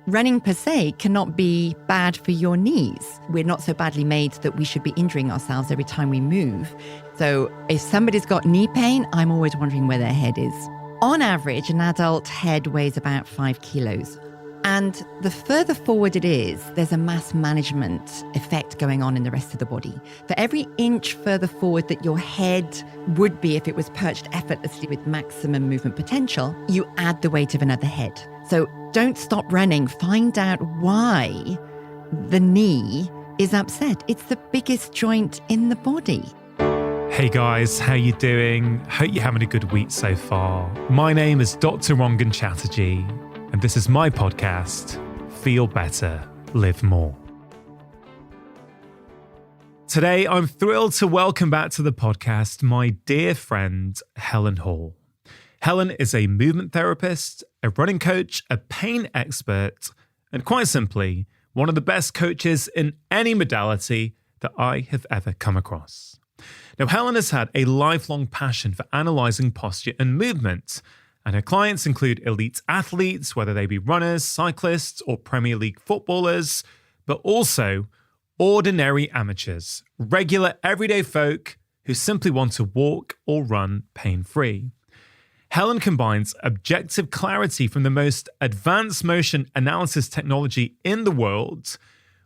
Running per se cannot be bad for your knees. We're not so badly made that we should be injuring ourselves every time we move. So if somebody's got knee pain, I'm always wondering where their head is. On average, an adult head weighs about 5 kilos. And the further forward it is, there's a mass management effect going on in the rest of the body. For every inch further forward that your head would be if it was perched effortlessly with maximum movement potential, you add the weight of another head. So don't stop running. Find out why the knee is upset. It's the biggest joint in the body. Hey guys, how you doing? Hope you're having a good week so far. My name is Dr. Rangan Chatterjee, and this is my podcast, Feel Better, Live More. Today, I'm thrilled to welcome back to the podcast my dear friend, Helen Hall. Helen is a movement therapist, a running coach, a pain expert, and quite simply, one of the best coaches in any modality that I have ever come across. Now, Helen has had a lifelong passion for analysing posture and movement, and her clients include elite athletes, whether they be runners, cyclists, or Premier League footballers, but also ordinary amateurs, regular everyday folk who simply want to walk or run pain-free. Helen combines objective clarity from the most advanced motion analysis technology in the world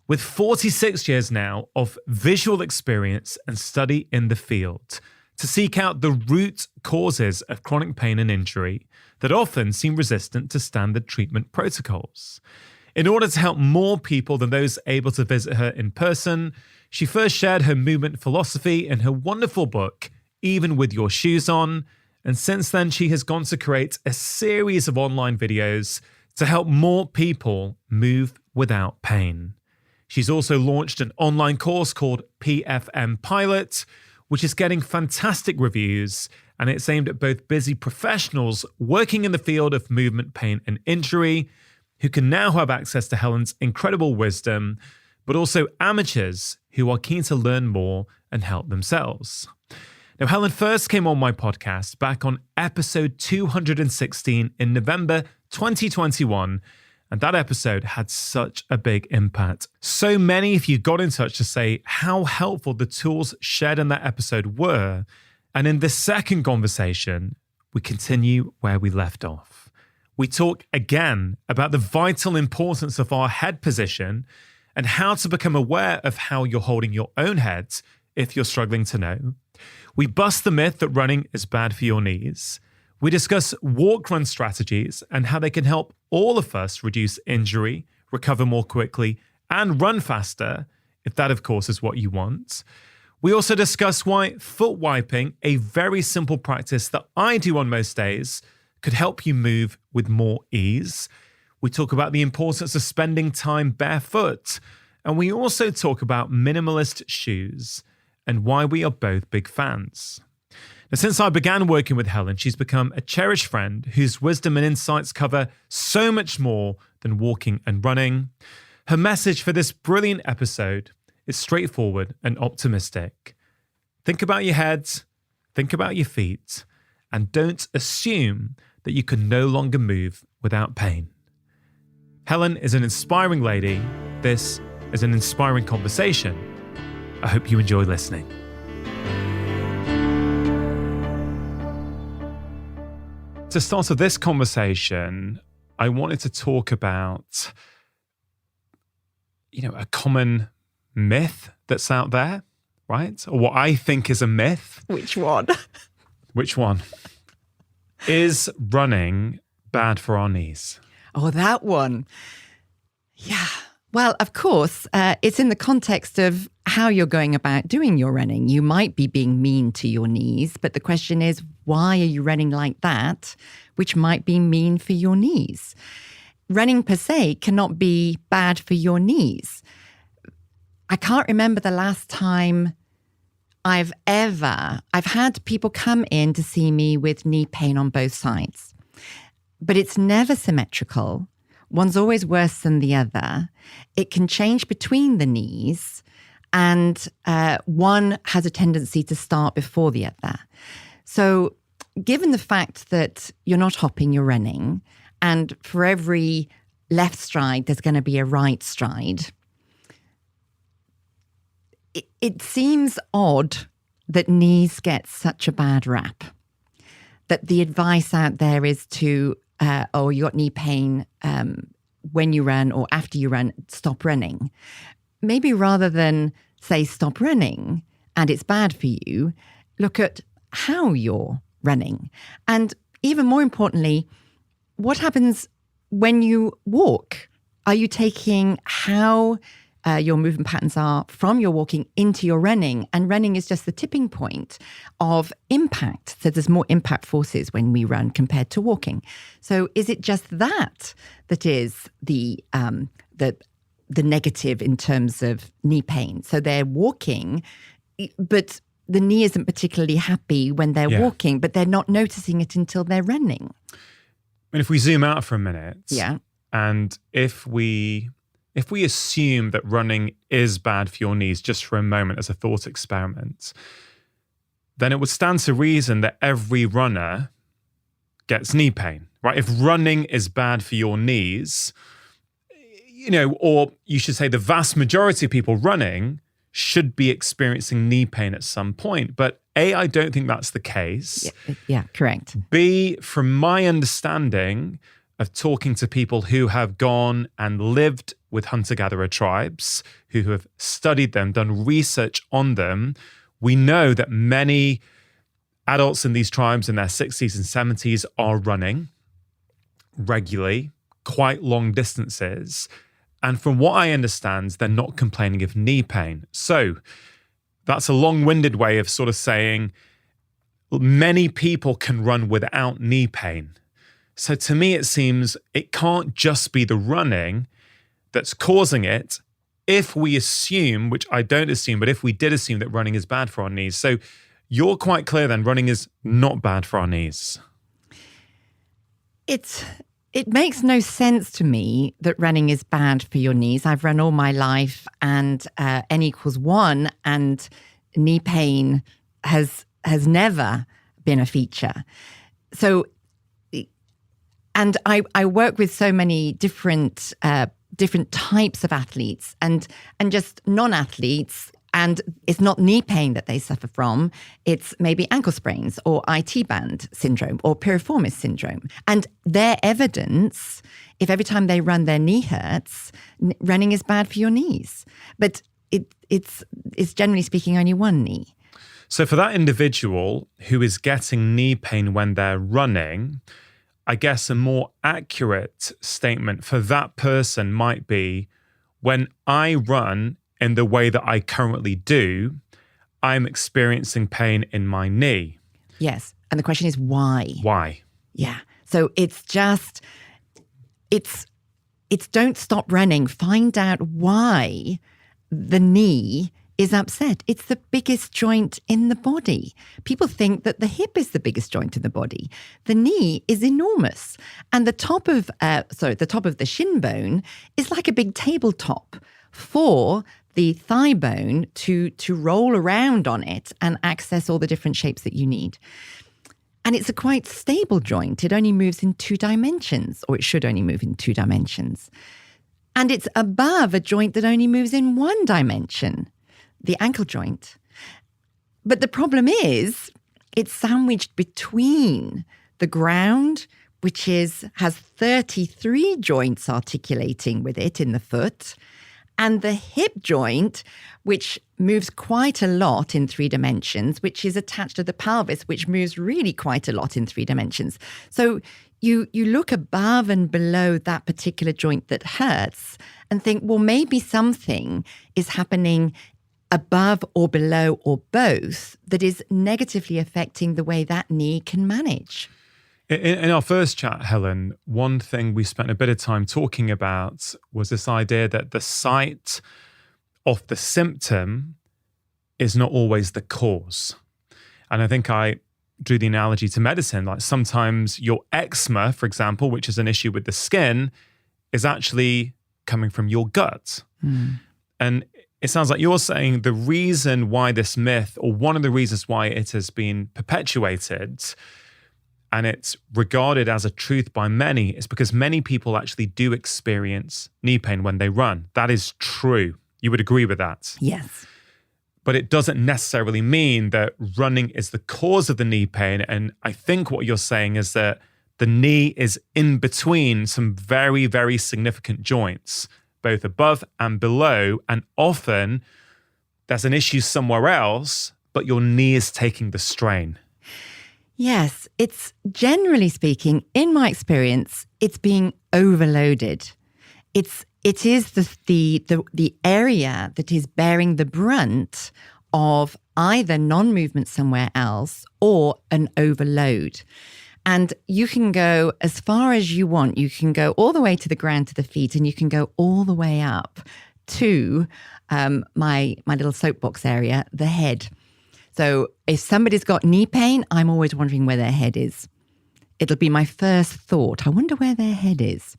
with 46 years now of visual experience and study in the field to seek out the root causes of chronic pain and injury that often seem resistant to standard treatment protocols. In order to help more people than those able to visit her in person, she first shared her movement philosophy in her wonderful book, Even With Your Shoes On, and since then she has gone to create a series of online videos to help more people move without pain. She's also launched an online course called PFM Pilot, which is getting fantastic reviews, and it's aimed at both busy professionals working in the field of movement, pain, and injury, who can now have access to Helen's incredible wisdom, but also amateurs who are keen to learn more and help themselves. Now, Helen first came on my podcast back on episode 216 in November 2021, and that episode had such a big impact. So many of you got in touch to say how helpful the tools shared in that episode were. And in this second conversation, we continue where we left off. We talk again about the vital importance of our head position and how to become aware of how you're holding your own head if you're struggling to know. We bust the myth that running is bad for your knees. We discuss walk-run strategies and how they can help all of us reduce injury, recover more quickly, and run faster, if that, of course, is what you want. We also discuss why foot wiping, a very simple practice that I do on most days, could help you move with more ease. We talk about the importance of spending time barefoot, and we also talk about minimalist shoes and why we are both big fans. Now, since I began working with Helen, she's become a cherished friend whose wisdom and insights cover so much more than walking and running. Her message for this brilliant episode is straightforward and optimistic. Think about your head, think about your feet, and don't assume that you can no longer move without pain. Helen is an inspiring lady. This is an inspiring conversation. I hope you enjoy listening. To start with this conversation, I wanted to talk about, a common myth that's out there, right? Or what I think is a myth. Which one? Which one? Is running bad for our knees? Oh, that one. Yeah. Well, of course, it's in the context of how you're going about doing your running. You might be being mean to your knees, but the question is, why are you running like that, which might be mean for your knees? Running per se cannot be bad for your knees. I can't remember the last time I've had people come in to see me with knee pain on both sides, but it's never symmetrical. One's always worse than the other. It can change between the knees, and one has a tendency to start before the other. So given the fact that you're not hopping, you're running, and for every left stride, there's going to be a right stride. It seems odd that knees get such a bad rap, that the advice out there is to, oh, you got knee pain when you run or after you run, stop running. Maybe rather than say stop running and it's bad for you, look at how you're running. And even more importantly, what happens when you walk? Are you taking how your movement patterns are from your walking into your running? And running is just the tipping point of impact. So there's more impact forces when we run compared to walking. So is it just that is the negative in terms of knee pain? So they're walking, but the knee isn't particularly happy when they're walking, but they're not noticing it until they're running. And if we zoom out for a minute, and if we assume that running is bad for your knees just for a moment as a thought experiment, then it would stand to reason that every runner gets knee pain, right? If running is bad for your knees, or you should say the vast majority of people running should be experiencing knee pain at some point. But A, I don't think that's the case. Yeah, correct. B, from my understanding of talking to people who have gone and lived with hunter-gatherer tribes, who have studied them, done research on them, we know that many adults in these tribes in their 60s and 70s are running regularly, quite long distances. And from what I understand, they're not complaining of knee pain. So that's a long-winded way of sort of saying many people can run without knee pain. So to me, it seems it can't just be the running that's causing it if we assume, which I don't assume, but if we did assume that running is bad for our knees. So you're quite clear then, running is not bad for our knees. It makes no sense to me that running is bad for your knees. I've run all my life and N equals 1 and knee pain has never been a feature. So, and I work with so many different types of athletes and just non-athletes. And it's not knee pain that they suffer from. It's maybe ankle sprains or IT band syndrome or piriformis syndrome. And their evidence, if every time they run their knee hurts, running is bad for your knees. But it's generally speaking only one knee. So for that individual who is getting knee pain when they're running, I guess a more accurate statement for that person might be, when I run in the way that I currently do, I'm experiencing pain in my knee. Yes. And the question is why? Why? Yeah. So it's don't stop running. Find out why the knee is upset. It's the biggest joint in the body. People think that the hip is the biggest joint in the body. The knee is enormous. And the top of the shin bone is like a big tabletop for the thigh bone to roll around on it and access all the different shapes that you need. And it's a quite stable joint. It only moves in 2 dimensions, or it should only move in 2 dimensions. And it's above a joint that only moves in 1 dimension, the ankle joint. But the problem is it's sandwiched between the ground, which has 33 joints articulating with it in the foot, and the hip joint, which moves quite a lot in 3 dimensions, which is attached to the pelvis, which moves really quite a lot in 3 dimensions. So you look above and below that particular joint that hurts and think, well, maybe something is happening above or below or both that is negatively affecting the way that knee can manage. In our first chat, Helen, one thing we spent a bit of time talking about was this idea that the site of the symptom is not always the cause. And I think I drew the analogy to medicine. Like sometimes your eczema, for example, which is an issue with the skin, is actually coming from your gut. And it sounds like you're saying the reason why this myth, or one of the reasons why it has been perpetuated, and it's regarded as a truth by many, is because many people actually do experience knee pain when they run. That is true. You would agree with that? Yes. But it doesn't necessarily mean that running is the cause of the knee pain. And I think what you're saying is that the knee is in between some very, very significant joints, both above and below. And often there's an issue somewhere else, but your knee is taking the strain. Yes, it's generally speaking, in my experience, it's being overloaded. It is the area that is bearing the brunt of either non-movement somewhere else or an overload. And you can go as far as you want. You can go all the way to the ground to the feet, and you can go all the way up to my little soapbox area, the head. So if somebody's got knee pain, I'm always wondering where their head is. It'll be my first thought. I wonder where their head is.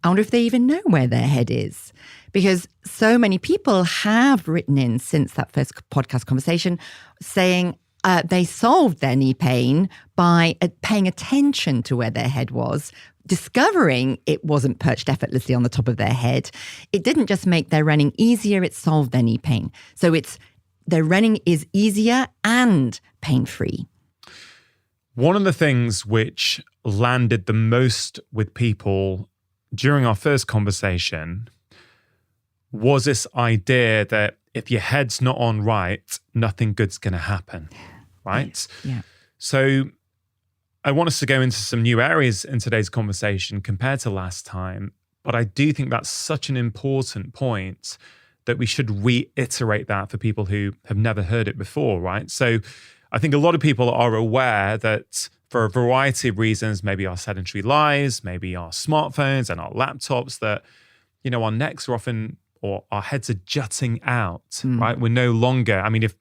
I wonder if they even know where their head is. Because so many people have written in since that first podcast conversation saying they solved their knee pain by paying attention to where their head was, discovering it wasn't perched effortlessly on the top of their head. It didn't just make their running easier, it solved their knee pain. So their running is easier and pain-free. One of the things which landed the most with people during our first conversation was this idea that if your head's not on right, nothing good's going to happen, right? Yeah. So I want us to go into some new areas in today's conversation compared to last time, but I do think that's such an important point that we should reiterate that for people who have never heard it before, right? So I think a lot of people are aware that for a variety of reasons, maybe our sedentary lives, maybe our smartphones and our laptops, that, our necks are often, or our heads are jutting out, right? We're no longer, if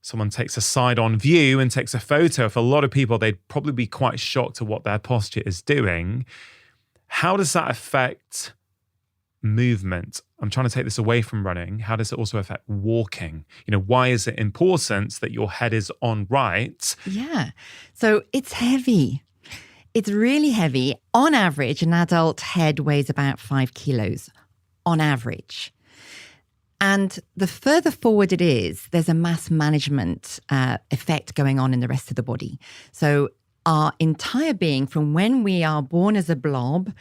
someone takes a side-on view and takes a photo, for a lot of people, they'd probably be quite shocked at what their posture is doing. How does that affect movement? I'm trying to take this away from running. How does it also affect walking? Why is it important that your head is on right? Yeah. So it's heavy. It's really heavy. On average, an adult head weighs about 5 kilos on average. And the further forward it is, there's a mass management effect going on in the rest of the body. So our entire being, from when we are born as a blob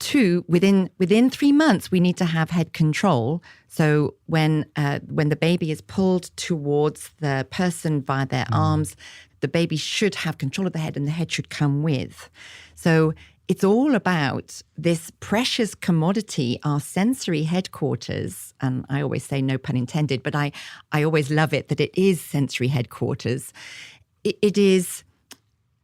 to within 3 months, we need to have head control. So when the baby is pulled towards the person via their arms, the baby should have control of the head, and the head should come with. So it's all about this precious commodity, our sensory headquarters. And I always say no pun intended, but I always love it that it is sensory headquarters. It is,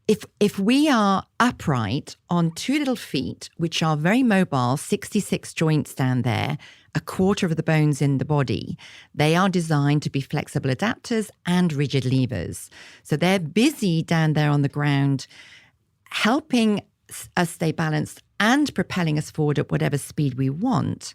if we are upright on 2 little feet, which are very mobile, 66 joints down there, a quarter of the bones in the body, they are designed to be flexible adapters and rigid levers. So they're busy down there on the ground, helping us stay balanced and propelling us forward at whatever speed we want.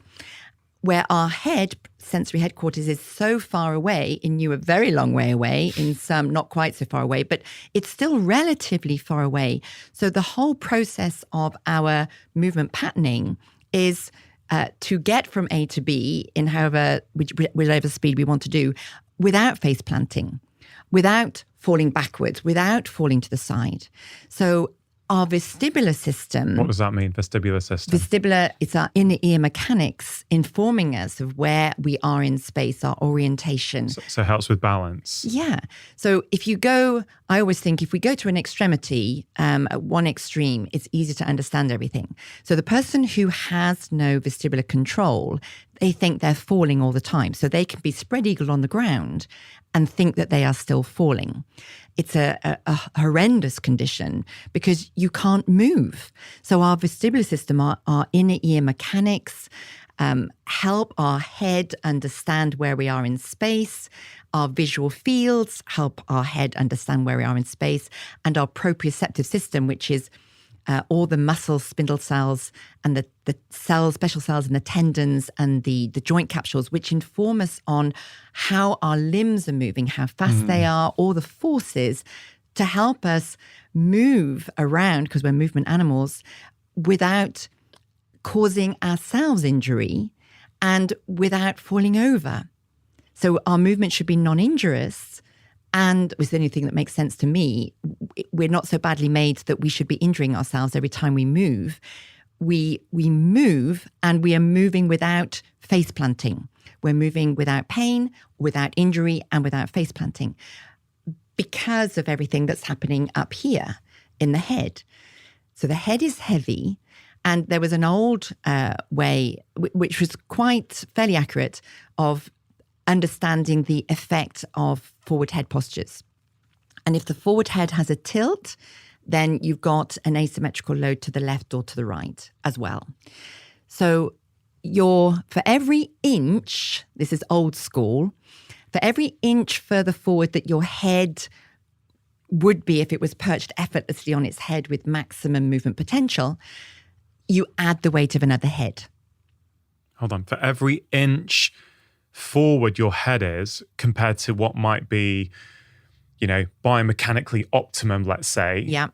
Where our head, sensory headquarters, is so far away, in you a very long way away, in some not quite so far away, but it's still relatively far away. So the whole process of our movement patterning is to get from A to B in whatever speed we want to do, without face planting, without falling backwards, without falling to the side. So our vestibular system. What does that mean, vestibular system? Vestibular, it's our inner ear mechanics informing us of where we are in space, our orientation. So it helps with balance. Yeah. So I always think if we go to an extremity, at one extreme, it's easy to understand everything. So the person who has no vestibular control, they think they're falling all the time. So they can be spread eagle on the ground and think that they are still falling. It's a horrendous condition because you can't move. So our vestibular system, our inner ear mechanics, help our head understand where we are in space. Our visual fields help our head understand where we are in space. And our proprioceptive system, which is all the muscles, spindle cells, and the cells, special cells in the tendons and the joint capsules, which inform us on how our limbs are moving, how fast they are, all the forces to help us move around, because we're movement animals, without causing ourselves injury and without falling over. So our movement should be non-injurious. And it's the only thing that makes sense to me. We're not so badly made that we should be injuring ourselves every time we move. We move, and we are moving without face planting. We're moving without pain, without injury, and without face planting, because of everything that's happening up here in the head. So the head is heavy, and there was an old way, which was quite fairly accurate, of understanding the effect of forward head postures. And if the forward head has a tilt, then you've got an asymmetrical load to the left or to the right as well. So for every inch, this is old school, for every inch further forward that your head would be if it was perched effortlessly on its head with maximum movement potential, you add the weight of another head. Hold on. For every inch forward your head is compared to what might be, biomechanically optimum, let's say. Yeah.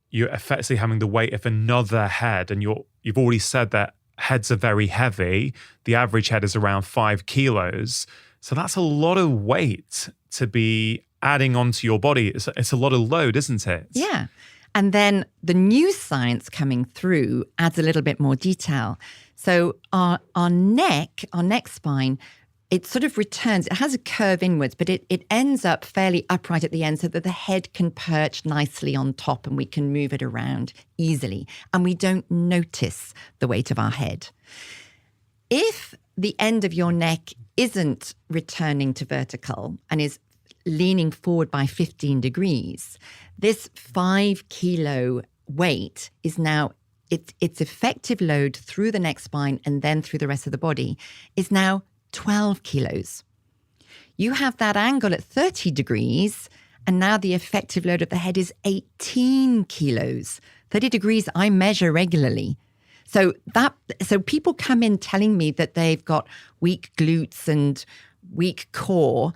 You're effectively having the weight of another head, and you've already said that heads are very heavy. The average head is around 5 kilos. So that's a lot of weight to be adding onto your body. It's a lot of load, isn't it? Yeah. And then the new science coming through adds a little bit more detail. So our neck spine, it sort of returns. It has a curve inwards, but it ends up fairly upright at the end so that the head can perch nicely on top and we can move it around easily. And we don't notice the weight of our head. If the end of your neck isn't returning to vertical and is leaning forward by 15 degrees, this 5 kilo weight is now, its effective load through the neck spine and then through the rest of the body is now 12 kilos. You have that angle at 30 degrees, and now the effective load of the head is 18 kilos. 30 degrees I measure regularly. So people come in telling me that they've got weak glutes and weak core.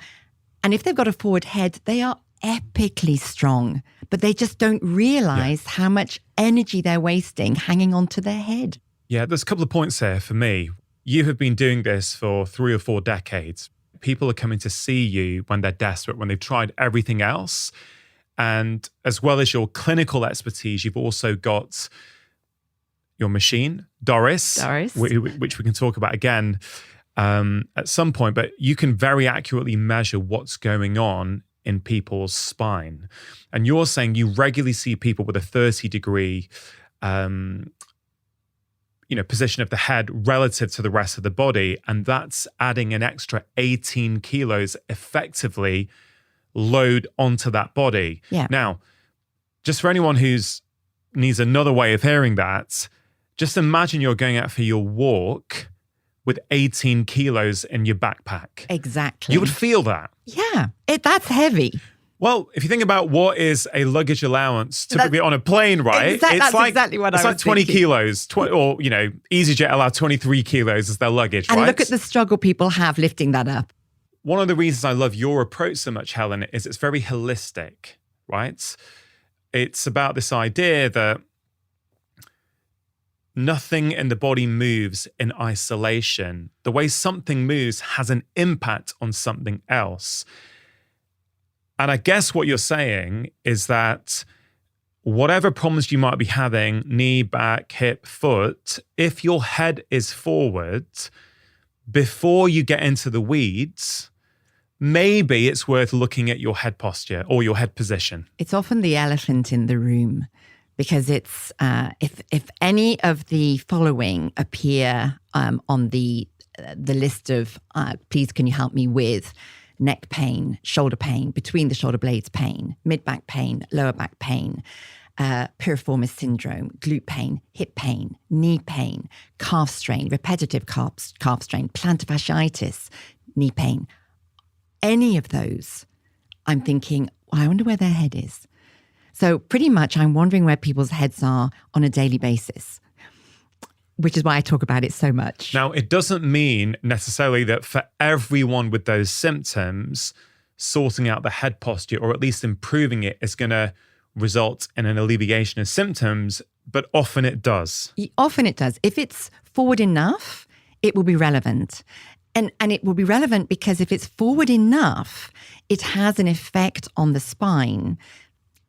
And if they've got a forward head, they are epically strong, but they just don't realize how much energy they're wasting hanging onto their head. Yeah, there's a couple of points here for me. You have been doing this for 3 or 4 decades. People are coming to see you when they're desperate, when they've tried everything else. And as well as your clinical expertise, you've also got your machine, Doris. Which we can talk about again at some point. But you can very accurately measure what's going on in people's spine. And you're saying you regularly see people with a 30-degree position of the head relative to the rest of the body. And that's adding an extra 18 kilos effectively load onto that body. Yeah. Now, just for anyone who's needs another way of hearing that, just imagine you're going out for your walk with 18 kilos in your backpack. Exactly. You would feel that. Yeah, that's heavy. Well, if you think about what is a luggage allowance typically on a plane, right? That's exactly what I was It's like 20 thinking. kilos, or, EasyJet allow 23 kilos as their luggage, And right? look at the struggle people have lifting that up. One of the reasons I love your approach so much, Helen, is it's very holistic, right? It's about this idea that nothing in the body moves in isolation. The way something moves has an impact on something else. And I guess what you're saying is that whatever problems you might be having, knee, back, hip, foot, if your head is forward, before you get into the weeds, maybe it's worth looking at your head posture or your head position. It's often the elephant in the room, because it's if any of the following appear on the list of please can you help me with neck pain, shoulder pain, between the shoulder blades pain, mid-back pain, lower back pain, piriformis syndrome, glute pain, hip pain, knee pain, calf strain, repetitive calf strain, plantar fasciitis, knee pain. Any of those, I'm thinking, well, I wonder where their head is. So pretty much I'm wondering where people's heads are on a daily basis, which is why I talk about it so much. Now, it doesn't mean necessarily that for everyone with those symptoms, sorting out the head posture, or at least improving it, is going to result in an alleviation of symptoms, but often it does. Often it does. If it's forward enough, it will be relevant. And it will be relevant because if it's forward enough, it has an effect on the spine.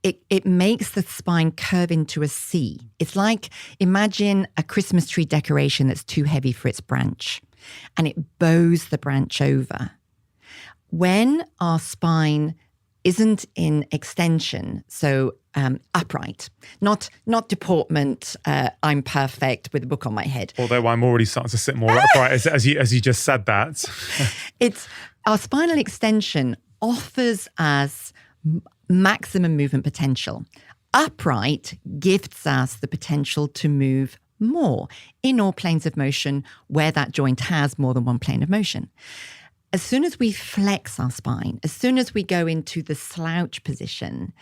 It makes the spine curve into a C. It's like, imagine a Christmas tree decoration that's too heavy for its branch, and it bows the branch over. When our spine isn't in extension, so upright, not deportment, I'm perfect with a book on my head. Although I'm already starting to sit more upright as you just said that. It's our spinal extension offers us maximum movement potential. Upright gifts us the potential to move more in all planes of motion where that joint has more than one plane of motion. As soon as we flex our spine, as soon as we go into the slouch position,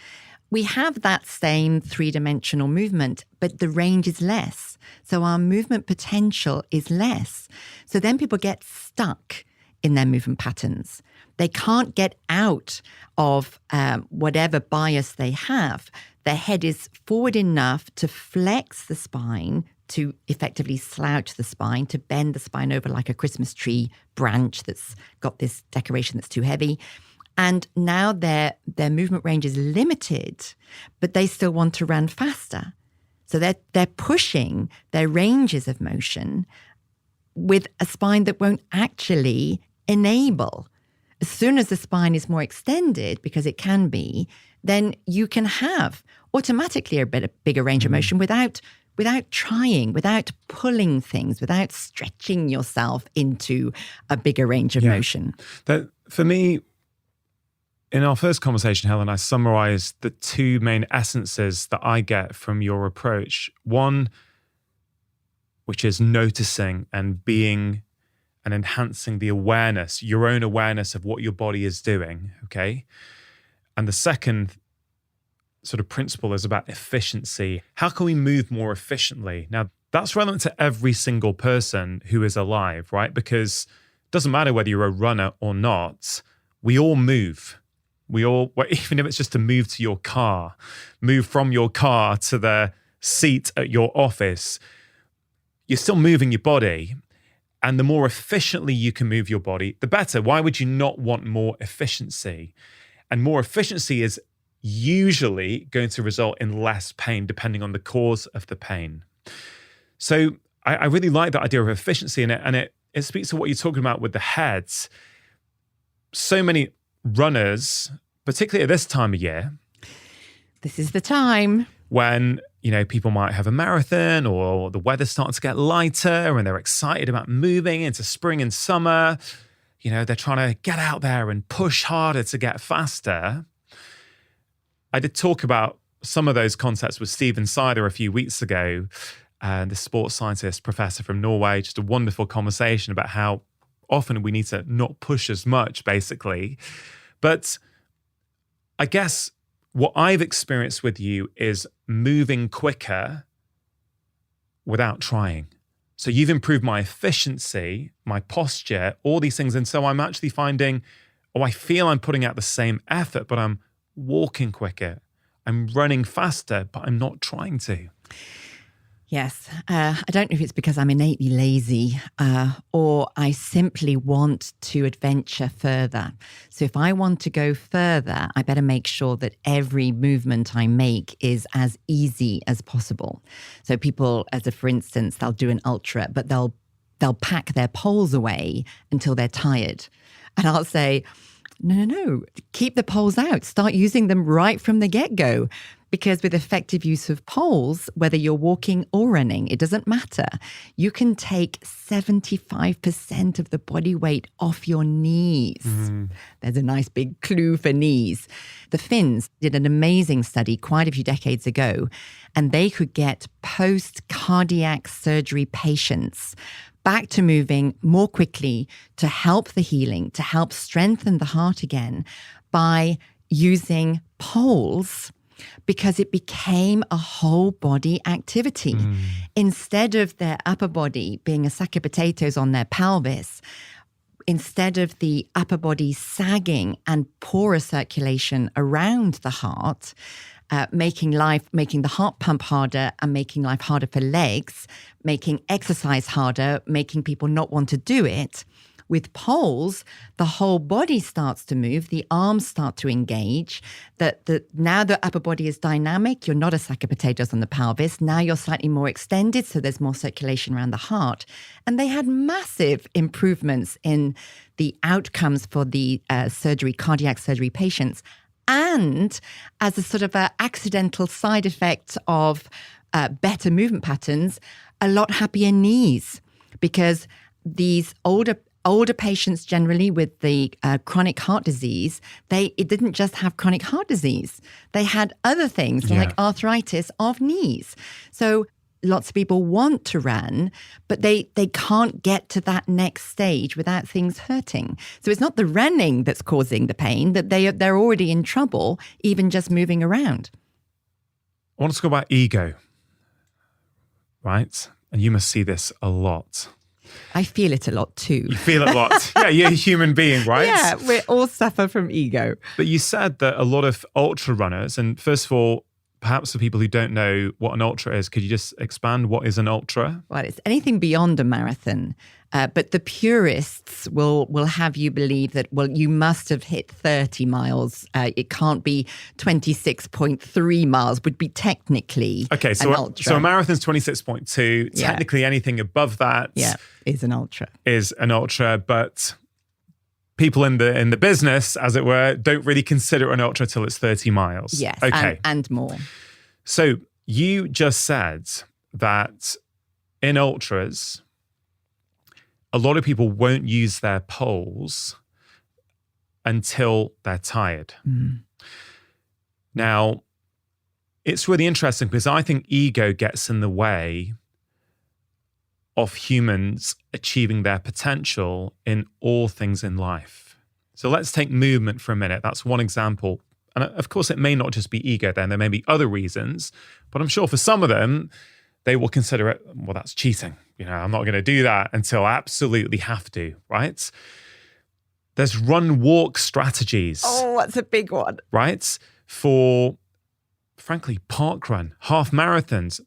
we have that same three-dimensional movement, but the range is less. So our movement potential is less. So then people get stuck in their movement patterns. They can't get out of whatever bias they have. Their head is forward enough to flex the spine, to effectively slouch the spine, to bend the spine over like a Christmas tree branch that's got this decoration that's too heavy. And now their movement range is limited, but they still want to run faster. So they're pushing their ranges of motion with a spine that won't actually enable. As soon as the spine is more extended, because it can be, then you can have automatically a bigger range of motion without trying, without pulling things, without stretching yourself into a bigger range of motion. That, for me, in our first conversation, Helen, I summarized the two main essences that I get from your approach. One, which is noticing and being and enhancing the awareness, your own awareness of what your body is doing, okay? And the second sort of principle is about efficiency. How can we move more efficiently? Now, that's relevant to every single person who is alive, right? Because it doesn't matter whether you're a runner or not, we all move. We all, even if it's just to move to your car, move from your car to the seat at your office, you're still moving your body. And the more efficiently you can move your body, the better. Why would you not want more efficiency? And more efficiency is usually going to result in less pain, depending on the cause of the pain. So I really like that idea of efficiency in it. And it speaks to what you're talking about with the heads. So many runners, particularly at this time of year. This is the time. When, people might have a marathon or the weather's starting to get lighter and they're excited about moving into spring and summer. They're trying to get out there and push harder to get faster. I did talk about some of those concepts with Stephen Sider a few weeks ago, the sports scientist professor from Norway. Just a wonderful conversation about how often we need to not push as much, basically. But I guess what I've experienced with you is moving quicker without trying. So you've improved my efficiency, my posture, all these things. And so I'm actually finding, I feel I'm putting out the same effort, but I'm walking quicker. I'm running faster, but I'm not trying to. Yes. I don't know if it's because I'm innately lazy or I simply want to adventure further. So if I want to go further, I better make sure that every movement I make is as easy as possible. So people, for instance, they'll do an ultra, but they'll pack their poles away until they're tired. And I'll say, no, keep the poles out. Start using them right from the get-go. Because with effective use of poles, whether you're walking or running, it doesn't matter. You can take 75% of the body weight off your knees. There's a nice big clue for knees. The Finns did an amazing study quite a few decades ago, and they could get post-cardiac surgery patients back to moving more quickly to help the healing, to help strengthen the heart again by using poles, because it became a whole body activity. Instead of their upper body being a sack of potatoes on their pelvis, instead of the upper body sagging and poorer circulation around the heart, making the heart pump harder and making life harder for legs, making exercise harder, making people not want to do it. With poles, the whole body starts to move, the arms start to engage, now the upper body is dynamic, you're not a sack of potatoes on the pelvis, now you're slightly more extended, so there's more circulation around the heart. And they had massive improvements in the outcomes for the cardiac surgery patients. And as a sort of a accidental side effect of better movement patterns, a lot happier knees, because these older patients generally with the chronic heart disease, it didn't just have chronic heart disease. They had other things like arthritis of knees. So lots of people want to run, but they can't get to that next stage without things hurting. So it's not the running that's causing the pain, that they're already in trouble, even just moving around. I want to talk about ego, right? And you must see this a lot. I feel it a lot too. You feel it a lot. Yeah, you're a human being, right? Yeah, we all suffer from ego. But you said that a lot of ultra runners, and first of all, perhaps for people who don't know what an ultra is, could you just expand what is an ultra? Well, it's anything beyond a marathon. But the purists will have you believe that, well, you must have hit 30 miles. It can't be 26.3 miles, would be technically an ultra. So a marathon's 26.2. Technically anything above that is an ultra. But people in the business, as it were, don't really consider an ultra till it's 30 miles. Yes, okay. and more. So you just said that in ultras, a lot of people won't use their poles until they're tired. Mm. Now, it's really interesting because I think ego gets in the way of humans achieving their potential in all things in life. So let's take movement for a minute. That's one example. And of course, it may not just be ego then. There may be other reasons. But I'm sure for some of them, they will consider it, well, that's cheating. I'm not going to do that until I absolutely have to, right? There's run-walk strategies. Oh, that's a big one. Right? For, frankly, park run, half marathons.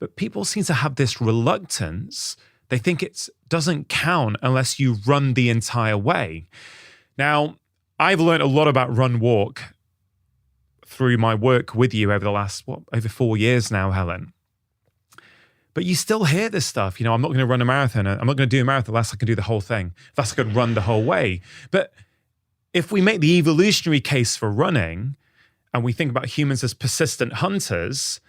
But people seem to have this reluctance. They think it doesn't count unless you run the entire way. Now, I've learned a lot about run-walk through my work with you over the last, over 4 years now, Helen. But you still hear this stuff. I'm not going to run a marathon. I'm not going to do a marathon unless I can do the whole thing. Unless I could run the whole way. But if we make the evolutionary case for running, and we think about humans as persistent hunters,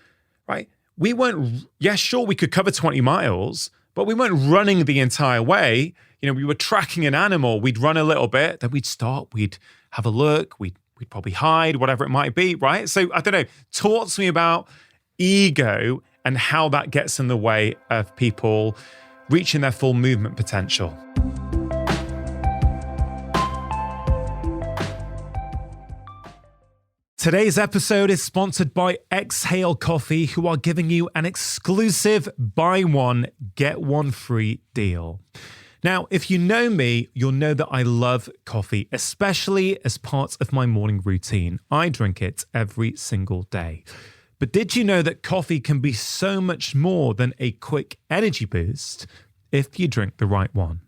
right? We weren't, sure, we could cover 20 miles, but we weren't running the entire way. We were tracking an animal. We'd run a little bit, then we'd stop, we'd have a look, we'd probably hide, whatever it might be, right? So I don't know, talk to me about ego and how that gets in the way of people reaching their full movement potential. Today's episode is sponsored by Exhale Coffee, who are giving you an exclusive buy one, get one free deal. Now, if you know me, you'll know that I love coffee, especially as part of my morning routine. I drink it every single day. But did you know that coffee can be so much more than a quick energy boost if you drink the right one?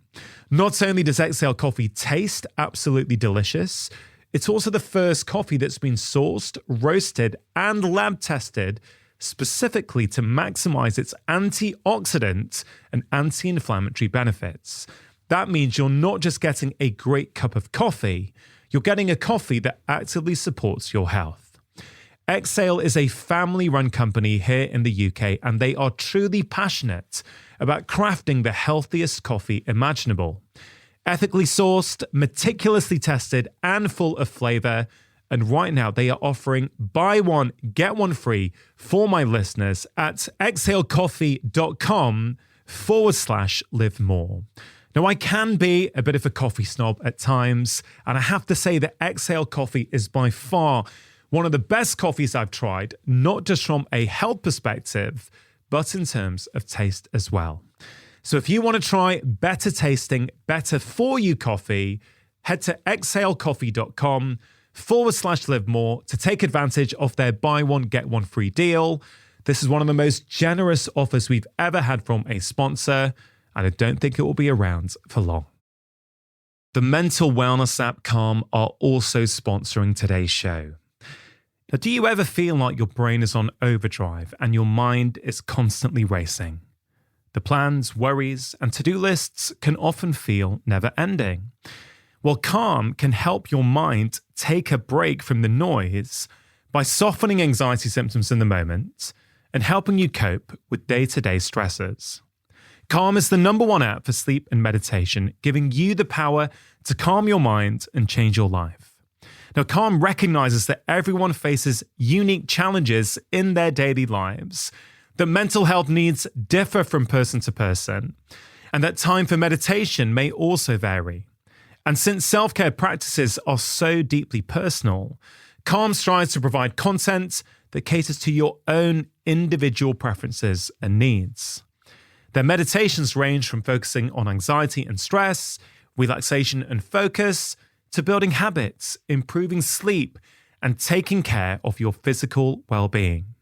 Not only does Exhale Coffee taste absolutely delicious, it's also the first coffee that's been sourced, roasted, and lab tested specifically to maximize its antioxidant and anti-inflammatory benefits. That means you're not just getting a great cup of coffee, you're getting a coffee that actively supports your health. Exhale is a family-run company here in the UK, and they are truly passionate about crafting the healthiest coffee imaginable. Ethically sourced, meticulously tested, and full of flavor. And right now they are offering buy one, get one free for my listeners at exhalecoffee.com/live more. Now, I can be a bit of a coffee snob at times, and I have to say that Exhale Coffee is by far one of the best coffees I've tried, not just from a health perspective, but in terms of taste as well. So if you want to try better tasting, better for you coffee, head to exhalecoffee.com/live more to take advantage of their buy one, get one free deal. This is one of the most generous offers we've ever had from a sponsor, and I don't think it will be around for long. The mental wellness app Calm are also sponsoring today's show. Now, do you ever feel like your brain is on overdrive and your mind is constantly racing? The plans, worries, and to-do lists can often feel never-ending. Well, Calm can help your mind take a break from the noise by softening anxiety symptoms in the moment and helping you cope with day-to-day stressors. Calm is the #1 app for sleep and meditation, giving you the power to calm your mind and change your life. Now, Calm recognizes that everyone faces unique challenges in their daily lives, that mental health needs differ from person to person, and that time for meditation may also vary. And since self-care practices are so deeply personal, Calm strives to provide content that caters to your own individual preferences and needs. Their meditations range from focusing on anxiety and stress, relaxation and focus, to building habits, improving sleep, and taking care of your physical well-being.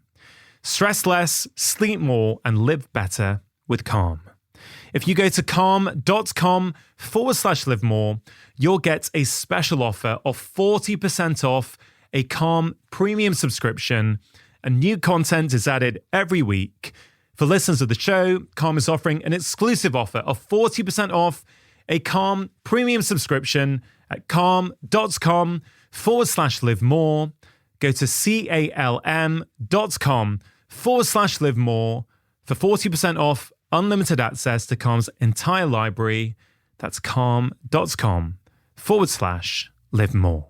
Stress less, sleep more, and live better with Calm. If you go to calm.com/live more, you'll get a special offer of 40% off a Calm premium subscription, and new content is added every week. For listeners of the show, Calm is offering an exclusive offer of 40% off a Calm premium subscription at calm.com/live more. Go to calm.com/live more for 40% off unlimited access to Calm's entire library. That's calm.com/live more.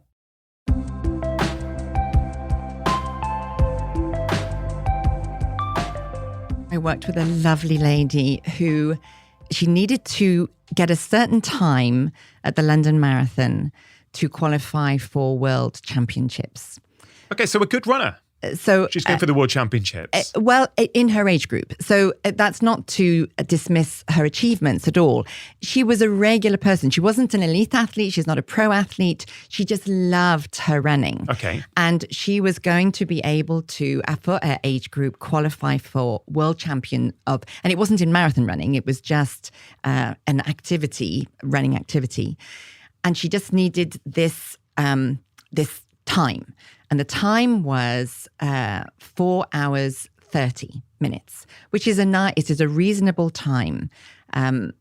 I worked with a lovely lady who she needed to get a certain time at the London Marathon to qualify for World Championships. Okay, so a good runner. So She's going for the World Championships. Well, in her age group. So that's not to dismiss her achievements at all. She was a regular person. She wasn't an elite athlete. She's not a pro athlete. She just loved her running. Okay. And she was going to be able to, for her age group, qualify for World Champion of, and it wasn't in marathon running. It was just an activity, running activity. And she just needed this time. And the time was 4 hours, 30 minutes, which is it is a reasonable time. And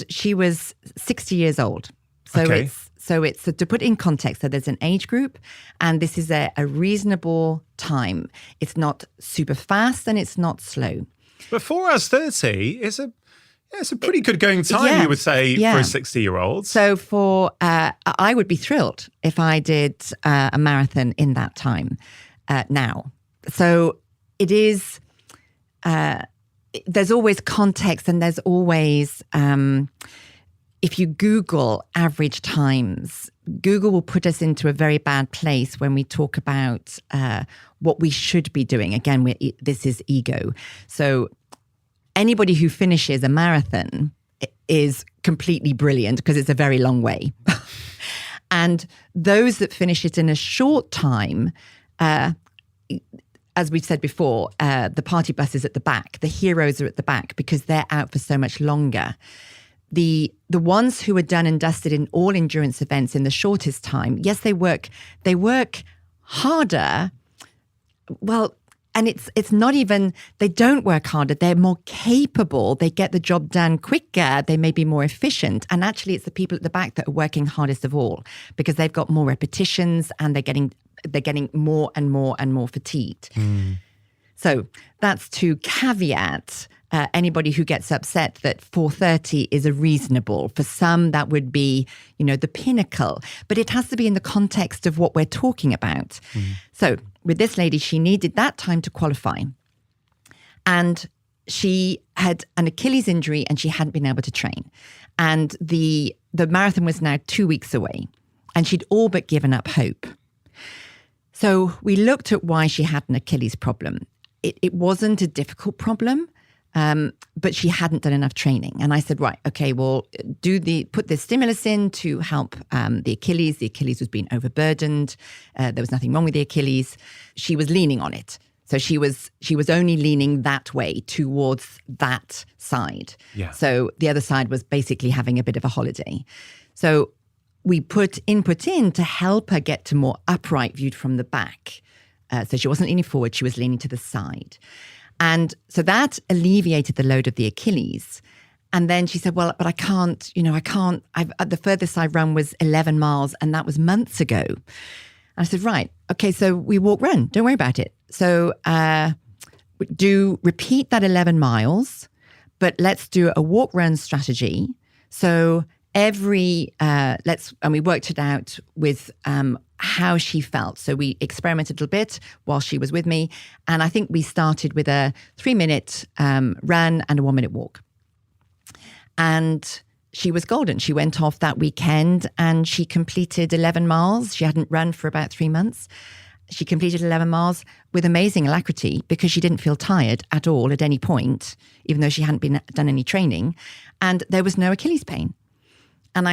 she was 60 years old. So Okay. it's to put in context, so there's an age group and this is a reasonable time. It's not super fast and it's not slow. But 4 hours 30 is it's a pretty good going time, Yeah. you would say, Yeah. for a 60-year-old. So I would be thrilled if I did a marathon in that time now. So it is, there's always context and there's always, if you Google average times, Google will put us into a very bad place when we talk about what we should be doing. Again, this is ego. So anybody who finishes a marathon is completely brilliant because it's a very long way. And those that finish it in a short time, as we've said before, the party bus is at the back. The heroes are at the back because they're out for so much longer. The ones who are done and dusted in all endurance events in the shortest time, yes, they work harder. Well, and it's not even, they don't work harder. They're more capable. They get the job done quicker. They may be more efficient. And actually, it's the people at the back that are working hardest of all because they've got more repetitions and they're getting more and more and more fatigued. So that's to caveat anybody who gets upset that 4:30 is a reasonable. For some, that would be, the pinnacle. But it has to be in the context of what we're talking about. So with this lady, she needed that time to qualify. And she had an Achilles injury and she hadn't been able to train. And the marathon was now 2 weeks away. And she'd all but given up hope. So we looked at why she had an Achilles problem. It wasn't a difficult problem. but she hadn't done enough training. And I said, right, okay, well, put this stimulus in to help the Achilles. The Achilles was being overburdened. There was nothing wrong with the Achilles. She was leaning on it. So she was only leaning that way towards that side. Yeah. So the other side was basically having a bit of a holiday. So we put input in to help her get to more upright viewed from the back. So she wasn't leaning forward, she was leaning to the side. And so that alleviated the load of the Achilles. And then she said, well, but I can't. The furthest I've run was 11 miles, and that was months ago. And I said, right, okay, so we walk, run, don't worry about it. So repeat that 11 miles, but let's do a walk, run strategy. So and we worked it out with how she felt. So we experimented a little bit while she was with me. And I think we started with a 3-minute run and a 1-minute walk. And she was golden. She went off that weekend and she completed 11 miles. She hadn't run for about 3 months. She completed 11 miles with amazing alacrity because she didn't feel tired at all at any point, even though she hadn't done any training. And there was no Achilles pain. And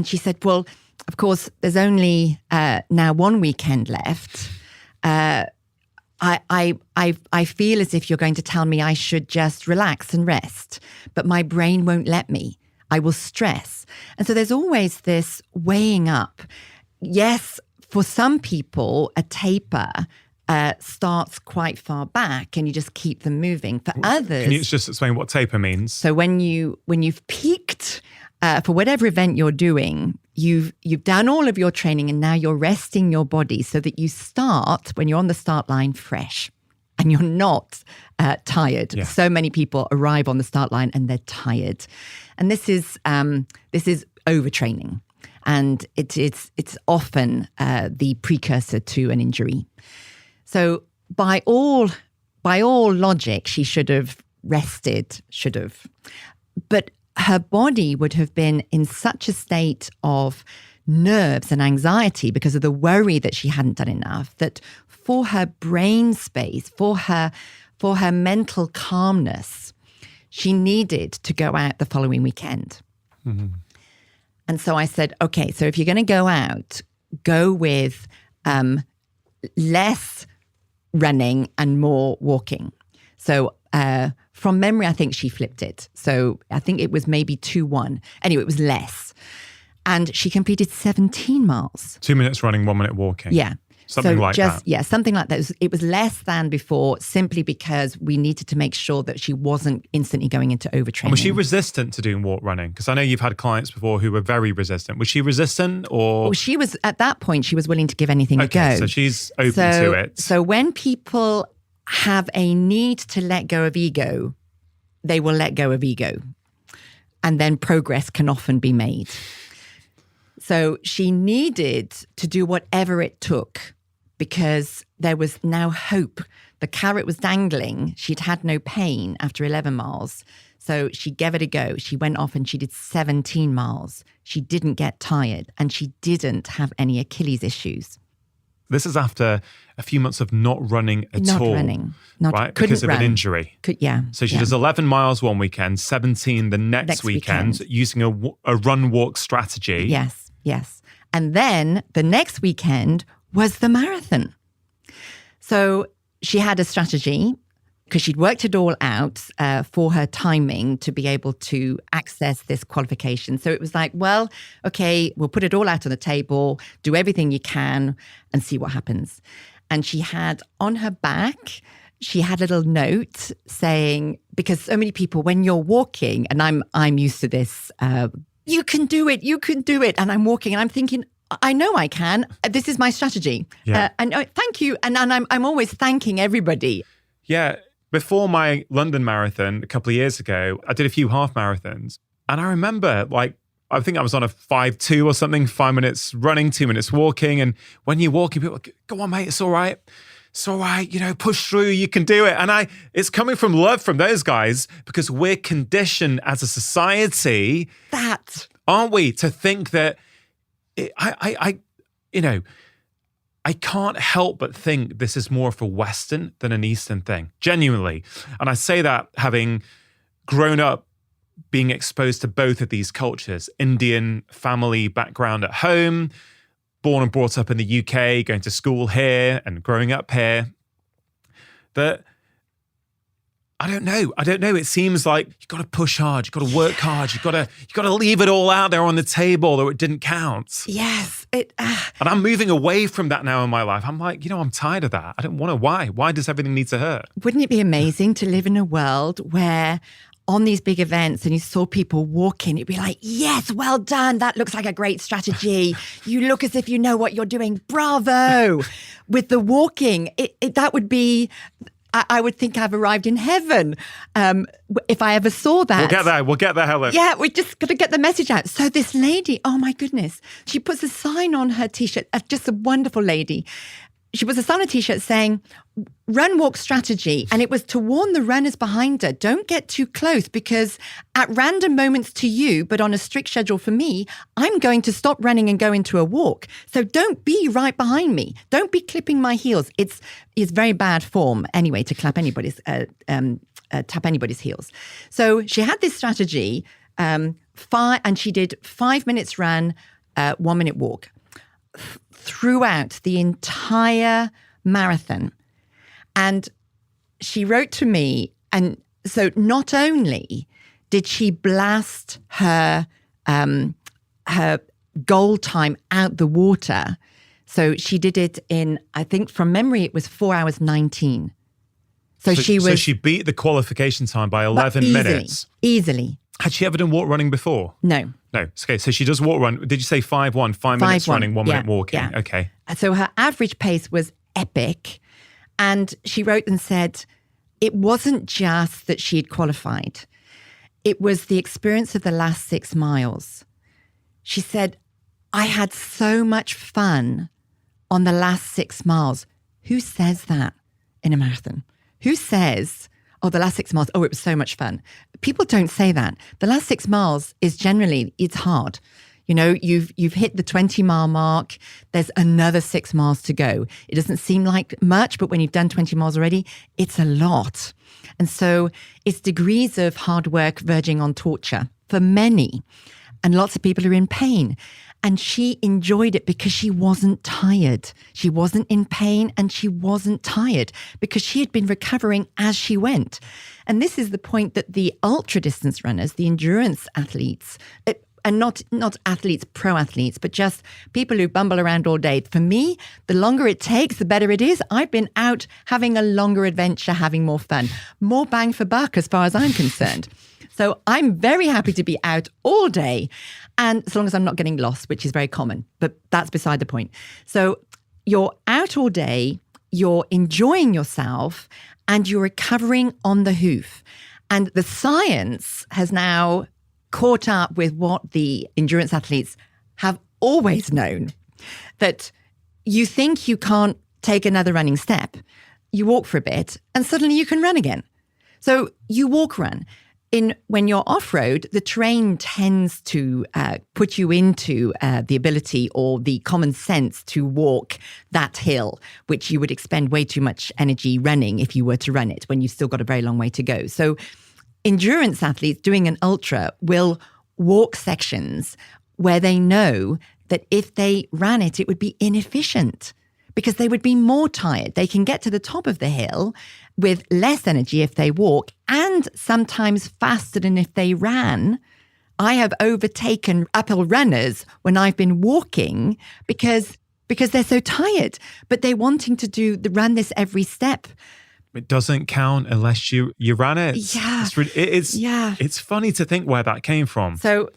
she said, well, of course, there's only now 1 weekend left. I feel as if you're going to tell me I should just relax and rest, but my brain won't let me. I will stress. And so there's always this weighing up. Yes, for some people, a taper starts quite far back and you just keep them moving. For others... Can you just explain what taper means? So when you've peaked for whatever event you're doing, you've done all of your training and now you're resting your body so that you start, when you're on the start line, fresh and you're not tired. Yeah. So many people arrive on the start line and they're tired. And this is overtraining. And it's often the precursor to an injury. So by all logic, she should have rested, but her body would have been in such a state of nerves and anxiety because of the worry that she hadn't done enough, that for her brain space, for her mental calmness, she needed to go out the following weekend. Mm-hmm. And so I said, okay, so if you're going to go out, go with less running and more walking. So from memory, I think she flipped it. So I think it was maybe 2-1. Anyway, it was less. And she completed 17 miles. 2 minutes running, 1 minute walking. Yeah. Something like that. Yeah, something like that. It was less than before simply because we needed to make sure that she wasn't instantly going into overtraining. And was she resistant to doing walk running? Because I know you've had clients before who were very resistant. Was she resistant or? Well, she was, at that point, she was willing to give anything a go. So she's open to it. So when people have a need to let go of ego, they will let go of ego. And then progress can often be made. So she needed to do whatever it took because there was now hope. The carrot was dangling. She'd had no pain after 11 miles. So she gave it a go. She went off and she did 17 miles. She didn't get tired and she didn't have any Achilles issues. This is after a few months of not running at all. Not running. Right? Because of an injury. Yeah. So she does 11 miles one weekend, 17 the next weekend, using a run-walk strategy. Yes. And then the next weekend was the marathon. So she had a strategy because she'd worked it all out for her timing to be able to access this qualification. So it was like, well, okay, we'll put it all out on the table, do everything you can and see what happens. And she had on her back, she had a little note saying, because so many people, when you're walking, and I'm used to this, you can do it. And I'm walking and I'm thinking, I know I can. This is my strategy. Yeah. And thank you. And I'm always thanking everybody. Yeah. Before my London marathon a couple of years ago, I did a few half marathons. And I remember I think I was on a 5:2 or something, 5 minutes running, 2 minutes walking. And when you're walking, people are like, go on, mate, it's all right. It's all right, push through, you can do it. And it's coming from love from those guys because we're conditioned as a society, aren't we, to think that I can't help but think this is more of a Western than an Eastern thing, genuinely. And I say that having grown up being exposed to both of these cultures, Indian family background at home, born and brought up in the UK, going to school here and growing up here, that I don't know. It seems like you've got to push hard. You've got to work hard. You've got to leave it all out there on the table or it didn't count. Yes. And I'm moving away from that now in my life. I'm like, I'm tired of that. I don't want to. Why? Why does everything need to hurt? Wouldn't it be amazing to live in a world where on these big events and you saw people walking, you'd be like, yes, well done. That looks like a great strategy. You look as if you know what you're doing. Bravo. With the walking, that would be... I would think I've arrived in heaven if I ever saw that. We'll get there, Helen. Yeah, we just got to get the message out. So this lady, oh my goodness, she puts a sign on her T-shirt, just a wonderful lady. She puts a sign on a T-shirt saying, run, walk strategy. And it was to warn the runners behind her, don't get too close because at random moments to you, but on a strict schedule for me, I'm going to stop running and go into a walk. So don't be right behind me. Don't be clipping my heels. It's very bad form anyway to clap tap anybody's heels. So she had this strategy, and she did 5 minutes run, 1 minute walk throughout the entire marathon. And she wrote to me, and so not only did she blast her goal time out the water, so she did it in, I think from memory, it was 4 hours 19. So she beat the qualification time by 11 minutes. Easily. Had she ever done walk running before? No. No. Okay, so she does walk run. Did you say 5-1, 5 minutes running, 1 minute walking? Yeah. Okay. So her average pace was epic. And she wrote and said, it wasn't just that she had qualified. It was the experience of the last 6 miles. She said, I had so much fun on the last 6 miles. Who says that in a marathon? Who says, oh, the last 6 miles, oh, it was so much fun? People don't say that. The last 6 miles is generally, it's hard. You've hit the 20-mile mark. There's another 6 miles to go. It doesn't seem like much, but when you've done 20 miles already, it's a lot. And so it's degrees of hard work verging on torture for many. And lots of people are in pain. And she enjoyed it because she wasn't tired. She wasn't in pain and she wasn't tired because she had been recovering as she went. And this is the point that the ultra distance runners, the endurance athletes, and not athletes, pro athletes, but just people who bumble around all day. For me, the longer it takes, the better it is. I've been out having a longer adventure, having more fun, more bang for buck as far as I'm concerned. So I'm very happy to be out all day, and as long as I'm not getting lost, which is very common, but that's beside the point. So you're out all day, you're enjoying yourself, and you're recovering on the hoof. And the science has now caught up with what the endurance athletes have always known, that you think you can't take another running step, you walk for a bit, and suddenly you can run again. So you run. When you're off-road, the terrain tends to put you into the ability or the common sense to walk that hill, which you would expend way too much energy running if you were to run it when you've still got a very long way to go. So endurance athletes doing an ultra will walk sections where they know that if they ran it, it would be inefficient because they would be more tired. They can get to the top of the hill with less energy if they walk and sometimes faster than if they ran. I have overtaken uphill runners when I've been walking because they're so tired, but they're wanting to run this every step. It doesn't count unless you ran it. Yeah. It's funny to think where that came from. So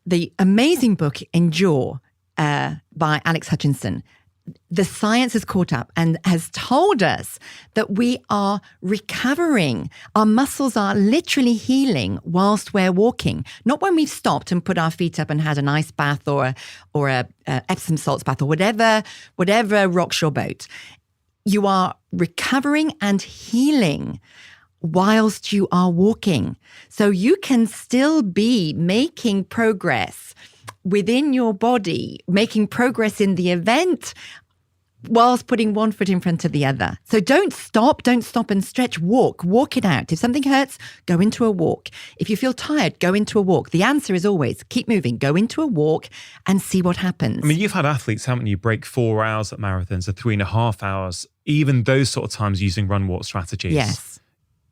the amazing book, Endure, by Alex Hutchinson, the science has caught up and has told us that we are recovering. Our muscles are literally healing whilst we're walking. Not when we've stopped and put our feet up and had an ice bath or a Epsom salts bath or whatever rocks your boat. You are recovering and healing whilst you are walking. So you can still be making progress within your body, making progress in the event whilst putting one foot in front of the other. So don't stop and stretch, walk it out. If something hurts, go into a walk. If you feel tired, go into a walk. The answer is always keep moving, go into a walk and see what happens. I mean, you've had athletes, haven't you, break 4 hours at marathons or 3.5 hours, even those sort of times using run walk strategies. Yes.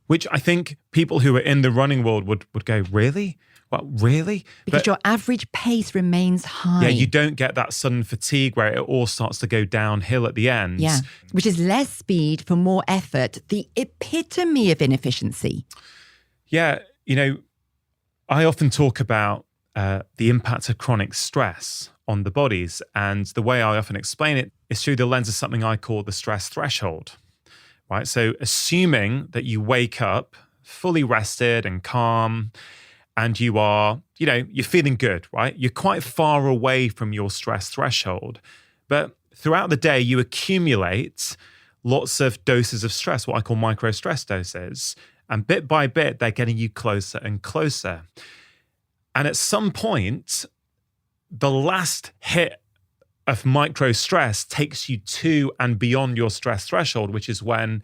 Which I think people who are in the running world would go, really? Well, really? Because your average pace remains high. Yeah, you don't get that sudden fatigue where it all starts to go downhill at the end. Yeah, which is less speed for more effort, the epitome of inefficiency. Yeah, I often talk about the impact of chronic stress on the bodies. And the way I often explain it is through the lens of something I call the stress threshold, right? So assuming that you wake up fully rested and calm, and you are, you're feeling good, right? You're quite far away from your stress threshold. But throughout the day, you accumulate lots of doses of stress, what I call micro stress doses. And bit by bit, they're getting you closer and closer. And at some point, the last hit of micro stress takes you to and beyond your stress threshold, which is when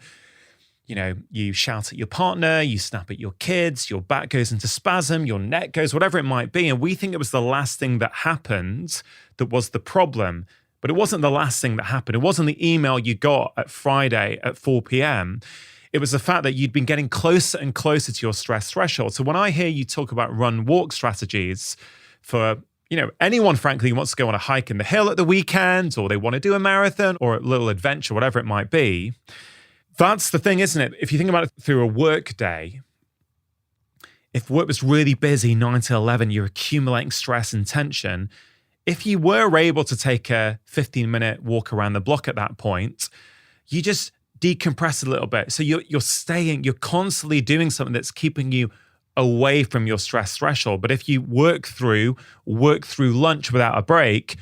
you shout at your partner, you snap at your kids, your back goes into spasm, your neck goes, whatever it might be. And we think it was the last thing that happened that was the problem. But it wasn't the last thing that happened. It wasn't the email you got at Friday at 4 p.m. It was the fact that you'd been getting closer and closer to your stress threshold. So when I hear you talk about run-walk strategies for anyone, frankly, who wants to go on a hike in the hill at the weekend, or they want to do a marathon or a little adventure, whatever it might be, that's the thing, isn't it? If you think about it through a work day, if work was really busy, 9 to 11, you're accumulating stress and tension. If you were able to take a 15-minute walk around the block at that point, you just decompress a little bit. So you're constantly doing something that's keeping you away from your stress threshold. But if you work through lunch without a break,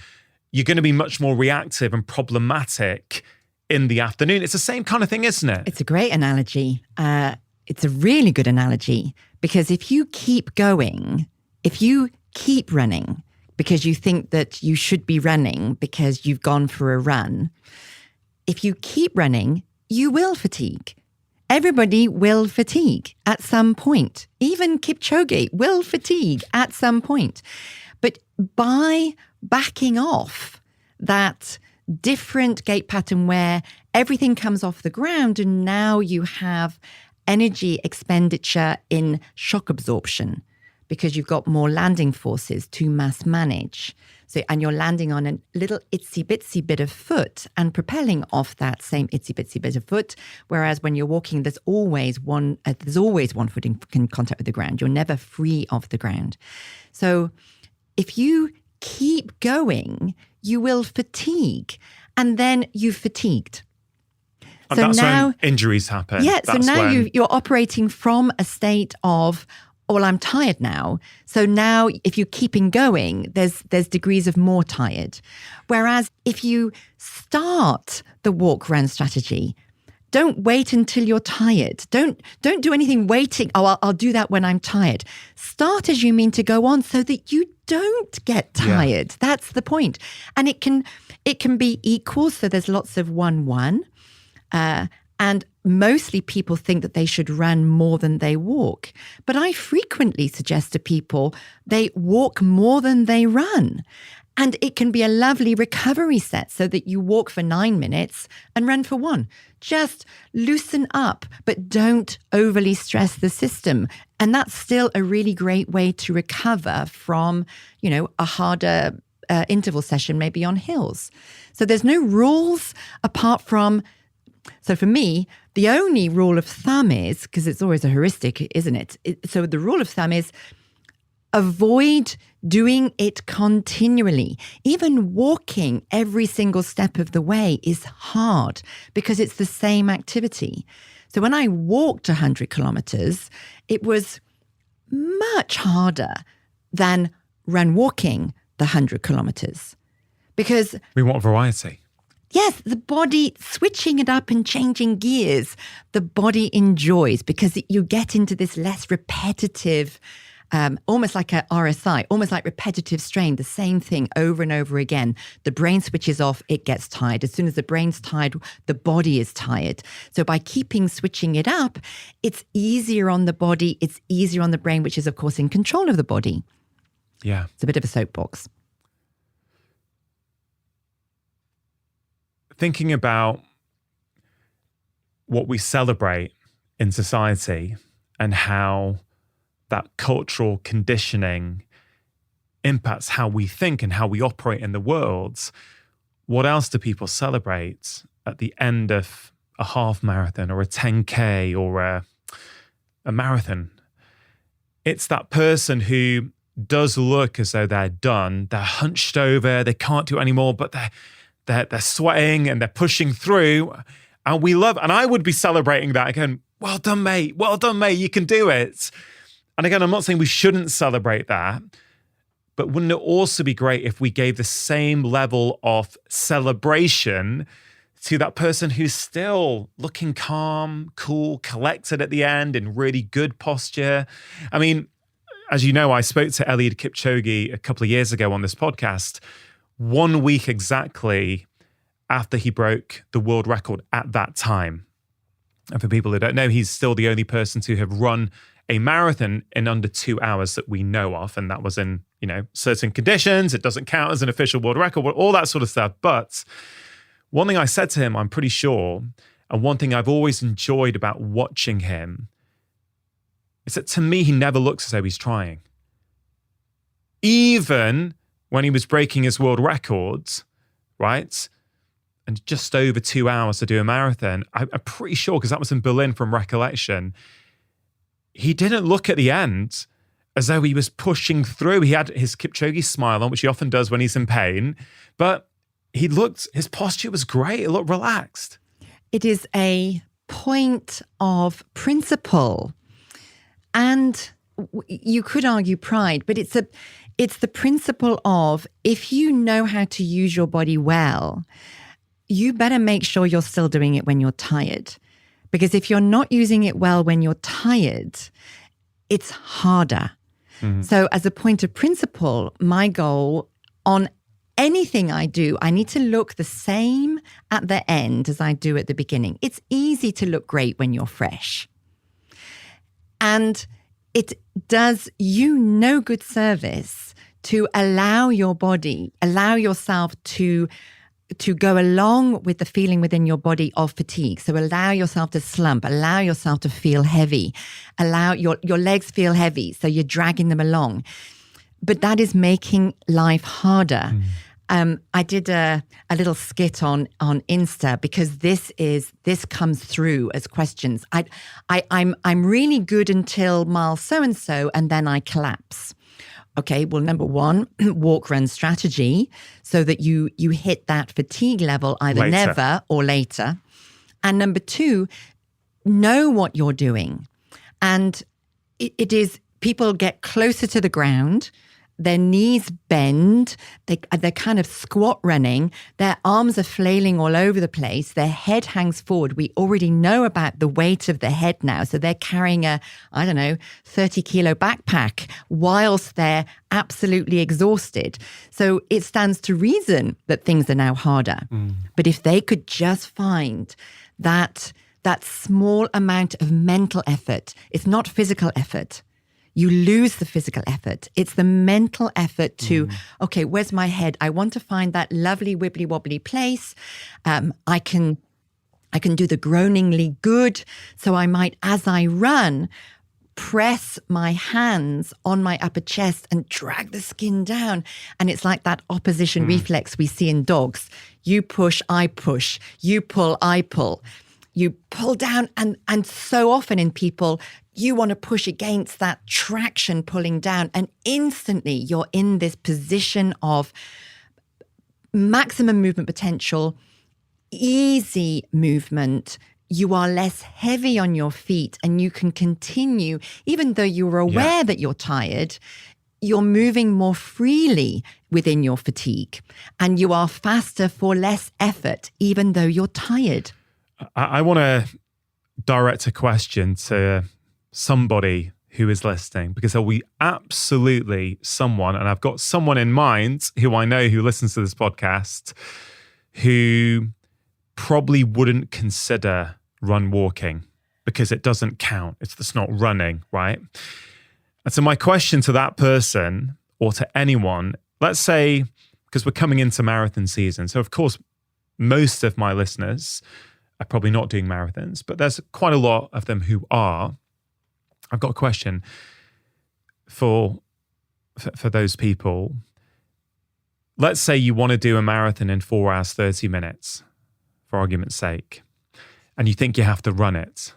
you're going to be much more reactive and problematic in the afternoon. It's the same kind of thing, isn't it? It's a great analogy. It's a really good analogy, because if you keep going, if you keep running because you think that you should be running because you've gone for a run, if you keep running, you will fatigue. Everybody will fatigue at some point. Even Kipchoge will fatigue at some point. But by backing off that different gait pattern where everything comes off the ground and now you have energy expenditure in shock absorption because you've got more landing forces to mass manage. So, and you're landing on a little itsy bitsy bit of foot and propelling off that same itsy bitsy bit of foot. Whereas when you're walking, there's always one foot in contact with the ground. You're never free of the ground. So if you keep going, you will fatigue, and then you've fatigued. And that's when injuries happen. Yeah, so now you're operating from a state of, well, I'm tired now. So now if you're keeping going, there's degrees of more tired. Whereas if you start the walk-run strategy, don't wait until you're tired. Don't do anything waiting. Oh, I'll do that when I'm tired. Start as you mean to go on so that you don't get tired. Yeah. That's the point. And it can be equal. So there's lots of 1-1. And mostly people think that they should run more than they walk. But I frequently suggest to people they walk more than they run. And it can be a lovely recovery set so that you walk for 9 minutes and run for 1. Just loosen up, but don't overly stress the system. And that's still a really great way to recover from, a harder interval session, maybe on hills. So there's no rules apart from, so for me, the only rule of thumb is, because it's always a heuristic, isn't it? So the rule of thumb is avoid doing it continually. Even walking every single step of the way is hard because it's the same activity. So when I walked 100 kilometers, it was much harder than run walking the 100 kilometers because we want variety. Yes, the body, switching it up and changing gears, the body enjoys because you get into this less repetitive almost like a RSI, almost like repetitive strain, the same thing over and over again. The brain switches off, it gets tired. As soon as the brain's tired, the body is tired. So by keeping switching it up, it's easier on the body, it's easier on the brain, which is, of course, in control of the body. Yeah. It's a bit of a soapbox. Thinking about what we celebrate in society and how that cultural conditioning impacts how we think and how we operate in the world, what else do people celebrate at the end of a half marathon or a 10K or a marathon? It's that person who does look as though they're done, they're hunched over, they can't do it anymore, but they're sweating and they're pushing through. And we love, and I would be celebrating that again. Well done, mate. You can do it. And again, I'm not saying we shouldn't celebrate that, but wouldn't it also be great if we gave the same level of celebration to that person who's still looking calm, cool, collected at the end, in really good posture? I mean, as you know, I spoke to Eliud Kipchoge a couple of years ago on this podcast, 1 week exactly after he broke the world record at that time. And for people who don't know, he's still the only person to have run a marathon in under 2 hours that we know of. And that was in, certain conditions. It doesn't count as an official world record, all that sort of stuff. But one thing I said to him, I'm pretty sure, and one thing I've always enjoyed about watching him, is that to me, he never looks as though he's trying. Even when he was breaking his world records, right? And just over 2 hours to do a marathon, I'm pretty sure, because that was in Berlin from recollection, he didn't look at the end as though he was pushing through. He had his Kipchoge smile on, which he often does when he's in pain, but his posture was great. It looked relaxed. It is a point of principle. And you could argue pride, but it's the principle of, if you know how to use your body well, you better make sure you're still doing it when you're tired. Because if you're not using it well when you're tired, it's harder. Mm-hmm. So as a point of principle, my goal on anything I do, I need to look the same at the end as I do at the beginning. It's easy to look great when you're fresh. And it does you no good service to allow your body, allow yourself to go along with the feeling within your body of fatigue. So allow yourself to slump, allow yourself to feel heavy, allow your legs feel heavy, so you're dragging them along. But that is making life harder. I did a little skit on Insta, because this comes through as questions. I'm really good until mile so-and-so, and then I collapse. Okay, well, number one, walk run strategy, so that you hit that fatigue level either later. Never or later. And number two, know what you're doing. And it is, people get closer to the ground, their knees bend, they're kind of squat running, their arms are flailing all over the place, their head hangs forward. We already know about the weight of the head now. So they're carrying a, 30-kilo backpack whilst they're absolutely exhausted. So it stands to reason that things are now harder. But if they could just find that small amount of mental effort, it's not physical effort. You lose the physical effort. It's the mental effort to, okay, where's my head? I want to find that lovely wibbly wobbly place. I can do the groaningly good. So I might, as I run, press my hands on my upper chest and drag the skin down. And it's like that opposition reflex we see in dogs. You push, I push. You pull, I pull. You pull down, and so often in people, you want to push against that traction pulling down, and instantly you're in this position of maximum movement potential, easy movement. You are less heavy on your feet, and you can continue, even though you're aware that you're tired, you're moving more freely within your fatigue, and you are faster for less effort, even though you're tired. I want to direct a question to somebody who is listening, because there'll be absolutely someone, and I've got someone in mind who I know who listens to this podcast, who probably wouldn't consider run walking because it doesn't count. It's not running, right? And so my question to that person or to anyone, let's say, because we're coming into marathon season. So of course, most of my listeners are probably not doing marathons, but there's quite a lot of them who are. I've got a question for those people. Let's say you want to do a marathon in 4 hours, 30 minutes, for argument's sake, and you think you have to run it.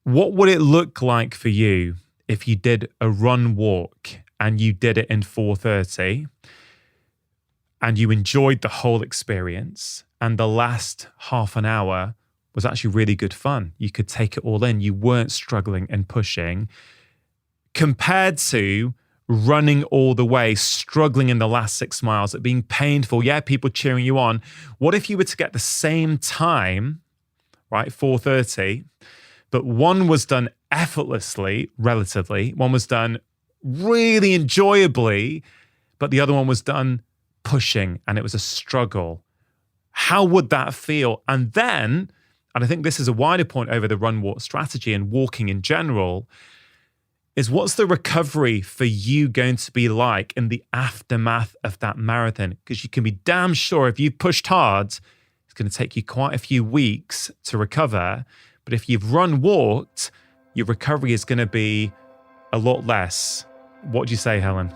What would it look like for you if you did a run walk and you did it in 4:30 and you enjoyed the whole experience and the last half an hour was actually really good fun? You could take it all in. You weren't struggling and pushing, compared to running all the way, struggling in the last 6 miles, it being painful. Yeah, people cheering you on. What if you were to get the same time, right, 4:30, but one was done effortlessly, relatively, one was done really enjoyably, but the other one was done pushing and it was a struggle? How would that feel? And then, and I think this is a wider point over the run-walk strategy and walking in general, is what's the recovery for you going to be like in the aftermath of that marathon? Because you can be damn sure if you've pushed hard, it's going to take you quite a few weeks to recover. But if you've walked, your recovery is going to be a lot less. What do you say, Helen?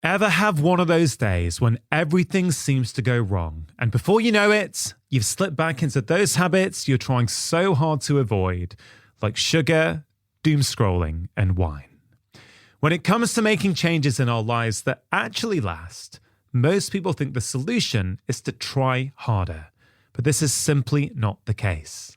Ever have one of those days when everything seems to go wrong, and before you know it, you've slipped back into those habits you're trying so hard to avoid, like sugar, doom scrolling, and wine? When it comes to making changes in our lives that actually last, most people think the solution is to try harder, but this is simply not the case.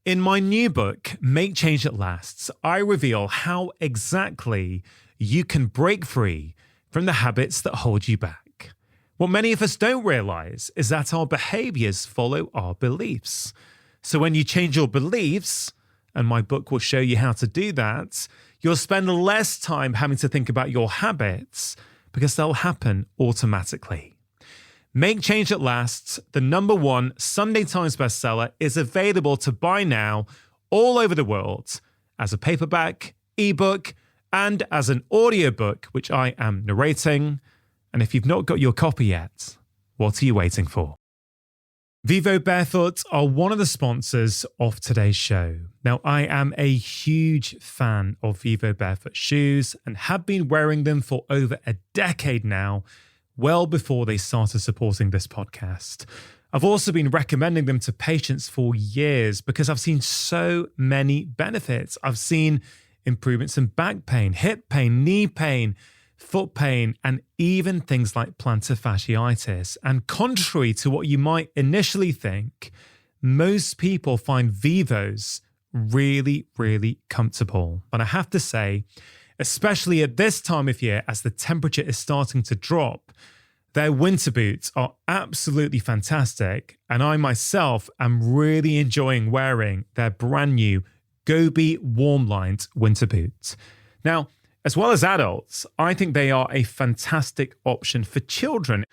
In my new book, Make Change That Lasts, I reveal how exactly you can break free from the habits that hold you back. What many of us don't realize is that our behaviors follow our beliefs. So when you change your beliefs, and my book will show you how to do that, you'll spend less time having to think about your habits because they'll happen automatically. Make Change That Lasts, the #1 Sunday Times bestseller, is available to buy now all over the world as a paperback, ebook, and as an audiobook, which I am narrating. And if you've not got your copy yet, what are you waiting for? Vivo Barefoot are one of the sponsors of today's show. Now, I am a huge fan of Vivo Barefoot shoes and have been wearing them for over a decade now, well before they started supporting this podcast. I've also been recommending them to patients for years because I've seen so many benefits. I've seen improvements in back pain, hip pain, knee pain, foot pain, and even things like plantar fasciitis. And contrary to what you might initially think, most people find Vivos really, really comfortable. And I have to say, especially at this time of year, as the temperature is starting to drop, their winter boots are absolutely fantastic. And I myself am really enjoying wearing their brand new Gobi warm-lined winter boots. Now, as well as adults, I think they are a fantastic option for children.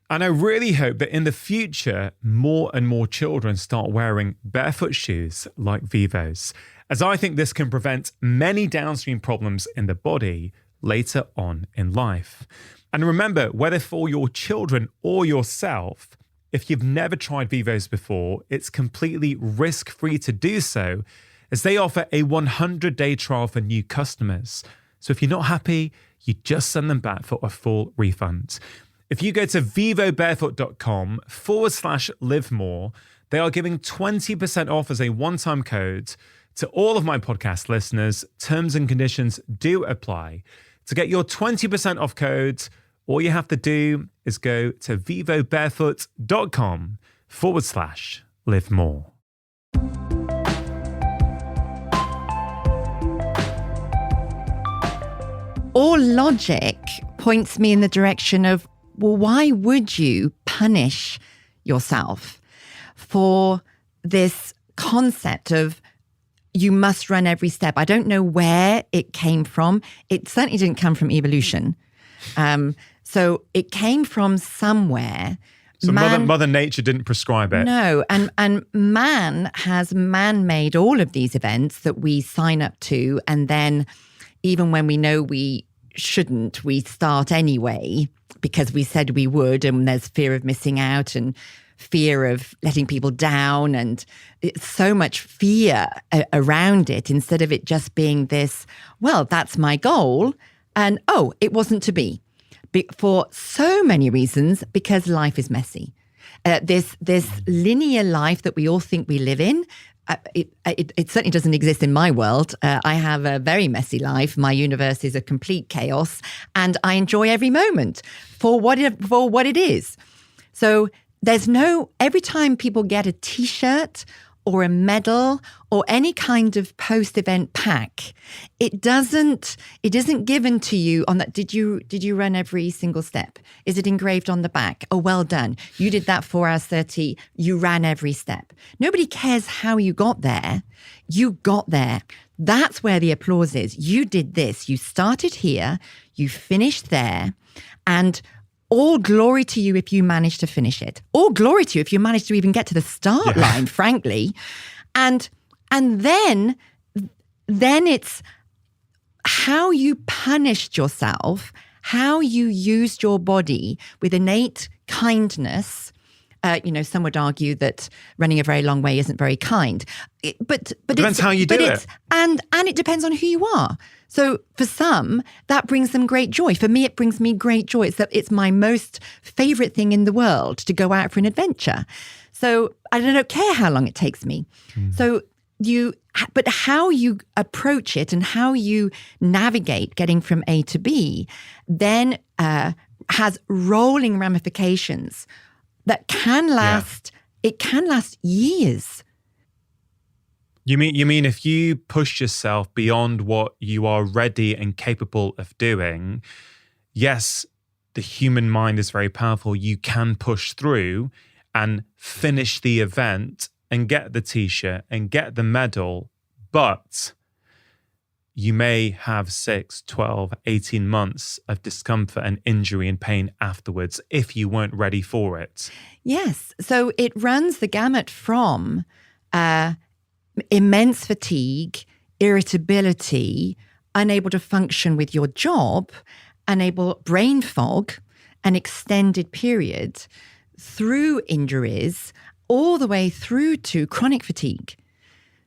And I really hope that in the future, more and more children start wearing barefoot shoes like Vivos, as I think this can prevent many downstream problems in the body later on in life. And remember, whether for your children or yourself, if you've never tried Vivos before, it's completely risk-free to do so, as they offer a 100-day trial for new customers. So if you're not happy, you just send them back for a full refund. If you go to vivobarefoot.com/livemore, they are giving 20% off as a one-time code to all of my podcast listeners. Terms and conditions do apply. To get your 20% off code, all you have to do is go to vivobarefoot.com/livemore. All logic points me in the direction of, well, why would you punish yourself? for this concept of you must run every step. I don't know where it came from. It certainly didn't come from evolution. So it came from somewhere. So Mother Nature didn't prescribe it. No, and man has man-made all of these events that we sign up to, and then even when we know we shouldn't, we start anyway because we said we would, and there's fear of missing out and fear of letting people down, and it's so much fear around it instead of it just being this, well, that's my goal, and oh, it wasn't to be. For so many reasons, because life is messy. This linear life that we all think we live in, it certainly doesn't exist in my world. I have a very messy life. My universe is a complete chaos, and I enjoy every moment for what it is. So every time people get a T-shirt or a medal or any kind of post-event pack, it isn't given to you on that. Did you run every single step? Is it engraved on the back? Oh, well done. You did that 4 hours 30. You ran every step. Nobody cares how you got there. You got there. That's where the applause is. You did this. You started here. You finished there. And all glory to you if you manage to finish it. All glory to you if you manage to even get to the start line, frankly. And then it's how you punished yourself, how you used your body with innate kindness. Some would argue that running a very long way isn't very kind. But depends how you do it. And it depends on who you are. So for some, that brings them great joy. For me, it brings me great joy. It's my most favorite thing in the world to go out for an adventure. So I don't care how long it takes me. So but how you approach it and how you navigate getting from A to B then has rolling ramifications that can last. It can last years. You mean if you push yourself beyond what you are ready and capable of doing, yes, the human mind is very powerful. You can push through and finish the event and get the T-shirt and get the medal, but you may have 6, 12, 18 months of discomfort and injury and pain afterwards if you weren't ready for it. Yes. So it runs the gamut from immense fatigue, irritability, unable to function with your job, brain fog, an extended period, through injuries, all the way through to chronic fatigue.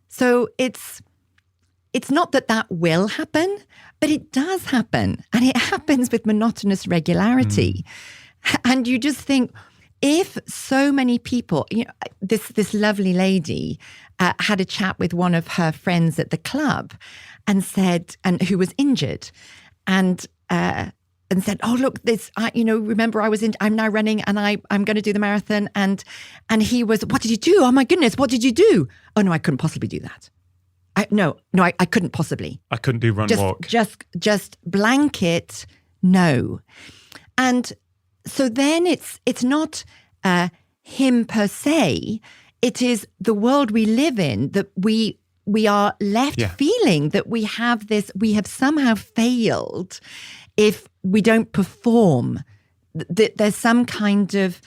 So it's not that will happen, but it does happen. And it happens with monotonous regularity. And you just think, if so many people, this lovely lady had a chat with one of her friends at the club and who was injured and said, oh, look, remember I'm now running and I'm going to do the marathon. And he was, what did you do? Oh my goodness, what did you do? Oh no, I couldn't possibly do that. I couldn't possibly. I couldn't do walk. Just blanket, no. And so then it's not him per se. It is the world we live in that we are left feeling that we have somehow failed if we don't perform. There's some kind of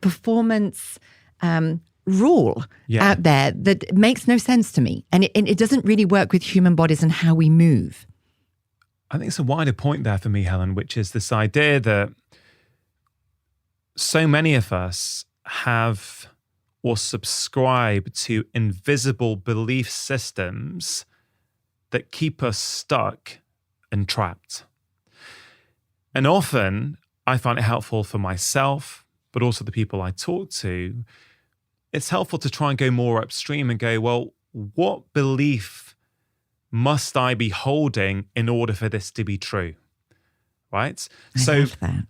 performance rule out there that makes no sense to me. And it doesn't really work with human bodies and how we move. I think it's a wider point there for me, Helen, which is this idea that so many of us have or subscribe to invisible belief systems that keep us stuck and trapped. And often I find it helpful for myself, but also the people I talk to. It's helpful to try and go more upstream and go, well, what belief must I be holding in order for this to be true? Right? I love that.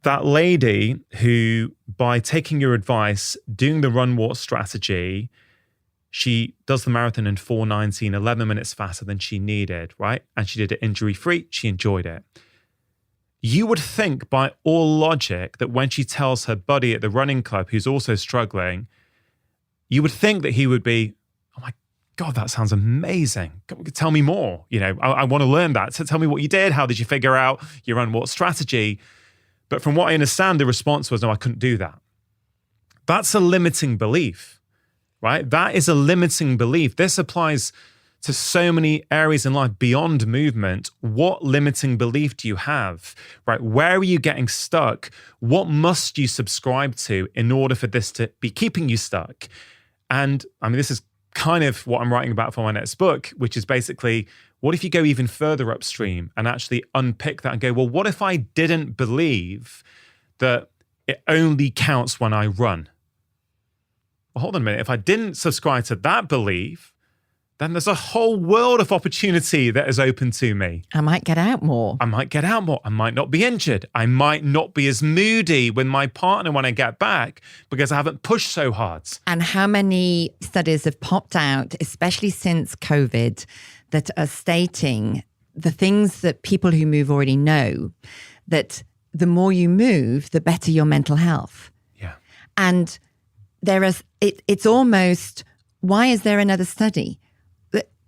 That lady who, by taking your advice, doing the run walk strategy, she does the marathon in 4:19, 11 minutes faster than she needed, right? And she did it injury-free. She enjoyed it. You would think by all logic that when she tells her buddy at the running club who's also struggling, you would think that he would be, oh my God, that sounds amazing. Tell me more. I want to learn that. So tell me what you did. How did you figure out you run what strategy? But from what I understand, the response was, no, I couldn't do that. That's a limiting belief, right? That is a limiting belief. This applies to so many areas in life beyond movement. What limiting belief do you have, right? Where are you getting stuck? What must you subscribe to in order for this to be keeping you stuck? And I mean, this is kind of what I'm writing about for my next book, which is basically, what if you go even further upstream and actually unpick that and go, well, what if I didn't believe that it only counts when I run? Well, hold on a minute. If I didn't subscribe to that belief, then there's a whole world of opportunity that is open to me. I might get out more. I might not be injured. I might not be as moody with my partner when I get back because I haven't pushed so hard. And how many studies have popped out, especially since COVID, that are stating the things that people who move already know, that the more you move, the better your mental health. Yeah. And it's almost, why is there another study?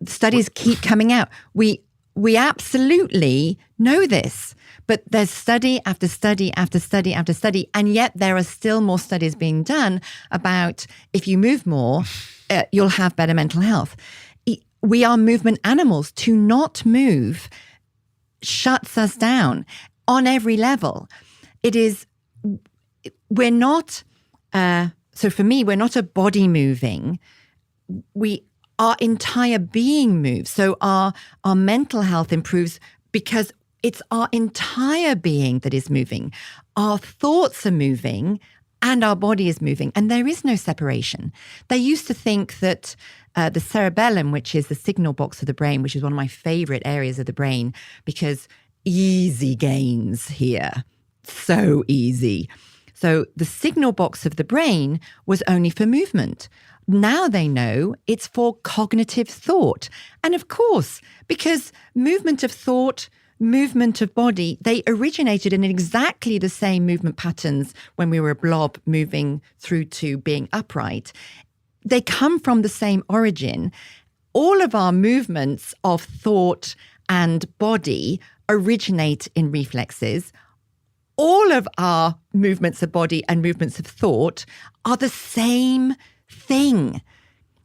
Studies keep coming out. We absolutely know this, but there's study after study after study after study, and yet there are still more studies being done about if you move more, you'll have better mental health. We are movement animals. To not move shuts us down on every level. We're not, so for me, we're not a body moving. Our entire being moves. So our mental health improves because it's our entire being that is moving. Our thoughts are moving and our body is moving, and there is no separation. They used to think that the cerebellum, which is the signal box of the brain, which is one of my favorite areas of the brain, because easy gains here, so easy. So the signal box of the brain was only for movement. Now they know it's for cognitive thought. And of course, because movement of thought, movement of body, they originated in exactly the same movement patterns when we were a blob moving through to being upright. They come from the same origin. All of our movements of thought and body originate in reflexes. All of our movements of body and movements of thought are the same thing.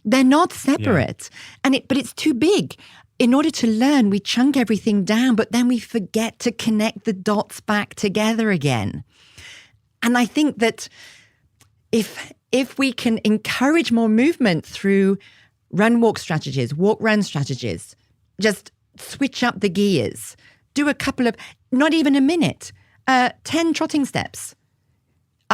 They're not separate. Yeah. But it's too big. In order to learn, we chunk everything down, but then we forget to connect the dots back together again. And I think that if we can encourage more movement through run-walk strategies, walk-run strategies, just switch up the gears, do a couple of, not even a minute, 10 trotting steps.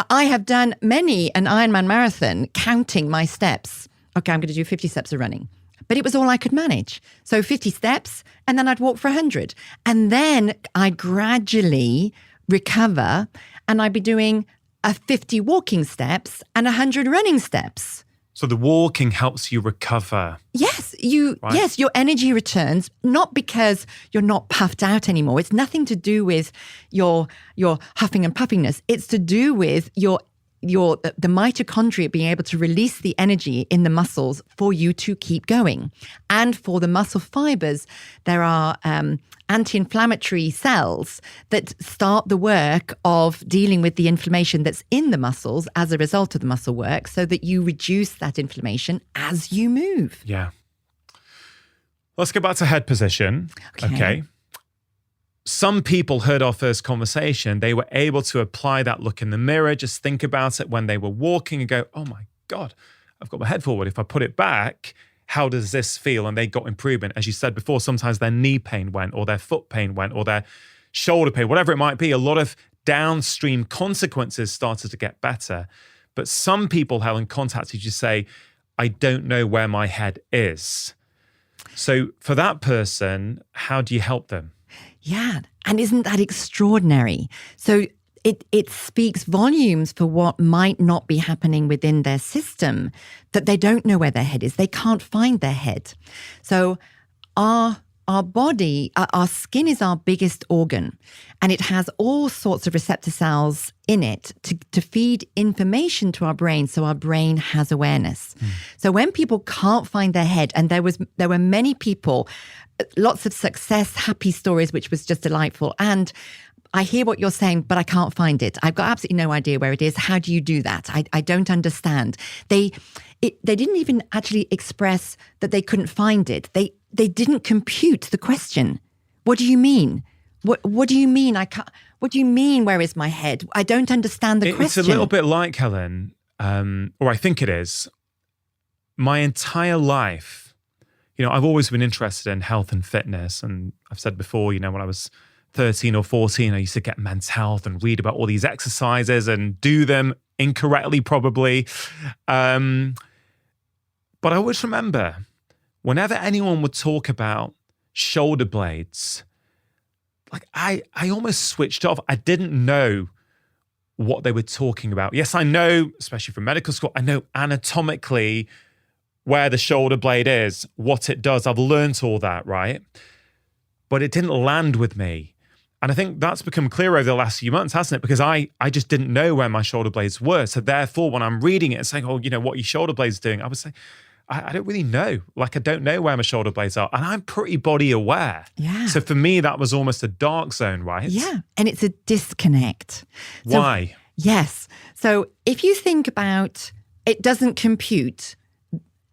I have done many an Ironman marathon counting my steps. Okay, I'm going to do 50 steps of running. But it was all I could manage. So 50 steps, and then I'd walk for 100. And then I'd gradually recover, and I'd be doing 50 walking steps and 100 running steps. So the walking helps you recover. Yes, yes, your energy returns, not because you're not puffed out anymore. It's nothing to do with your huffing and puffingness. It's to do with the mitochondria being able to release the energy in the muscles for you to keep going. And for the muscle fibers, there are anti-inflammatory cells that start the work of dealing with the inflammation that's in the muscles as a result of the muscle work, so that you reduce that inflammation as you move. Yeah. Let's go back to head position. Okay. Some people heard our first conversation. They were able to apply that look in the mirror, just think about it when they were walking and go, oh my God, I've got my head forward. If I put it back, how does this feel? And they got improvement. As you said before, sometimes their knee pain went, or their foot pain went, or their shoulder pain, whatever it might be. A lot of downstream consequences started to get better. But some people, Helen, contacted you to say, I don't know where my head is. So for that person, how do you help them? Yeah. And isn't that extraordinary? So it speaks volumes for what might not be happening within their system, that they don't know where their head is. They can't find their head. So our our body, our skin is our biggest organ, and it has all sorts of receptor cells in it to feed information to our brain, so our brain has awareness. So when people can't find their head, and there were many people, lots of success, happy stories, which was just delightful. And I hear what you're saying, but I can't find it. I've got absolutely no idea where it is. How do you do that? I don't understand. They didn't even actually express that they couldn't find it. They didn't compute the question. What do you mean? What do you mean? I can't. What do you mean? Where is my head? I don't understand the question. It's a little bit like, Helen, or I think it is. My entire life, I've always been interested in health and fitness, and I've said before, when I was 13 or 14, I used to get Men's Health and read about all these exercises and do them incorrectly, probably. But I always remember whenever anyone would talk about shoulder blades, like I almost switched off. I didn't know what they were talking about. Yes, I know, especially from medical school, I know anatomically where the shoulder blade is, what it does. I've learned all that, right? But it didn't land with me. And I think that's become clear over the last few months, hasn't it? Because I just didn't know where my shoulder blades were. So therefore, when I'm reading it and saying, what are your shoulder blades doing? I would say, I don't really know. Like, I don't know where my shoulder blades are. And I'm pretty body aware. Yeah. So for me, that was almost a dark zone, right? Yeah. And it's a disconnect. Why? Yes. So if you think about it doesn't compute,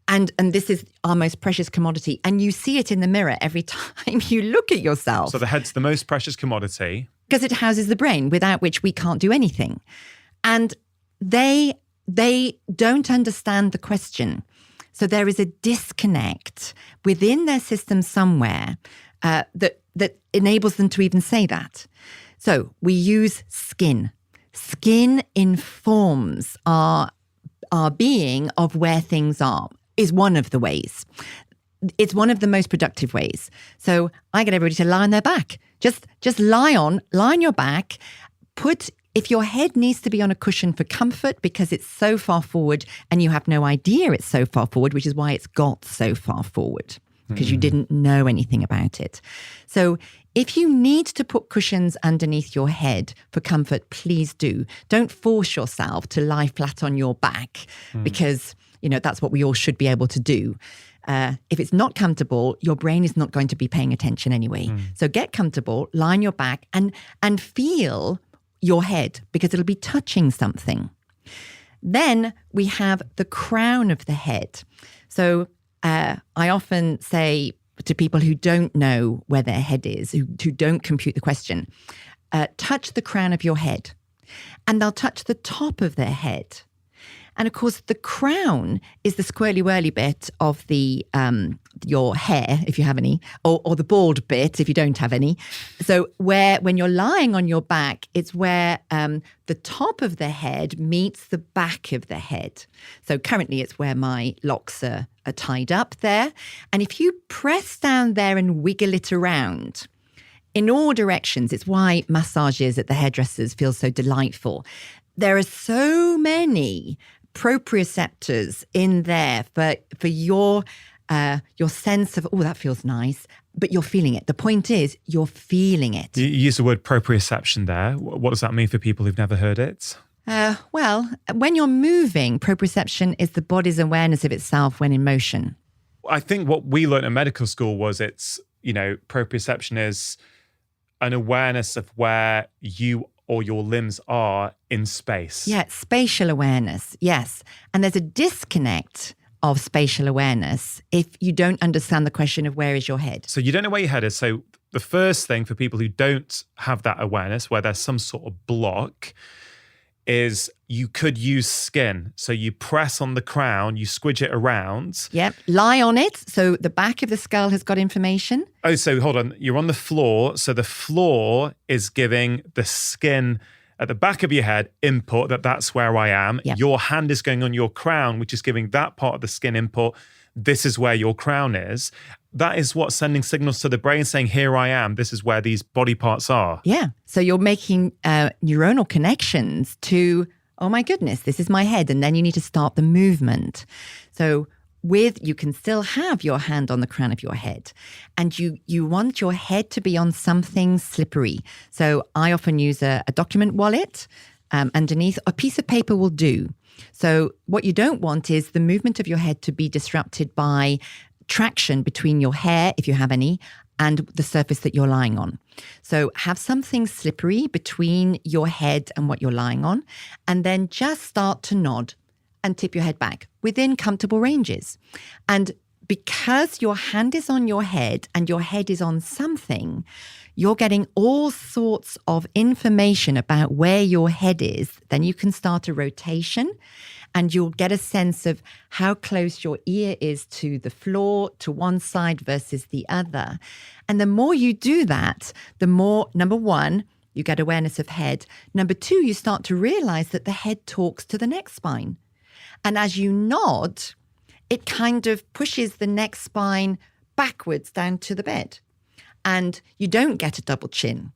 and this is our most precious commodity, and you see it in the mirror every time you look at yourself. So the head's the most precious commodity. Because it houses the brain, without which we can't do anything. And they don't understand the question. So there is a disconnect within their system somewhere that enables them to even say that. So we use skin. Skin informs our being of where things are, is one of the ways. It's one of the most productive ways. So I get everybody to lie on their back. Just lie on your back. If your head needs to be on a cushion for comfort because it's so far forward and you have no idea it's so far forward, which is why it's got so far forward, because you didn't know anything about it. So if you need to put cushions underneath your head for comfort, please do. Don't force yourself to lie flat on your back because, that's what we all should be able to do. If it's not comfortable, your brain is not going to be paying attention anyway. So get comfortable, lie on your back and feel your head, because it'll be touching something. Then we have the crown of the head. So I often say to people who don't know where their head is, who don't compute the question, touch the crown of your head, and they'll touch the top of their head. And of course, the crown is the squirrely-whirly bit of the your hair, if you have any, or the bald bit, if you don't have any. So when you're lying on your back, it's where the top of the head meets the back of the head. So currently, it's where my locks are tied up there. And if you press down there and wiggle it around in all directions, it's why massages at the hairdressers feel so delightful. There are so many proprioceptors in there for your sense of, that feels nice, but you're feeling it. The point is, you're feeling it. You use the word proprioception there. What does that mean for people who've never heard it? Well, when you're moving, proprioception is the body's awareness of itself when in motion. I think what we learned in medical school was proprioception is an awareness of where you or your limbs are in space. Yeah, spatial awareness, yes. And there's a disconnect of spatial awareness if you don't understand the question of where is your head. So you don't know where your head is. So the first thing for people who don't have that awareness, where there's some sort of block, is you could use skin. So you press on the crown, you squidge it around. Yep, lie on it. So the back of the skull has got information. Oh, so hold on. You're on the floor. So the floor is giving the skin at the back of your head input that's where I am. Yep. Your hand is going on your crown, which is giving that part of the skin input. This is where your crown is. That is what's sending signals to the brain saying, here I am. This is where these body parts are. Yeah. So you're making neuronal connections to, oh my goodness, this is my head. And then you need to start the movement. So you can still have your hand on the crown of your head, and you want your head to be on something slippery. So I often use a document wallet. Underneath, a piece of paper will do. So what you don't want is the movement of your head to be disrupted by traction between your hair, if you have any, and the surface that you're lying on. So have something slippery between your head and what you're lying on, and then just start to nod and tip your head back within comfortable ranges. And because your hand is on your head and your head is on something, you're getting all sorts of information about where your head is. Then you can start a rotation and you'll get a sense of how close your ear is to the floor, to one side versus the other. And the more you do that, the more, number one, you get awareness of head. Number two, you start to realize that the head talks to the neck spine. And as you nod, it kind of pushes the neck spine backwards down to the bed. And you don't get a double chin.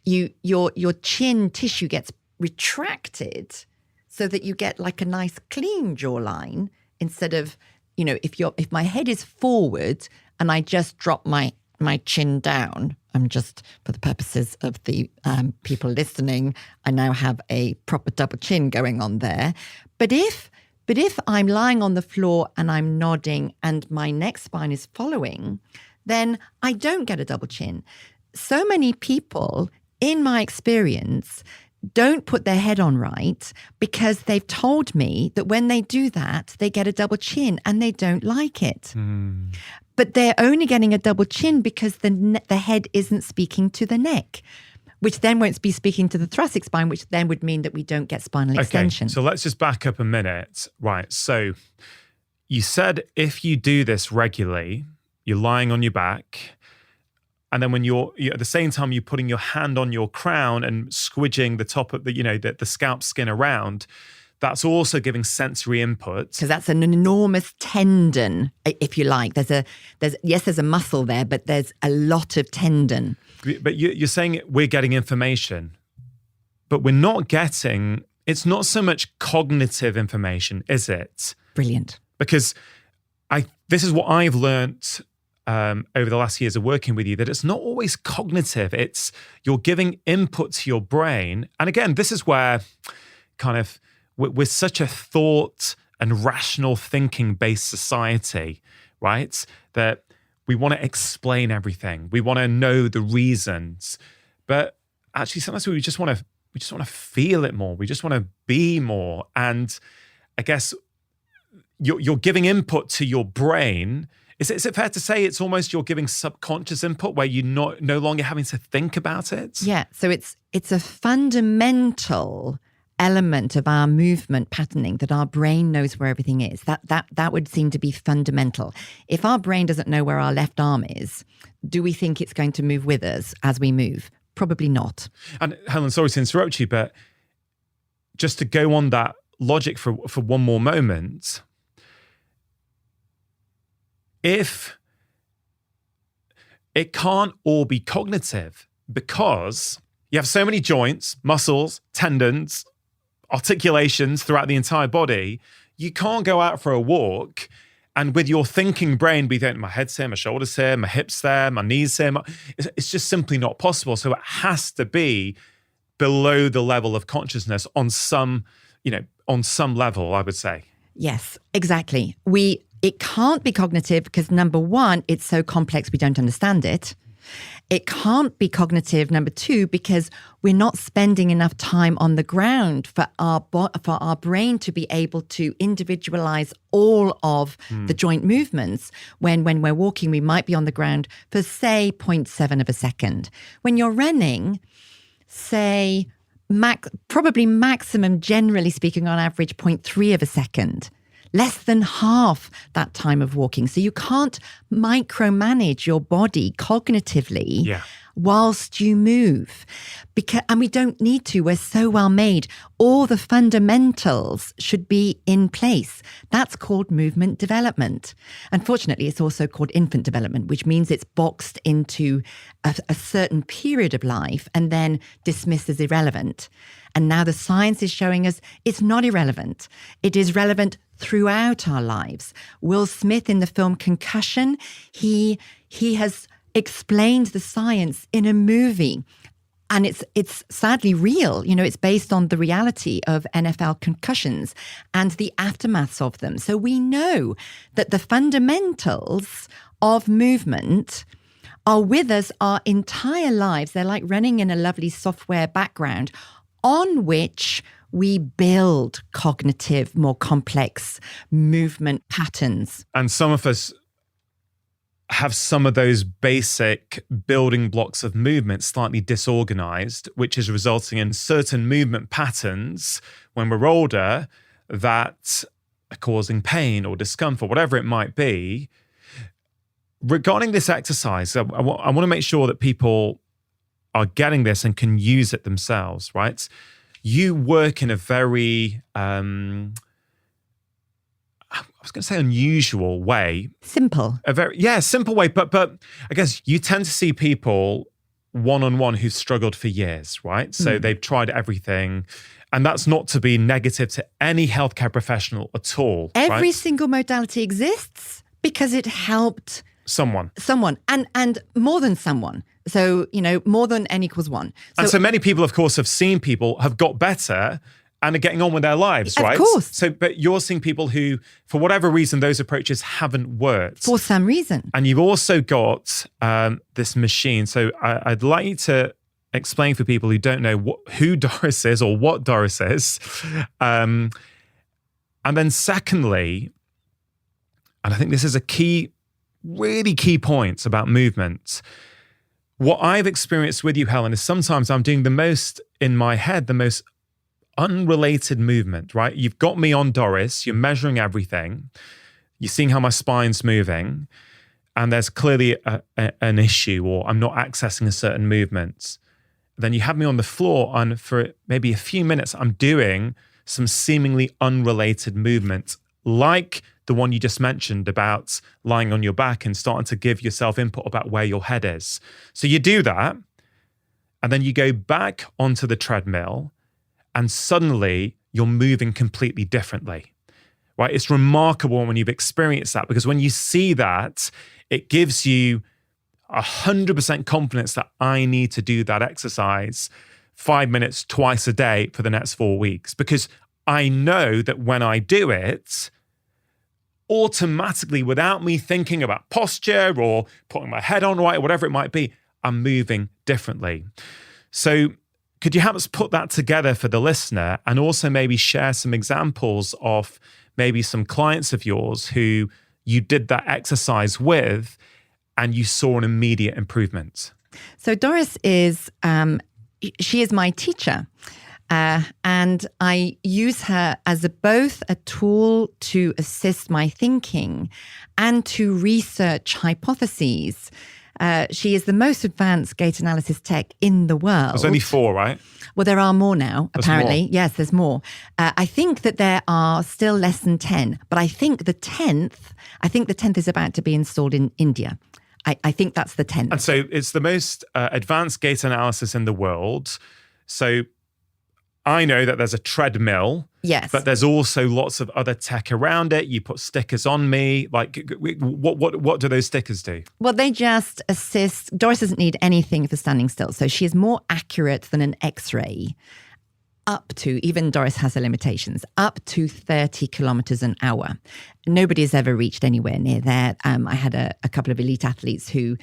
Your chin tissue gets retracted so that you get like a nice clean jawline instead of, if my head is forward and I just drop my chin down, I'm just, for the purposes of the people listening, I now have a proper double chin going on there. But if I'm lying on the floor and I'm nodding and my neck spine is following, then I don't get a double chin. So many people, in my experience, don't put their head on right because they've told me that when they do that, they get a double chin and they don't like it. But they're only getting a double chin because the head isn't speaking to the neck, which then won't be speaking to the thoracic spine, which then would mean that we don't get spinal extension. So let's just back up a minute. Right. So you said if you do this regularly, you're lying on your back, and then when you're at the same time, you're putting your hand on your crown and squidging the top of the scalp skin around, that's also giving sensory input. Because that's an enormous tendon, if you like. There's a muscle there, but there's a lot of tendon. But you're saying we're getting information, but we're not getting, it's not so much cognitive information, is it? Brilliant. Because this is what I've learn't over the last years of working with you, that it's not always cognitive. It's you're giving input to your brain. And again, this is where kind of we're such a thought and rational thinking based society, right? That we want to explain everything. We want to know the reasons. But actually sometimes we just want to feel it more. We just want to be more. And I guess you're giving input to your brain. Is it fair to say it's almost you're giving subconscious input where you're no longer having to think about it? Yeah. So it's a fundamental element of our movement patterning that our brain knows where everything is. That would seem to be fundamental. If our brain doesn't know where our left arm is, do we think it's going to move with us as we move? Probably not. And Helen, sorry to interrupt you, but just to go on that logic for one more moment, if it can't all be cognitive because you have so many joints, muscles, tendons, articulations throughout the entire body, you can't go out for a walk and with your thinking brain be thinking, my head's here, my shoulders here, my hips there, my knees here. It's just simply not possible. So it has to be below the level of consciousness on some level, I would say. Yes, exactly. It can't be cognitive because, number one, it's so complex we don't understand it. It can't be cognitive, number two, because we're not spending enough time on the ground for our brain to be able to individualize all of the joint movements. When we're walking, we might be on the ground for, say, 0.7 of a second. When you're running, say, probably maximum, generally speaking, on average, 0.3 of a second. Less than half that time of walking. So you can't micromanage your body cognitively whilst you move. And we don't need to. We're so well made. All the fundamentals should be in place. That's called movement development. Unfortunately, it's also called infant development, which means it's boxed into a certain period of life and then dismissed as irrelevant. And now the science is showing us it's not irrelevant. It is relevant throughout our lives. Will Smith in the film Concussion, he has explained the science in a movie. And it's sadly real. It's based on the reality of NFL concussions and the aftermaths of them. So we know that the fundamentals of movement are with us our entire lives. They're like running in a lovely software background on which we build cognitive, more complex movement patterns. And some of us have some of those basic building blocks of movement slightly disorganized, which is resulting in certain movement patterns when we're older that are causing pain or discomfort, whatever it might be. Regarding this exercise, I want to make sure that people are getting this and can use it themselves, right? You work in a very, I was going to say unusual way. Simple. Simple way. But I guess you tend to see people one-on-one who've struggled for years, right? So they've tried everything. And that's not to be negative to any healthcare professional at all. Every right? single modality exists because it helped someone and more than someone. So, more than n equals one. So many people, of course, have got better and are getting on with their lives, right? Of course. So, but you're seeing people who, for whatever reason, those approaches haven't worked. For some reason. And you've also got this machine. So I'd like you to explain for people who don't know who Doris is or what Doris is. And then secondly, and I think this is a really key point about movement. What I've experienced with you, Helen, is sometimes I'm doing the most in my head, the most unrelated movement, right? You've got me on Doris, you're measuring everything, you're seeing how my spine's moving, and there's clearly an issue, or I'm not accessing a certain movement. Then you have me on the floor, and for maybe a few minutes, I'm doing some seemingly unrelated movement, like the one you just mentioned about lying on your back and starting to give yourself input about where your head is. So you do that, and then you go back onto the treadmill, and suddenly you're moving completely differently, right? It's remarkable when you've experienced that, because when you see that, it gives you 100% confidence that I need to do that exercise 5 minutes twice a day for the next 4 weeks, because I know that when I do it, automatically, without me thinking about posture or putting my head on right or whatever it might be, I'm moving differently. So could you help us put that together for the listener, and also maybe share some examples of maybe some clients of yours who you did that exercise with and you saw an immediate improvement? So Doris she is my teacher. And I use her as both a tool to assist my thinking and to research hypotheses. She is the most advanced gait analysis tech in the world. There's only 4, right? Well, there are more now, apparently. More. Yes, there's more. I think that there are still less than 10, but I think the 10th is about to be installed in India. I think that's the 10th. And so it's the most advanced gait analysis in the world. So I know that there's a treadmill, yes, but there's also lots of other tech around it. You put stickers on me. Like, what do those stickers do? Well, they just assist. Doris doesn't need anything for standing still. So she is more accurate than an X-ray, up to, even Doris has her limitations, up to 30 kilometers an hour. Nobody's ever reached anywhere near there. I had a couple of elite athletes who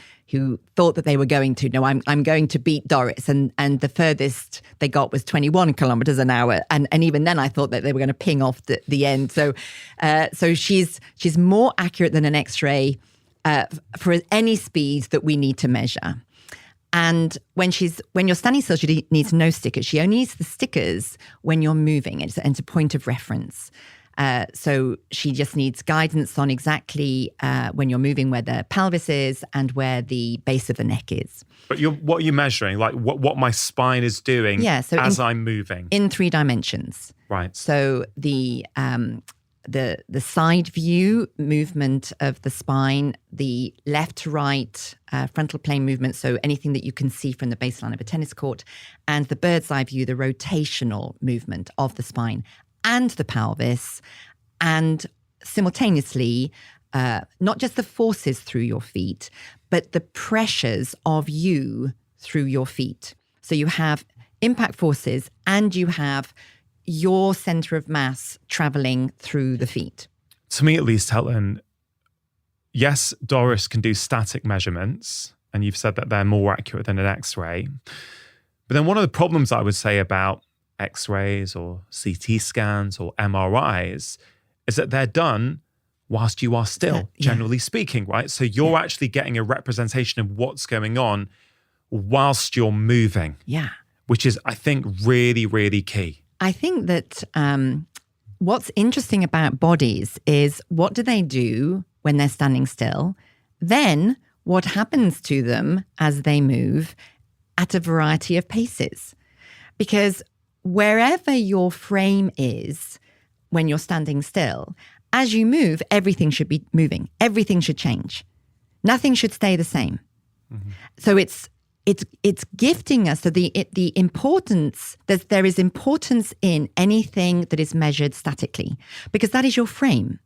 thought that they were going to. No, I'm going to beat Doris, and the furthest they got was 21 kilometers an hour, and even then I thought that they were going to ping off the end. So she's more accurate than an X-ray for any speed that we need to measure. And when you're standing still, she needs no stickers. She only needs the stickers when you're moving. It's a point of reference. So she just needs guidance on exactly when you're moving, where the pelvis is and where the base of the neck is. But what are you measuring? Like what my spine is doing as I'm moving? In 3 dimensions. Right. So the side view movement of the spine, the left to right frontal plane movement, so anything that you can see from the baseline of a tennis court, and the bird's eye view, the rotational movement of the spine and the pelvis, and simultaneously, not just the forces through your feet, but the pressures of you through your feet. So you have impact forces and you have your center of mass traveling through the feet. To me, at least, Helen, yes, Doris can do static measurements, and you've said that they're more accurate than an X-ray. But then one of the problems I would say about X-rays or CT scans or MRIs is that they're done whilst you are still, generally speaking, right? So you're actually getting a representation of what's going on whilst you're moving. Yeah. Which is, I think, really, really key. I think that what's interesting about bodies is what do they do when they're standing still? Then what happens to them as they move at a variety of paces? Because wherever your frame is when you're standing still, as you move, everything should be moving. Everything should change. Nothing should stay the same. Mm-hmm. So it's gifting us. So the importance, there is importance in anything that is measured statically, because that is your frame.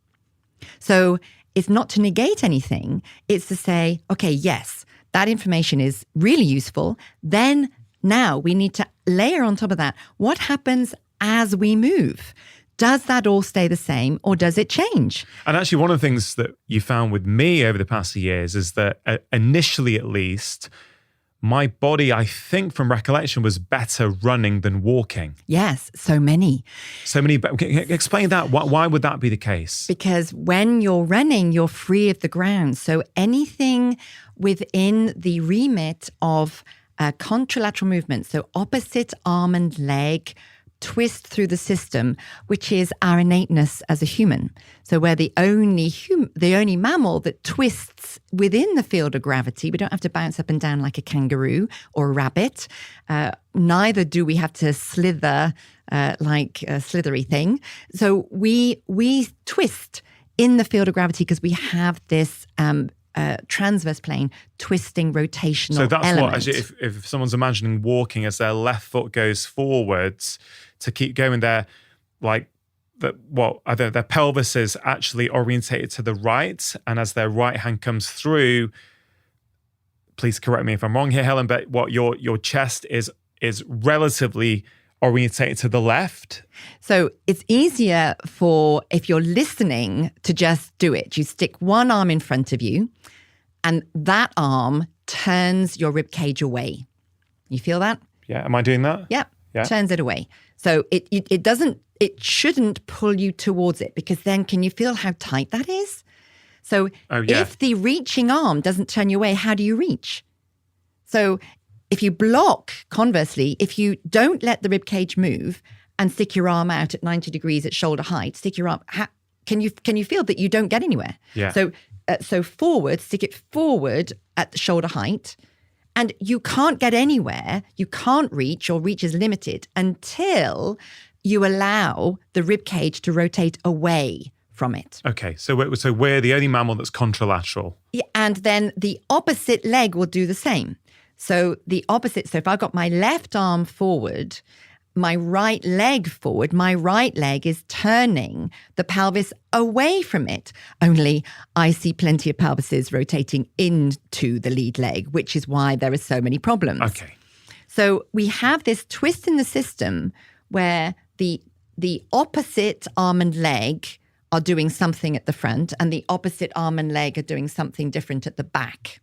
So it's not to negate anything. It's to say, okay, yes, that information is really useful. Then now we need to layer on top of that, what happens as we move? Does that all stay the same or does it change? And actually, one of the things that you found with me over the past few years is that initially, at least, my body, I think from recollection, was better running than walking. Yes, so many. Explain that. Why would that be the case? Because when you're running, you're free of the ground. So anything within the remit of contralateral movement, so opposite arm and leg, twist through the system, which is our innateness as a human. So we're the only mammal that twists within the field of gravity. We don't have to bounce up and down like a kangaroo or a rabbit. Neither do we have to slither like a slithery thing. So we twist in the field of gravity because we have this transverse plane twisting rotational So that's element. what, if someone's imagining walking as their left foot goes forwards to keep going there, like their pelvis is actually orientated to the right, and as their right hand comes through, please correct me if I'm wrong here, Helen, but what your chest is relatively orientated to the left. So it's easier for, if you're listening, to just do it. You stick one arm in front of you and that arm turns your rib cage away. You feel that? Yeah. Am I doing that? Yeah. Turns it away. So it shouldn't pull you towards it, because then can you feel how tight that is? So if the reaching arm doesn't turn you away, how do you reach? So if you block, conversely, if you don't let the rib cage move and stick your arm out at 90 degrees at shoulder height, stick your arm, can you feel that you don't get anywhere? Yeah. So forward, stick it forward at the shoulder height, and you can't get anywhere. You can't reach, or reach is limited until you allow the rib cage to rotate away from it. Okay, so we're the only mammal that's contralateral. Yeah, and then the opposite leg will do the same. So if I've got my left arm forward, my right leg forward, my right leg is turning the pelvis away from it. Only I see plenty of pelvises rotating into the lead leg, which is why there are so many problems. Okay. So we have this twist in the system where the opposite arm and leg are doing something at the front, and the opposite arm and leg are doing something different at the back.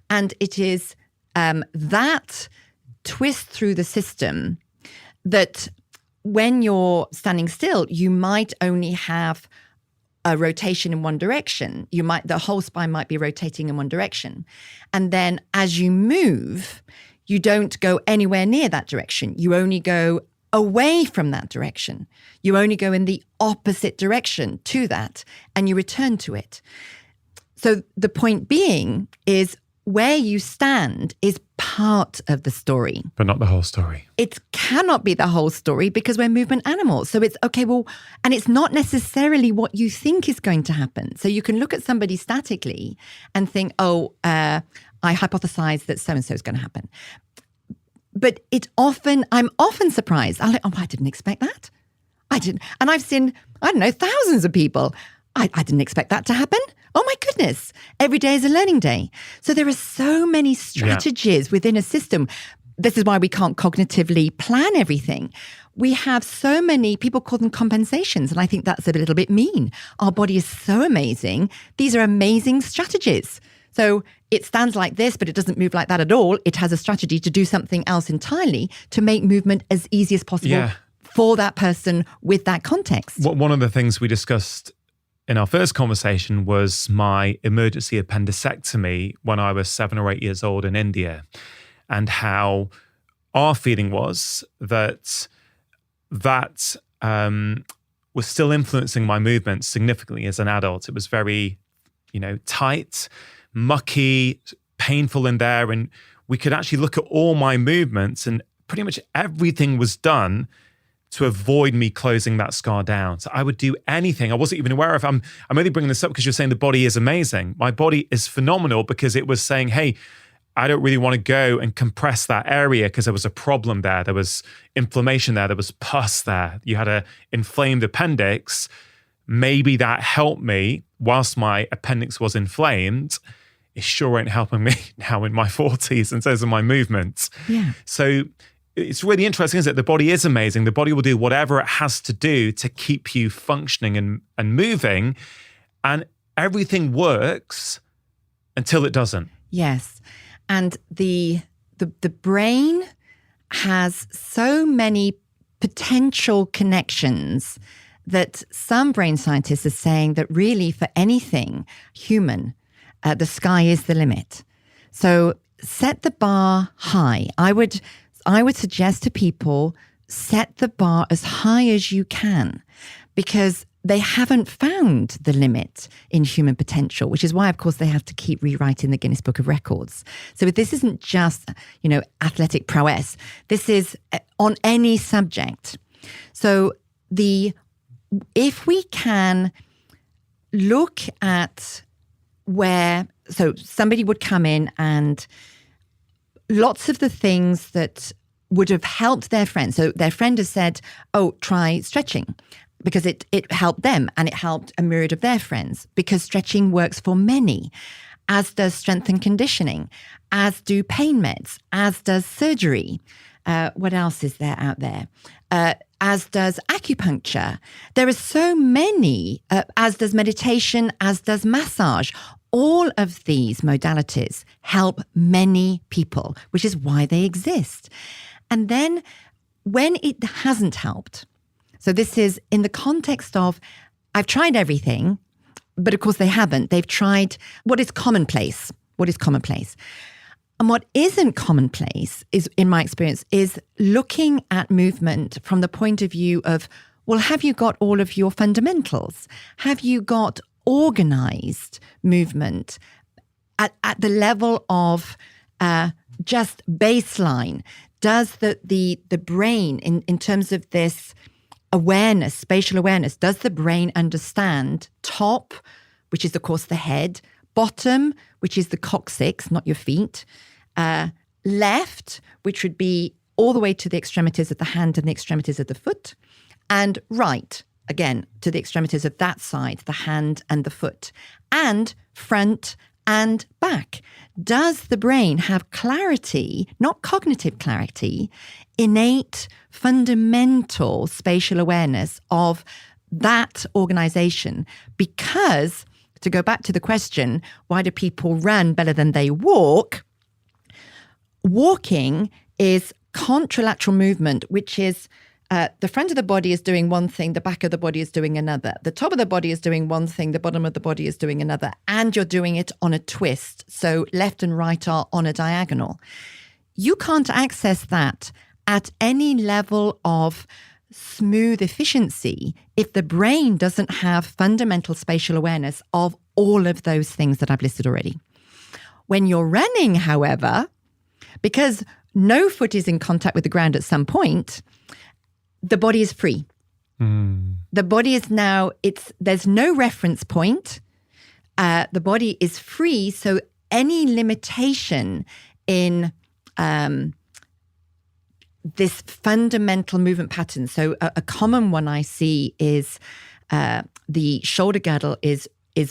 And it is that twist through the system that when you're standing still, you might only have a rotation in one direction. The whole spine might be rotating in one direction. And then as you move, you don't go anywhere near that direction. You only go away from that direction. You only go in the opposite direction to that, and you return to it. So the point being is, where you stand is part of the story. But not the whole story. It cannot be the whole story, because we're movement animals. So it's, okay, well, and it's not necessarily what you think is going to happen. So you can look at somebody statically and think, I hypothesize that so-and-so is going to happen. But I'm often surprised. I didn't expect that. I didn't. And I've seen, I don't know, thousands of people. I didn't expect that to happen. Oh my goodness. Every day is a learning day. So there are so many strategies within a system. This is why we can't cognitively plan everything. We have so many, people call them compensations, and I think that's a little bit mean. Our body is so amazing. These are amazing strategies. So it stands like this, but it doesn't move like that at all. It has a strategy to do something else entirely to make movement as easy as possible for that person with that context. One of the things we discussed in our first conversation was my emergency appendectomy when I was 7 or 8 years old in India, and how our feeling was that was still influencing my movements significantly as an adult. It was very, tight, mucky, painful in there. And we could actually look at all my movements, and pretty much everything was done to avoid me closing that scar down. So I would do anything. I wasn't even aware of. I'm only bringing this up because you're saying the body is amazing. My body is phenomenal because it was saying, hey, I don't really want to go and compress that area because there was a problem there. There was inflammation there. There was pus there. You had an inflamed appendix. Maybe that helped me whilst my appendix was inflamed. It sure ain't helping me now in my 40s in terms of my movements. Yeah. So it's really interesting, isn't it? The body is amazing. The body will do whatever it has to do to keep you functioning and moving. And everything works until it doesn't. Yes. And the brain has so many potential connections that some brain scientists are saying that really for anything human, the sky is the limit. So set the bar high. I would suggest to people, set the bar as high as you can, because they haven't found the limit in human potential, which is why, of course, they have to keep rewriting the Guinness Book of Records. So this isn't just, athletic prowess. This is on any subject. So if we can look at so somebody would come in and lots of the things that would have helped their friend. So their friend has said, oh, try stretching, because it helped them and it helped a myriad of their friends, because stretching works for many, as does strength and conditioning, as do pain meds, as does surgery. What else is there out there? As does acupuncture. There are so many, as does meditation, as does massage. All of these modalities help many people, which is why they exist. And then when it hasn't helped, so this is in the context of, I've tried everything, but of course they haven't. They've tried what is commonplace. And what isn't commonplace is, in my experience, is looking at movement from the point of view of, well, have you got all of your fundamentals? Have you got organized movement at the level of just baseline? Does the brain, in terms of this awareness, spatial awareness, does the brain understand top, which is, of course, the head, bottom, which is the coccyx, not your feet, left, which would be all the way to the extremities of the hand and the extremities of the foot, and right, again, to the extremities of that side, the hand and the foot, and front and back. Does the brain have clarity, not cognitive clarity, innate, fundamental spatial awareness of that organization? Because, to go back to the question, why do people run better than they walk? Walking is contralateral movement, which is the front of the body is doing one thing, the back of the body is doing another. The top of the body is doing one thing, the bottom of the body is doing another. And you're doing it on a twist. So left and right are on a diagonal. You can't access that at any level of smooth efficiency if the brain doesn't have fundamental spatial awareness of all of those things that I've listed already. When you're running, however, because no foot is in contact with the ground at some point, the body is free. The body is now, there's no reference point. The body is free. So any limitation in this fundamental movement pattern. So a common one I see is the shoulder girdle is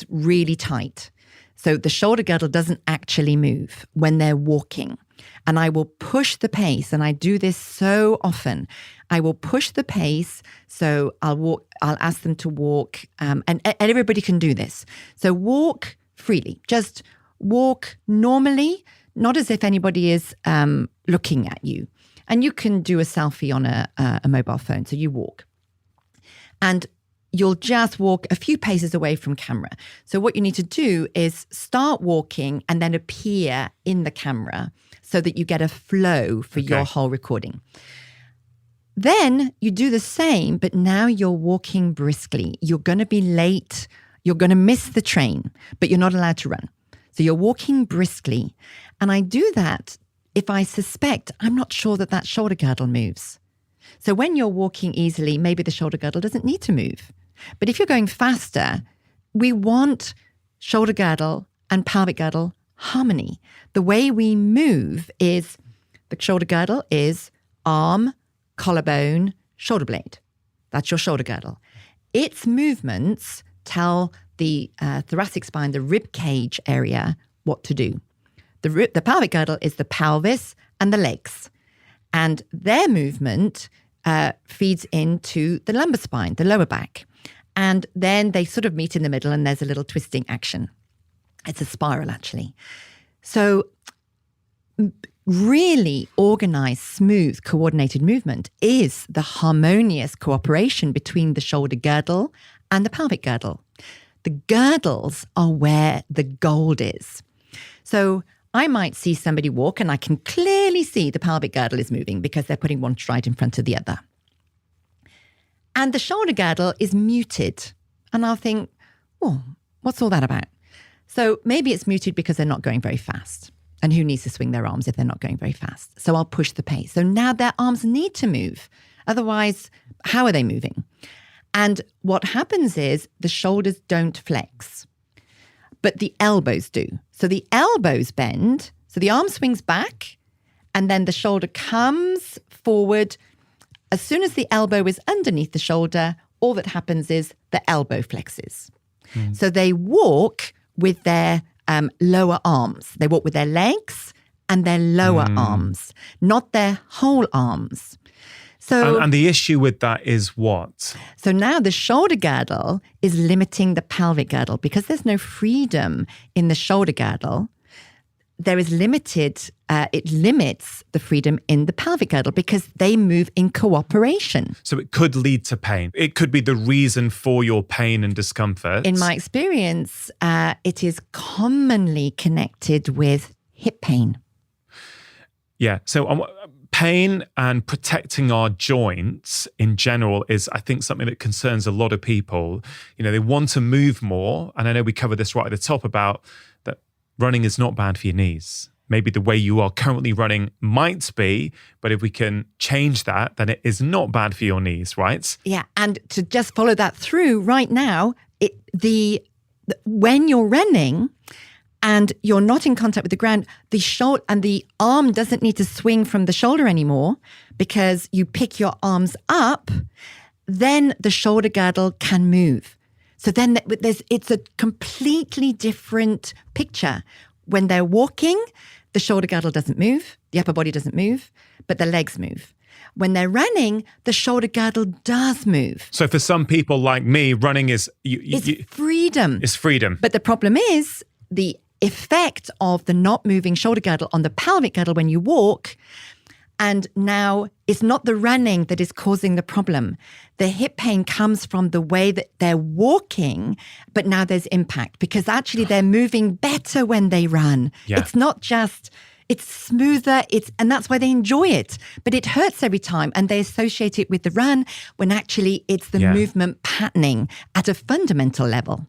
really tight. So the shoulder girdle doesn't actually move when they're walking. And I will push the pace, and I do this so often. I will push the pace, so I'll ask them to walk, and everybody can do this. So walk freely, just walk normally, not as if anybody is looking at you. And you can do a selfie on a mobile phone, so you walk. And you'll just walk a few paces away from camera. So what you need to do is start walking and then appear in the camera so that you get a flow for your whole recording. Then you do the same, but now you're walking briskly. You're going to be late. You're going to miss the train, but you're not allowed to run. So you're walking briskly. And I do that if I suspect I'm not sure that shoulder girdle moves. So when you're walking easily, maybe the shoulder girdle doesn't need to move. But if you're going faster, we want shoulder girdle and pelvic girdle harmony. The way we move is the shoulder girdle is arm, collarbone, shoulder blade. That's your shoulder girdle. Its movements tell the thoracic spine, the rib cage area, what to do. The pelvic girdle is the pelvis and the legs. And their movement feeds into the lumbar spine, the lower back. And then they sort of meet in the middle and there's a little twisting action. It's a spiral, actually. So really organized, smooth, coordinated movement is the harmonious cooperation between the shoulder girdle and the pelvic girdle. The girdles are where the gold is. So I might see somebody walk and I can clearly see the pelvic girdle is moving because they're putting one stride in front of the other. And the shoulder girdle is muted. And I'll think, oh, what's all that about? So maybe it's muted because they're not going very fast. And who needs to swing their arms if they're not going very fast? So I'll push the pace. So now their arms need to move. Otherwise, how are they moving? And what happens is the shoulders don't flex, but the elbows do. So the elbows bend. So the arm swings back and then the shoulder comes forward. As soon as the elbow is underneath the shoulder, all that happens is the elbow flexes. So they walk with their lower arms. They walk with their legs and their lower arms, not their whole arms. So, and the issue with that is what? So now the shoulder girdle is limiting the pelvic girdle because there's no freedom in the shoulder girdle. There is it limits the freedom in the pelvic girdle because they move in cooperation. So it could lead to pain. It could be the reason for your pain and discomfort. In my experience, it is commonly connected with hip pain. Yeah. So pain and protecting our joints in general is, I think, something that concerns a lot of people. You know, they want to move more. And I know we covered this right at the top about that running is not bad for your knees. Maybe the way you are currently running might be, but if we can change that, then it is not bad for your knees, right? Yeah. And to just follow that through right now, when you're running and you're not in contact with the ground, the shoulder and the arm doesn't need to swing from the shoulder anymore because you pick your arms up, then the shoulder girdle can move. So then it's a completely different picture. When they're walking, the shoulder girdle doesn't move, the upper body doesn't move, but the legs move. When they're running, the shoulder girdle does move. So for some people like me, running is... freedom. It's freedom. But the problem is the effect of the not moving shoulder girdle on the pelvic girdle when you walk. And now it's not the running that is causing the problem. The hip pain comes from the way that they're walking, but now there's impact because actually they're moving better when they run. Yeah. It's not just, it's smoother, and that's why they enjoy it. But it hurts every time and they associate it with the run when actually it's the movement patterning at a fundamental level.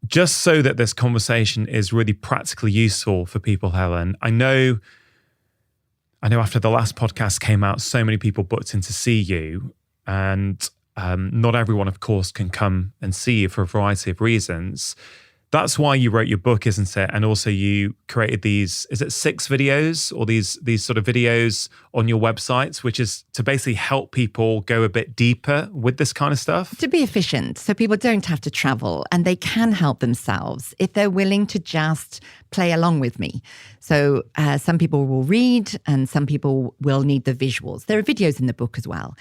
Just so that this conversation is really practically useful for people, Helen, I know after the last podcast came out, so many people booked in to see you, and not everyone, of course, can come and see you for a variety of reasons. That's why you wrote your book, isn't it? And also you created these, is it 6 videos or these sort of videos on your websites, which is to basically help people go a bit deeper with this kind of stuff? To be efficient, so people don't have to travel and they can help themselves if they're willing to just play along with me. So some people will read and some people will need the visuals. There are videos in the book as well.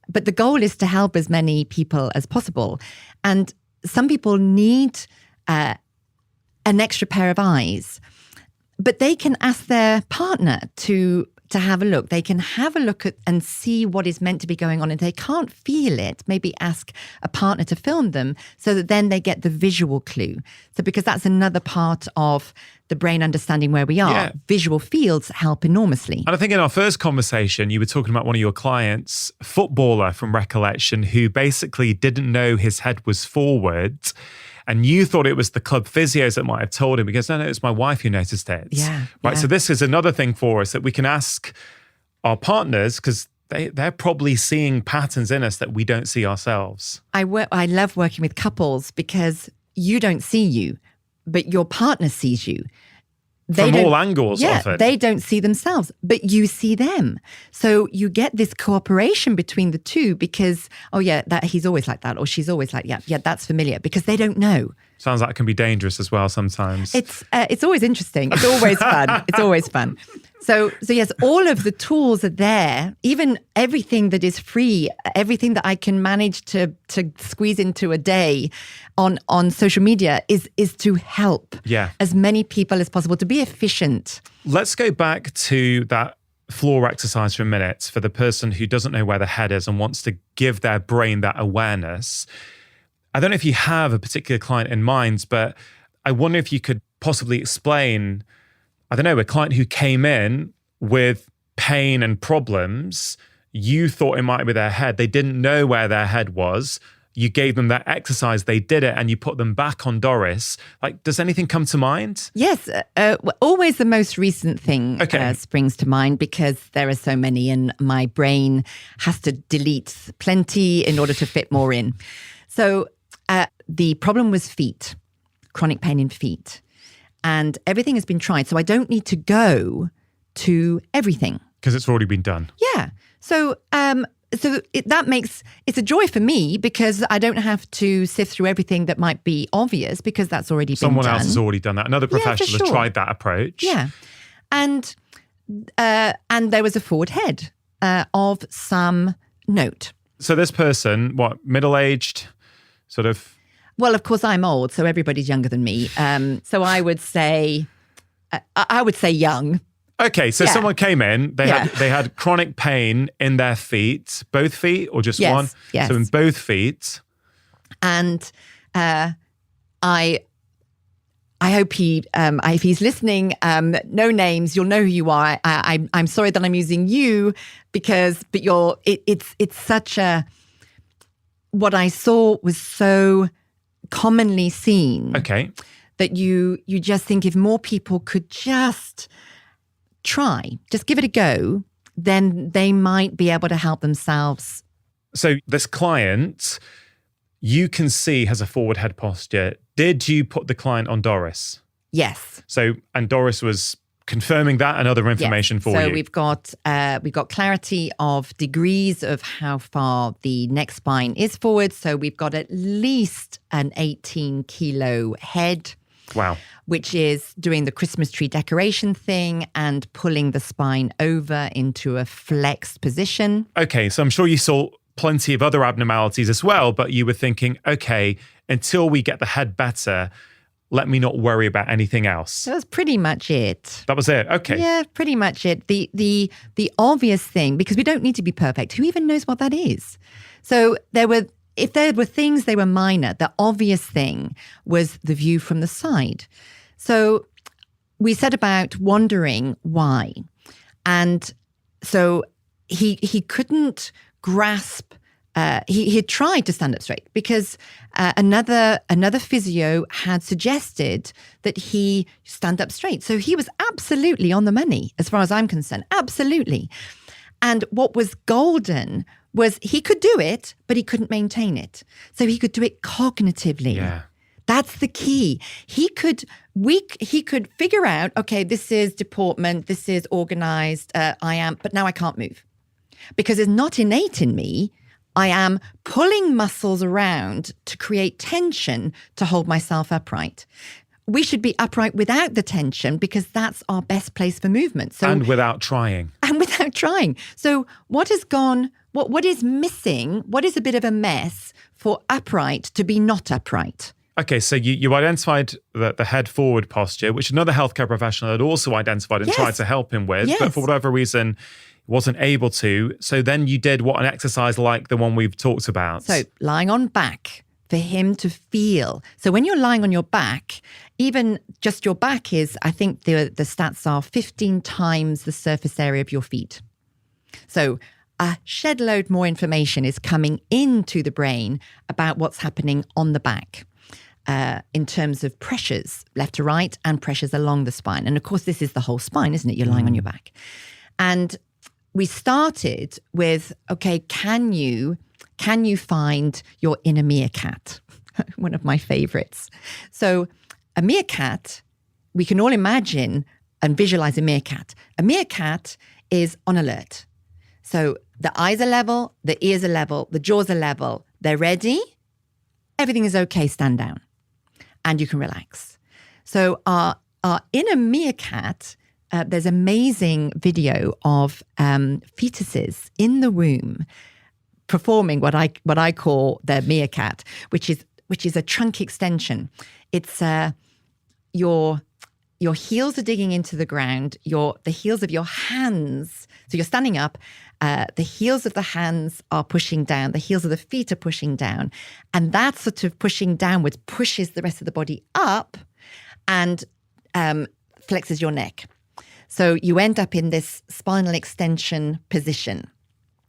But the goal is to help as many people as possible. And some people need an extra pair of eyes, but they can ask their partner to have a look. They can have a look at and see what is meant to be going on. And they can't feel it, maybe ask a partner to film them so that then they get the visual clue. So because that's another part of the brain understanding where we are. Yeah. Visual fields help enormously. And I think in our first conversation, you were talking about one of your clients, footballer from recollection, who basically didn't know his head was forward. And you thought it was the club physios that might have told him because, no, it's my wife who noticed it. Yeah. Right. Yeah. So this is another thing for us that we can ask our partners because they're probably seeing patterns in us that we don't see ourselves. I love working with couples because you don't see you, but your partner sees you. From all angles, often. They don't see themselves, but you see them. So you get this cooperation between the two because, oh yeah, that he's always like that, or she's always like, yeah, that's familiar, because they don't know. Sounds like it can be dangerous as well sometimes. It's always interesting. It's always fun. It's always fun. So yes, all of the tools are there. Even everything that is free, everything that I can manage to squeeze into a day on social media is to help as many people as possible, to be efficient. Let's go back to that floor exercise for a minute for the person who doesn't know where the head is and wants to give their brain that awareness. I don't know if you have a particular client in mind, but I wonder if you could possibly explain, I don't know, a client who came in with pain and problems. You thought it might be their head. They didn't know where their head was. You gave them that exercise, they did it, and you put them back on Doris. Like, does anything come to mind? Yes, always the most recent thing springs to mind because there are so many and my brain has to delete plenty in order to fit more in. So the problem was feet, chronic pain in feet. And everything has been tried. So I don't need to go to everything. Because it's already been done. Yeah. So that makes, it's a joy for me because I don't have to sift through everything that might be obvious because that's already been done. Someone else has already done that. Another professional has tried that approach. Yeah. And there was a forward head of some note. So this person, what, middle-aged, sort of? Well, of course, I'm old, so everybody's younger than me. So I would say young. Okay, so someone came in, they had chronic pain in their feet, both feet or just one? Yes. So in both feet. And I hope if he's listening, no names, you'll know who you are. I'm sorry that I'm using you but it's such a, what I saw was so commonly seen. Okay. That you just think if more people could just give it a go, then they might be able to help themselves. So this client, you can see has a forward head posture. Did you put the client on Doris? Yes. So, and Doris was confirming that and other information for you. So we've got clarity of degrees of how far the neck spine is forward. So we've got at least an 18 kilo head. Wow. Which is doing the Christmas tree decoration thing and pulling the spine over into a flexed position. Okay, so I'm sure you saw plenty of other abnormalities as well, but you were thinking, okay, until we get the head better, let me not worry about anything else. That was pretty much it. That was it. Okay. Yeah, pretty much it. The obvious thing, because we don't need to be perfect. Who even knows what that is? So if there were things, they were minor. The obvious thing was the view from the side. So we set about wondering why. And so he couldn't grasp. He had tried to stand up straight because another physio had suggested that he stand up straight. So he was absolutely on the money as far as I'm concerned. Absolutely. And what was golden was he could do it, but he couldn't maintain it. So he could do it cognitively. Yeah. That's the key. He could figure out, okay, this is deportment, this is organized, but now I can't move. Because it's not innate in me. I am pulling muscles around to create tension to hold myself upright. We should be upright without the tension because that's our best place for movement. And without trying. So what is missing, what is a bit of a mess for upright to be not upright? Okay, so you identified the head forward posture, which another healthcare professional had also identified and tried to help him with, but for whatever reason, wasn't able to. So then you did an exercise like the one we've talked about. So lying on back for him to feel. So when you're lying on your back, even just your back is, I think the stats are 15 times the surface area of your feet. So a shed load more information is coming into the brain about what's happening on the back. In terms of pressures left to right and pressures along the spine. And of course, this is the whole spine, isn't it? You're lying on your back. And we started with, okay, can you find your inner meerkat? One of my favorites. So a meerkat, we can all imagine and visualize a meerkat. A meerkat is on alert. So the eyes are level, the ears are level, the jaws are level. They're ready. Everything is okay, stand down. And you can relax. So our inner meerkat, there's amazing video of fetuses in the womb performing what I call the meerkat, which is a trunk extension. It's your heels are digging into the ground. The heels of your hands. So you're standing up. The heels of the hands are pushing down. The heels of the feet are pushing down. And that sort of pushing downwards pushes the rest of the body up and flexes your neck. So you end up in this spinal extension position.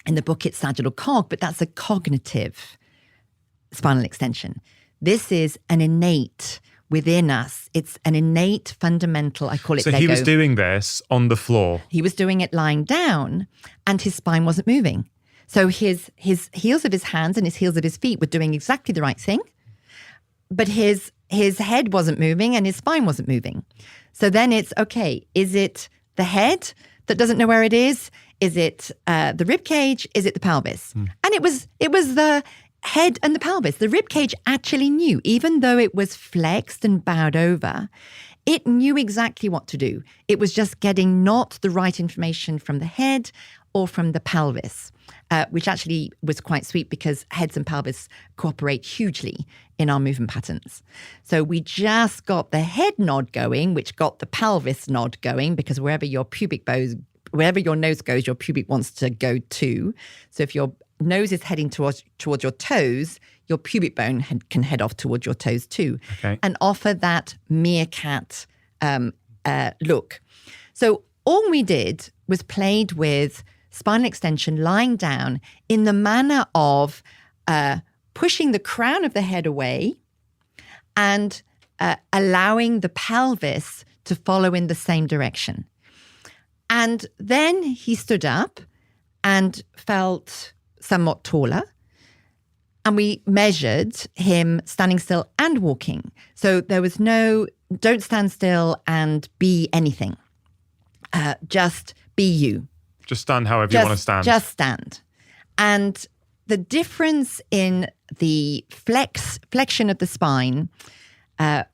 In the book, it's sagittal cog, but that's a cognitive spinal extension. This is an innate within us. It's an innate, fundamental, I call it Lego. So he was doing this on the floor. He was doing it lying down and his spine wasn't moving. So his heels of his hands and his heels of his feet were doing exactly the right thing, but his head wasn't moving and his spine wasn't moving. So then it's, okay, is it the head that doesn't know where it is? Is it the rib cage? Is it the pelvis? And it was the head and the pelvis. The rib cage actually knew, even though it was flexed and bowed over, it knew exactly what to do. It was just getting not the right information from the head or from the pelvis, which actually was quite sweet because heads and pelvis cooperate hugely in our movement patterns. So we just got the head nod going, which got the pelvis nod going, because wherever your nose goes, your pubic wants to go too. So if your nose is heading towards your toes, your pubic bone can head off towards your toes too, and offer that meerkat look. So all we did was played with spinal extension lying down in the manner of pushing the crown of the head away and allowing the pelvis to follow in the same direction. And then he stood up and felt somewhat taller. And we measured him standing still and walking. So there was no, don't stand still and be anything. Just be you. Just stand however you want to stand. Just stand. And the difference in the flexion of the spine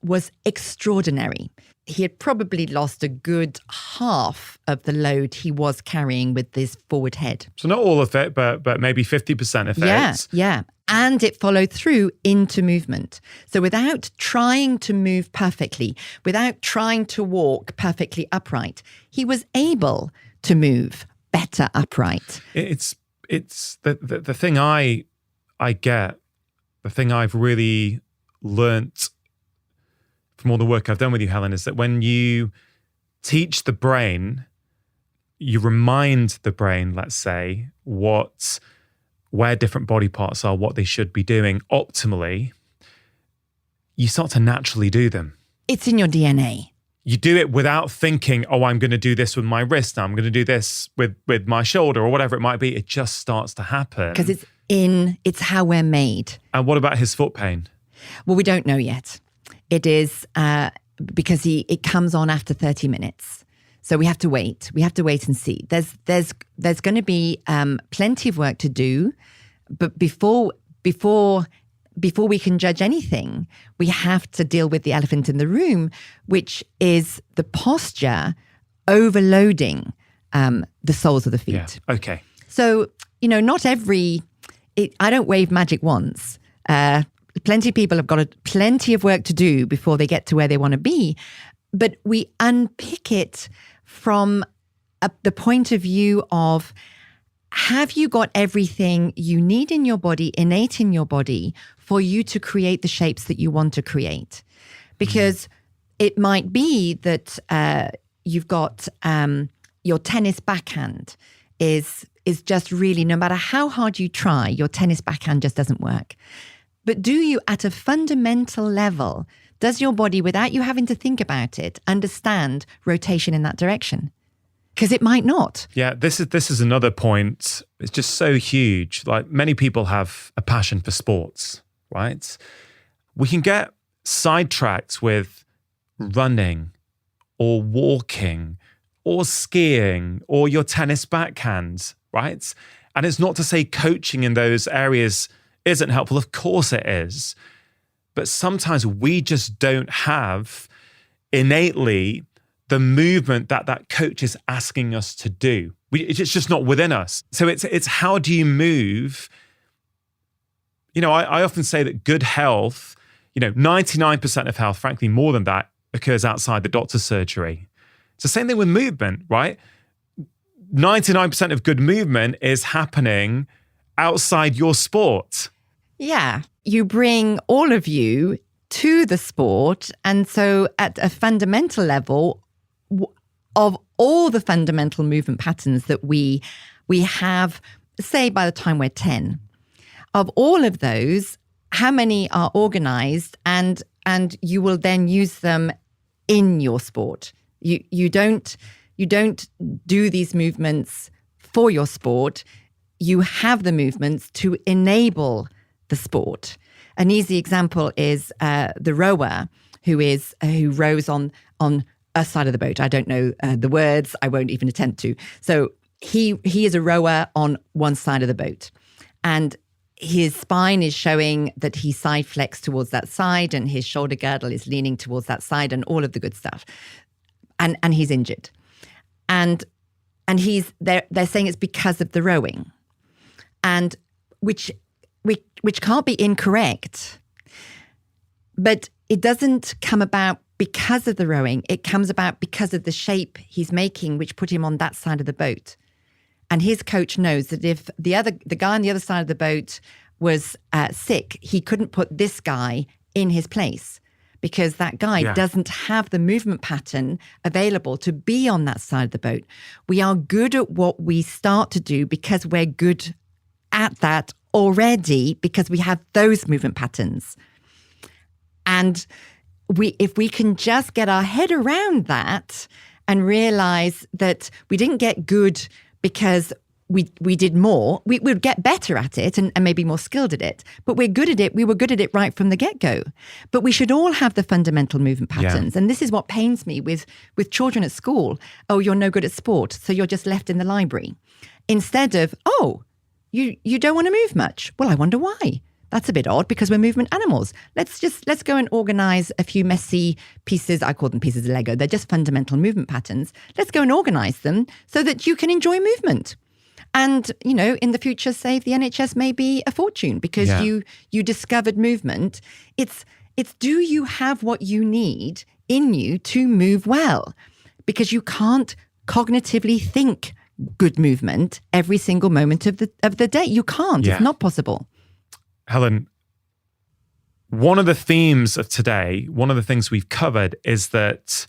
was extraordinary. He had probably lost a good half of the load he was carrying with this forward head. So not all of it, but maybe 50% of it. Yeah. And it followed through into movement. So without trying to move perfectly, without trying to walk perfectly upright, he was able to move better upright. It's the thing I get, the thing I've really learnt from all the work I've done with you, Helen, is that when you teach the brain, you remind the brain, let's say, where different body parts are, what they should be doing optimally, you start to naturally do them. It's in your DNA. You do it without thinking, oh, I'm going to do this with my wrist now, I'm going to do this with my shoulder or whatever it might be. It just starts to happen. Because it's how we're made. And what about his foot pain? Well, we don't know yet. it is because it comes on after 30 minutes. So we have to wait. We have to wait and see. There's going to be plenty of work to do, but before we can judge anything, we have to deal with the elephant in the room, which is the posture overloading the soles of the feet. Yeah. Okay. So, not I don't wave magic wands. Plenty of people have got plenty of work to do before they get to where they want to be. But we unpick it from the point of view of, have you got everything you need in your body, innate in your body, for you to create the shapes that you want to create? Because it might be that you've got your tennis backhand is just really, no matter how hard you try, your tennis backhand just doesn't work. But do you, at a fundamental level, does your body, without you having to think about it, understand rotation in that direction? Because it might not. Yeah, this is another point. It's just so huge. Like, many people have a passion for sports, right? We can get sidetracked with running or walking or skiing or your tennis backhand, right? And it's not to say coaching in those areas isn't helpful. Of course it is. But sometimes we just don't have innately the movement that coach is asking us to do. It's just not within us. So it's how do you move? I often say that good health, 99% of health, frankly, more than that, occurs outside the doctor's surgery. It's the same thing with movement, right? 99% of good movement is happening outside your sport. Yeah. You bring all of you to the sport. And so at a fundamental level, of all the fundamental movement patterns that we have, say by the time we're 10, of all of those, how many are organized and you will then use them in your sport? You don't do these movements for your sport. You have the movements to enable the sport. An easy example is the rower who rows on a side of the boat. I don't know the words. I won't even attempt to. So he is a rower on one side of the boat, and his spine is showing that he side flexed towards that side, and his shoulder girdle is leaning towards that side, and all of the good stuff. And he's injured, and they're saying it's because of the rowing, and which can't be incorrect, but it doesn't come about because of the rowing. It comes about because of the shape he's making, which put him on that side of the boat. And his coach knows that if the guy on the other side of the boat was sick, he couldn't put this guy in his place because that guy doesn't have the movement pattern available to be on that side of the boat. We are good at what we start to do because we're good at that already, because we have those movement patterns. And if we can just get our head around that and realize that we didn't get good because we did more, we would get better at it and maybe more skilled at it. But we're good at it. We were good at it right from the get-go. But we should all have the fundamental movement patterns. Yeah. And this is what pains me with children at school. Oh, you're no good at sport, so you're just left in the library. Instead of, you don't want to move much. Well, I wonder why. That's a bit odd because we're movement animals. Let's go and organize a few messy pieces. I call them pieces of Lego. They're just fundamental movement patterns. Let's go and organize them so that you can enjoy movement. And, in the future, save the NHS maybe a fortune because you discovered movement. It's do you have what you need in you to move well? Because you can't cognitively think good movement every single moment of the day. You can't. Yeah. It's not possible. Helen, one of the themes of today, one of the things we've covered is that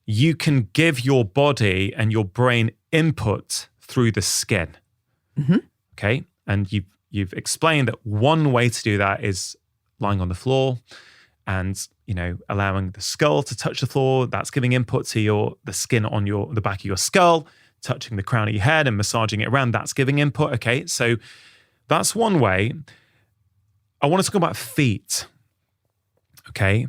you can give your body and your brain input through the skin. Mm-hmm. Okay. And you've explained that one way to do that is lying on the floor and, allowing the skull to touch the floor. That's giving input to the skin on the back of your skull, touching the crown of your head and massaging it around. That's giving input. Okay. So that's one way. I want to talk about feet. Okay.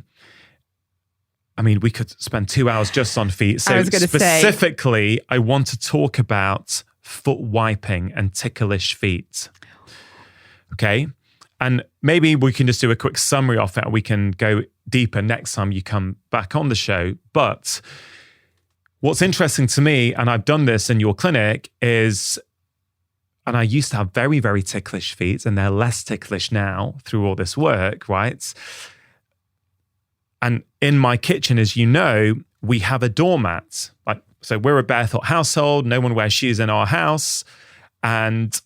I mean, we could spend 2 hours just on feet. So I was gonna specifically, I want to talk about foot wiping and ticklish feet. Okay. And maybe we can just do a quick summary of that. We can go deeper next time you come back on the show. But what's interesting to me, and I've done this in your clinic, is, and I used to have very, very ticklish feet, and they're less ticklish now through all this work, right? And in my kitchen, as you know, we have a doormat. So we're a barefoot household. No one wears shoes in our house. And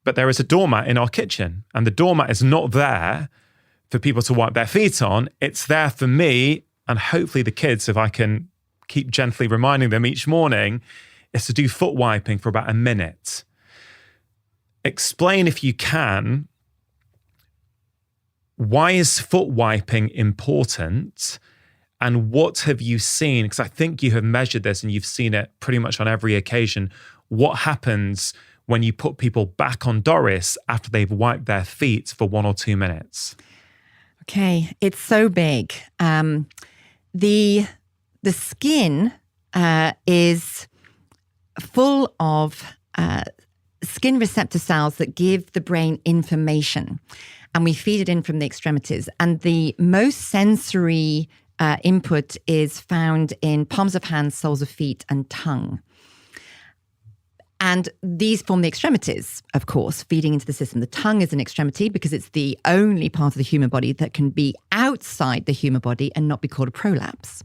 but there is a doormat in our kitchen. And the doormat is not there for people to wipe their feet on. It's there for me and hopefully the kids, if I can keep gently reminding them each morning, is to do foot wiping for about a minute. Explain, if you can, why is foot wiping important? And what have you seen? Because I think you have measured this and you've seen it pretty much on every occasion. What happens when you put people back on Doris after they've wiped their feet for 1 or 2 minutes? Okay, it's so big. The skin is full of skin receptor cells that give the brain information, and we feed it in from the extremities. And the most sensory input is found in palms of hands, soles of feet, and tongue. And these form the extremities, of course, feeding into the system. The tongue is an extremity because it's the only part of the human body that can be outside the human body and not be called a prolapse.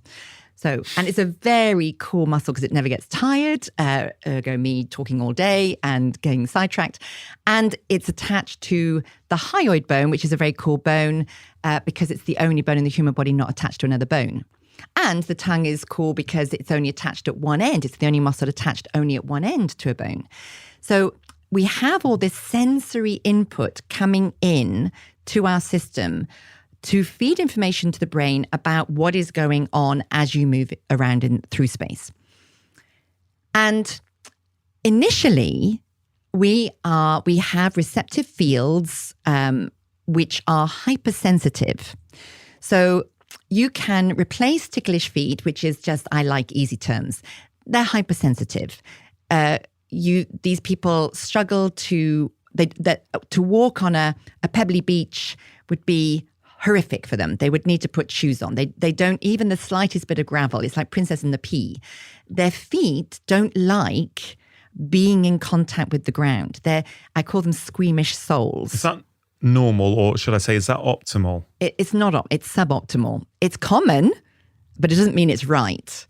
So, and it's a very cool muscle because it never gets tired, ergo me talking all day and getting sidetracked. And it's attached to the hyoid bone, which is a very cool bone because it's the only bone in the human body not attached to another bone. And the tongue is cool because it's only attached at one end. It's the only muscle attached only at one end to a bone. So we have all this sensory input coming in to our system to feed information to the brain about what is going on as you move around through space. And initially, we have receptive fields which are hypersensitive. So you can replace ticklish feet, which is just, I like easy terms. They're hypersensitive. These people struggle to walk on a pebbly beach would be horrific for them. They would need to put shoes on. They don't, even the slightest bit of gravel. It's like Princess and the Pea. Their feet don't like being in contact with the ground. I call them squeamish souls. Is that normal, or should I say, is that optimal? It's not, it's suboptimal. It's common, but it doesn't mean it's right.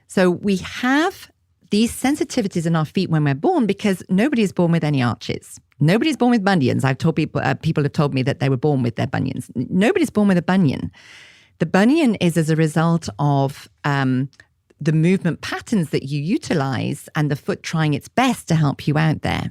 So we have these sensitivities in our feet when we're born because nobody is born with any arches. Nobody's born with bunions. I've told people have told me that they were born with their bunions. Nobody's born with a bunion. The bunion is as a result of the movement patterns that you utilize and the foot trying its best to help you out there.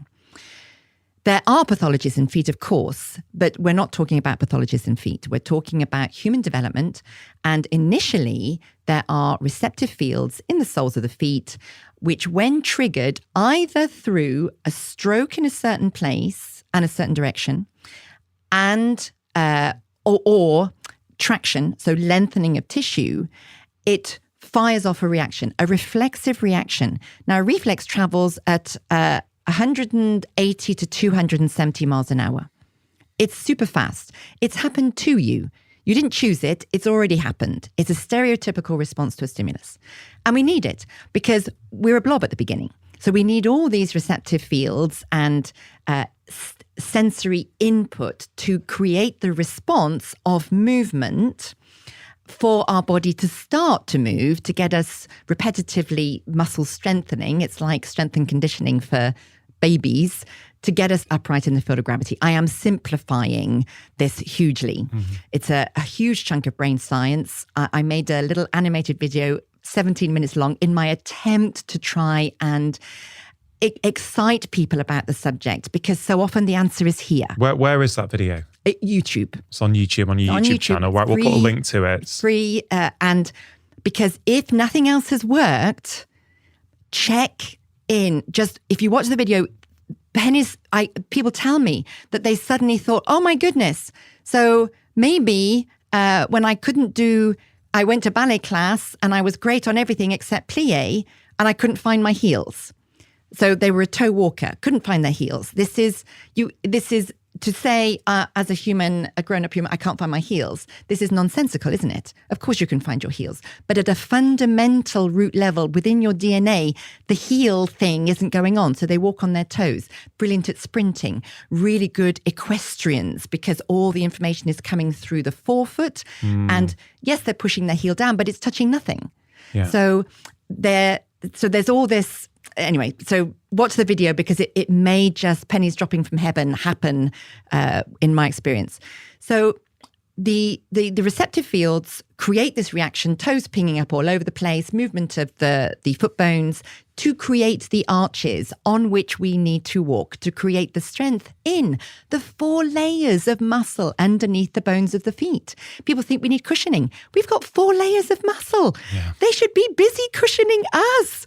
There are pathologies in feet, of course, but we're not talking about pathologies in feet. We're talking about human development. And initially, there are receptive fields in the soles of the feet, which when triggered either through a stroke in a certain place and a certain direction, and or traction, so lengthening of tissue, it fires off a reaction, a reflexive reaction. Now, a reflex travels at 180 to 270 miles an hour. It's super fast. It's happened to you. You didn't choose it. It's already happened. It's a stereotypical response to a stimulus. And we need it because we're a blob at the beginning. So we need all these receptive fields and sensory input to create the response of movement for our body to start to move, to get us repetitively muscle strengthening. It's like strength and conditioning for babies, to get us upright in the field of gravity. I am simplifying this hugely. Mm-hmm. It's a huge chunk of brain science. I made a little animated video, 17 minutes long, in my attempt to try and excite people about the subject, because so often the answer is here. Where is that video? YouTube. It's on YouTube, on your YouTube channel. Right, we'll put a link to it. Free, and because if nothing else has worked, check in. Just if you watch the video, people tell me that they suddenly thought, oh my goodness, so maybe when I couldn't do I went to ballet class and I was great on everything except plie, and I couldn't find my heels. So they were a toe walker, couldn't find their heels. This is to say, as a human, a grown-up human, I can't find my heels. This is nonsensical, isn't it? Of course you can find your heels. But at a fundamental root level within your DNA, the heel thing isn't going on. So they walk on their toes. Brilliant at sprinting. Really good equestrians because all the information is coming through the forefoot. And yes, they're pushing their heel down, but it's touching nothing. Yeah. So there's all this... Anyway, so watch the video because it may just pennies dropping from heaven happen in my experience. So the receptive fields create this reaction, toes pinging up all over the place, movement of the foot bones to create the arches on which we need to walk, to create the strength in the 4 layers of muscle underneath the bones of the feet. People think we need cushioning. We've got 4 layers of muscle. Yeah. They should be busy cushioning us.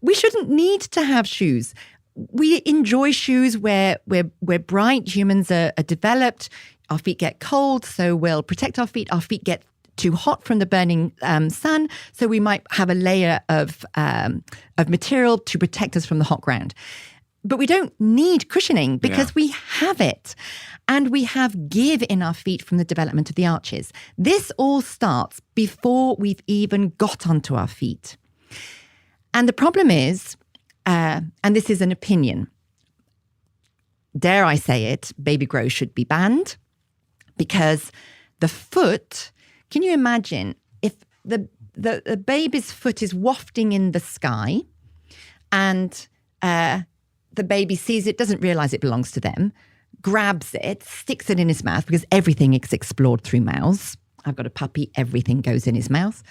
We shouldn't need to have shoes. We enjoy shoes where we're bright. Humans are developed. Our feet get cold, so we'll protect our feet. Our feet get too hot from the burning sun, so we might have a layer of material to protect us from the hot ground. But we don't need cushioning because we have it. And we have give in our feet from the development of the arches. This all starts before we've even got onto our feet. And the problem is, and this is an opinion, dare I say it, baby grow should be banned because the foot, can you imagine if the baby's foot is wafting in the sky and the baby sees it, doesn't realize it belongs to them, grabs it, sticks it in his mouth because everything is explored through mouths. I've got a puppy, everything goes in his mouth.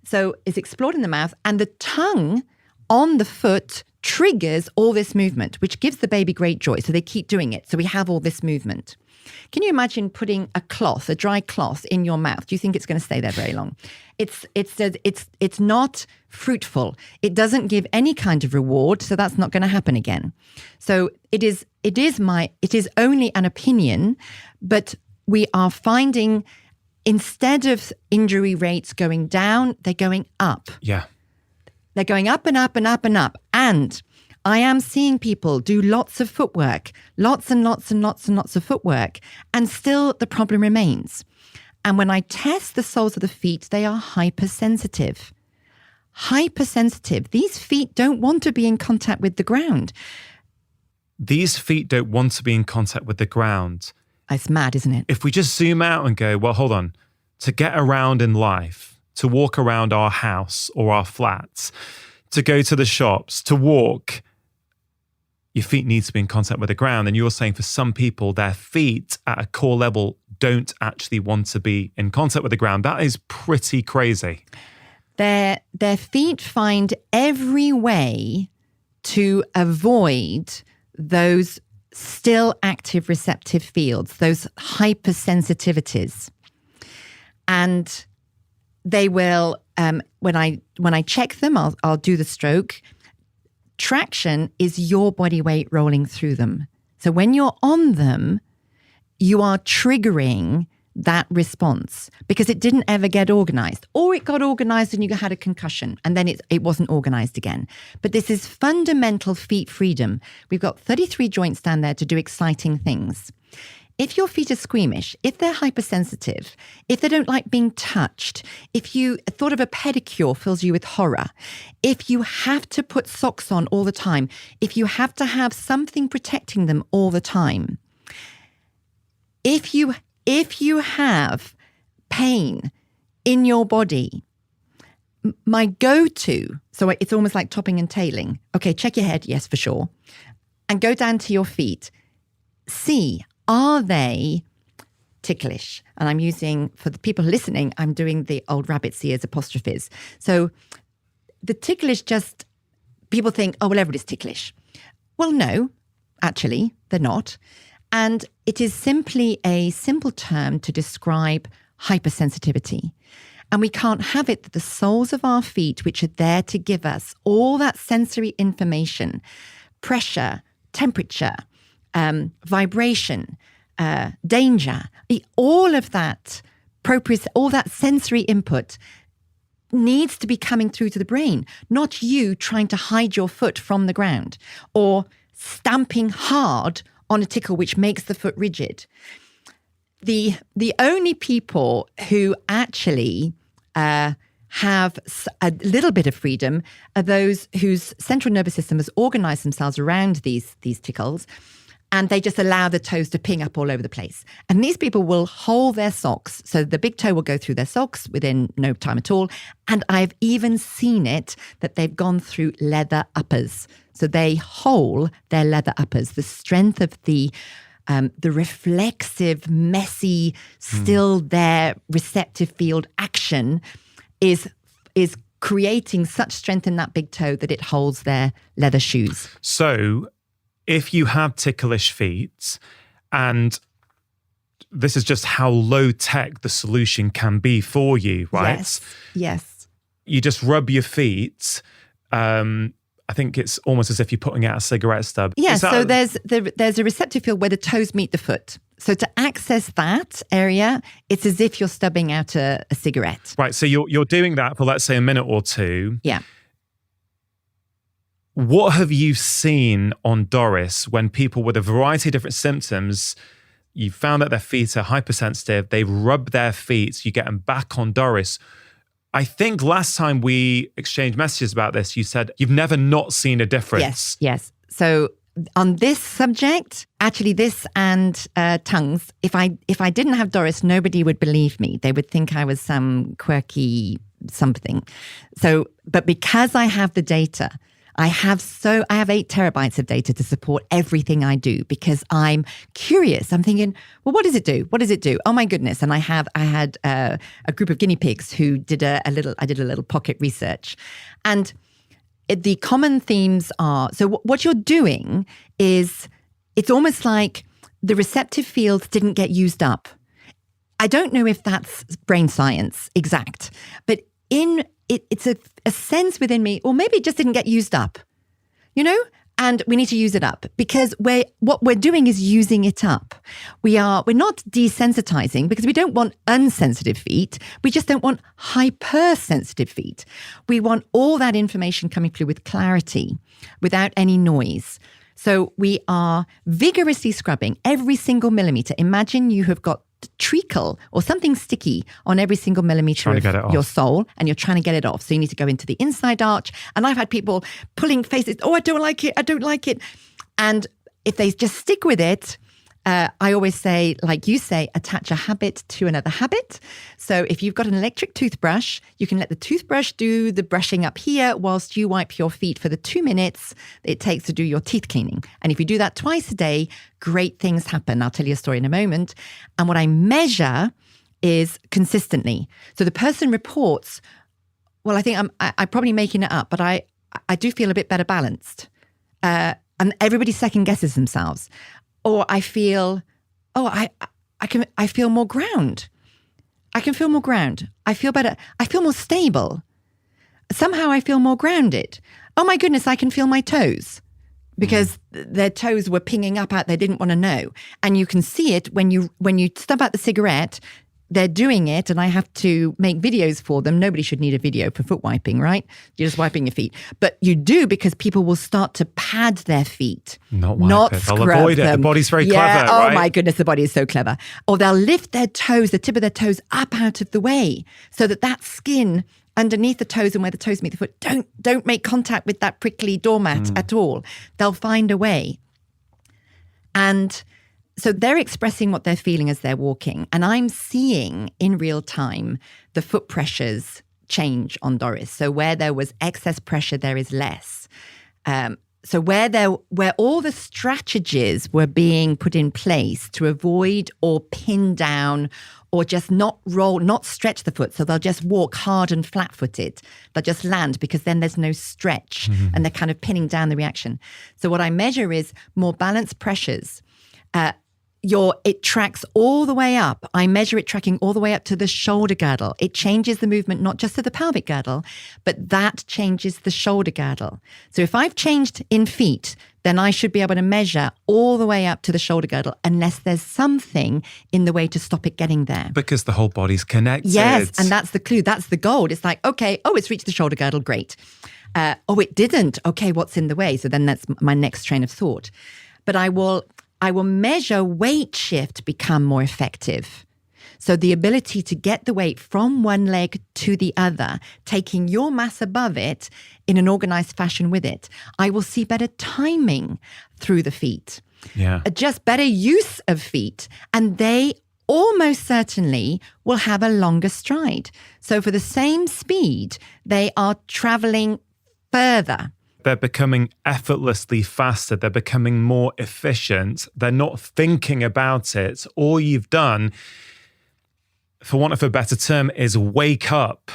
So it's explored in the mouth and the tongue on the foot triggers all this movement, which gives the baby great joy. So they keep doing it. So we have all this movement. Can you imagine putting a dry cloth in your mouth? Do you think it's going to stay there very long? It's not fruitful. It doesn't give any kind of reward. So that's not going to happen again. So it is only an opinion, but we are finding instead of injury rates going down, they're going up. Yeah. They're going up and up and up and up. And I am seeing people do lots of footwork, lots and lots and lots and lots of footwork, and still the problem remains. And when I test the soles of the feet, they are hypersensitive. Hypersensitive. These feet don't want to be in contact with the ground. These feet don't want to be in contact with the ground. It's mad, isn't it? If we just zoom out and go, well, hold on, to get around in life, to walk around our house or our flats, to go to the shops, to walk, your feet need to be in contact with the ground. And you're saying for some people, their feet at a core level don't actually want to be in contact with the ground. That is pretty crazy. Their feet find every way to avoid those still active receptive fields, those hypersensitivities. And they will, when I check them, I'll do the stroke. Traction is your body weight rolling through them. So when you're on them, you are triggering that response because it didn't ever get organized, or it got organized and you had a concussion and then it wasn't organized again. But this is fundamental feet freedom. We've got 33 joints down there to do exciting things. If your feet are squeamish, if they're hypersensitive, if they don't like being touched, if you thought of a pedicure fills you with horror, if you have to put socks on all the time, if you have to have something protecting them all the time, if you have pain in your body, my go-to, so it's almost like topping and tailing. Okay, check your head, yes, for sure. And go down to your feet. See, are they ticklish? And I'm using, for the people listening, I'm doing the old rabbit's ears apostrophes. So the ticklish just, people think, oh, well, everybody's ticklish. Well, no, actually, they're not. And it is simply a simple term to describe hypersensitivity. And we can't have it that the soles of our feet, which are there to give us all that sensory information, pressure, temperature, vibration, danger, all of that all that sensory input needs to be coming through to the brain, not you trying to hide your foot from the ground or stamping hard on a tickle which makes the foot rigid. The only people who actually have a little bit of freedom are those whose central nervous system has organized themselves around these tickles, and they just allow the toes to ping up all over the place. And these people will hold their socks. So the big toe will go through their socks within no time at all. And I've even seen it that they've gone through leather uppers. So they hole their leather uppers. The strength of the reflexive, messy, still there receptive field action is creating such strength in that big toe that it holds their leather shoes. So if you have ticklish feet, and this is just how low tech the solution can be for you, right? Yes. You just rub your feet. I think it's almost as if you're putting out a cigarette stub. Yeah, so there's a receptive field where the toes meet the foot. So to access that area, it's as if you're stubbing out a cigarette. Right, so you're doing that for, let's say, a minute or two. Yeah. What have you seen on Doris when people with a variety of different symptoms, you found that their feet are hypersensitive, they rub their feet, you get them back on Doris? I think last time we exchanged messages about this, you said you've never not seen a difference. Yes. So on this subject, actually this and tongues, if I didn't have Doris, nobody would believe me. They would think I was some quirky something. So, but because I have the data, I have 8 terabytes of data to support everything I do because I'm curious. I'm thinking, well, what does it do? What does it do? Oh my goodness. And I had a group of guinea pigs who did I did a little pocket research. And the common themes are, so what you're doing is, it's almost like the receptive fields didn't get used up. I don't know if that's brain science exact, but it's a sense within me, or maybe it just didn't get used up, and we need to use it up because what we're doing is using it up. We're not desensitizing because we don't want unsensitive feet. We just don't want hypersensitive feet. We want all that information coming through with clarity, without any noise. So we are vigorously scrubbing every single millimeter. Imagine you have got treacle or something sticky on every single millimeter of your sole, and you're trying to get it off. So you need to go into the inside arch. And I've had people pulling faces, I don't like it. And if they just stick with it, I always say, like you say, attach a habit to another habit. So if you've got an electric toothbrush, you can let the toothbrush do the brushing up here whilst you wipe your feet for the 2 minutes it takes to do your teeth cleaning. And if you do that twice a day, great things happen. I'll tell you a story in a moment. And what I measure is consistently. So the person reports, well, I think I'm probably making it up, but I do feel a bit better balanced. And everybody second guesses themselves. Or I feel, I feel more ground. I can feel more ground. I feel better. I feel more stable. Somehow I feel more grounded. Oh my goodness, I can feel my toes because their toes were pinging up out. They didn't want to know. And you can see it when you stub out the cigarette. They're doing it, and I have to make videos for them. Nobody should need a video for foot wiping, right? You're just wiping your feet. But you do because people will start to pad their feet. Not scrub They'll avoid them. it. The body's very clever, Oh right? my goodness, the body is so clever. Or they'll lift their toes, the tip of their toes up out of the way so that skin underneath the toes and where the toes meet the foot don't make contact with that prickly doormat at all. They'll find a way. And so they're expressing what they're feeling as they're walking. And I'm seeing in real time the foot pressures change on Doris. So where there was excess pressure, there is less. So where all the strategies were being put in place to avoid or pin down or just not stretch the foot. So they'll just walk hard and flat-footed. They'll just land because then there's no stretch and they're kind of pinning down the reaction. So what I measure is more balanced pressures. it tracks all the way up. I measure it tracking all the way up to the shoulder girdle. It changes the movement, not just to the pelvic girdle, but that changes the shoulder girdle. So if I've changed in feet, then I should be able to measure all the way up to the shoulder girdle unless there's something in the way to stop it getting there. Because the whole body's connected. Yes, and that's the clue. That's the goal. It's like, okay, it's reached the shoulder girdle. Great. It didn't. Okay, what's in the way? So then that's my next train of thought. But I will measure weight shift become more effective. So the ability to get the weight from one leg to the other, taking your mass above it in an organized fashion with it. I will see better timing through the feet. Yeah. Just better use of feet. And they almost certainly will have a longer stride. So for the same speed, they are traveling further. They're becoming effortlessly faster. They're becoming more efficient. They're not thinking about it. All you've done, for want of a better term, is wake up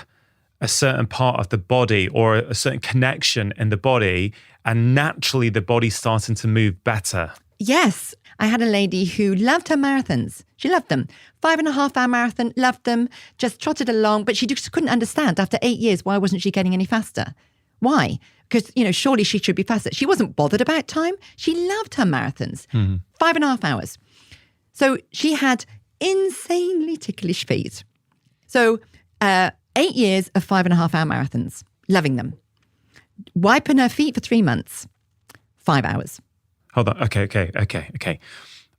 a certain part of the body or a certain connection in the body, and naturally the body's starting to move better. Yes. I had a lady who loved her marathons. She loved them. 5.5 hour marathon, loved them, just trotted along, but she just couldn't understand after 8 years, why wasn't she getting any faster? Why? Because, surely she should be faster. She wasn't bothered about time. She loved her marathons. 5.5 hours. So she had insanely ticklish feet. So 8 years of 5.5 hour marathons, loving them. Wiping her feet for 3 months, 5 hours. Hold on. Okay.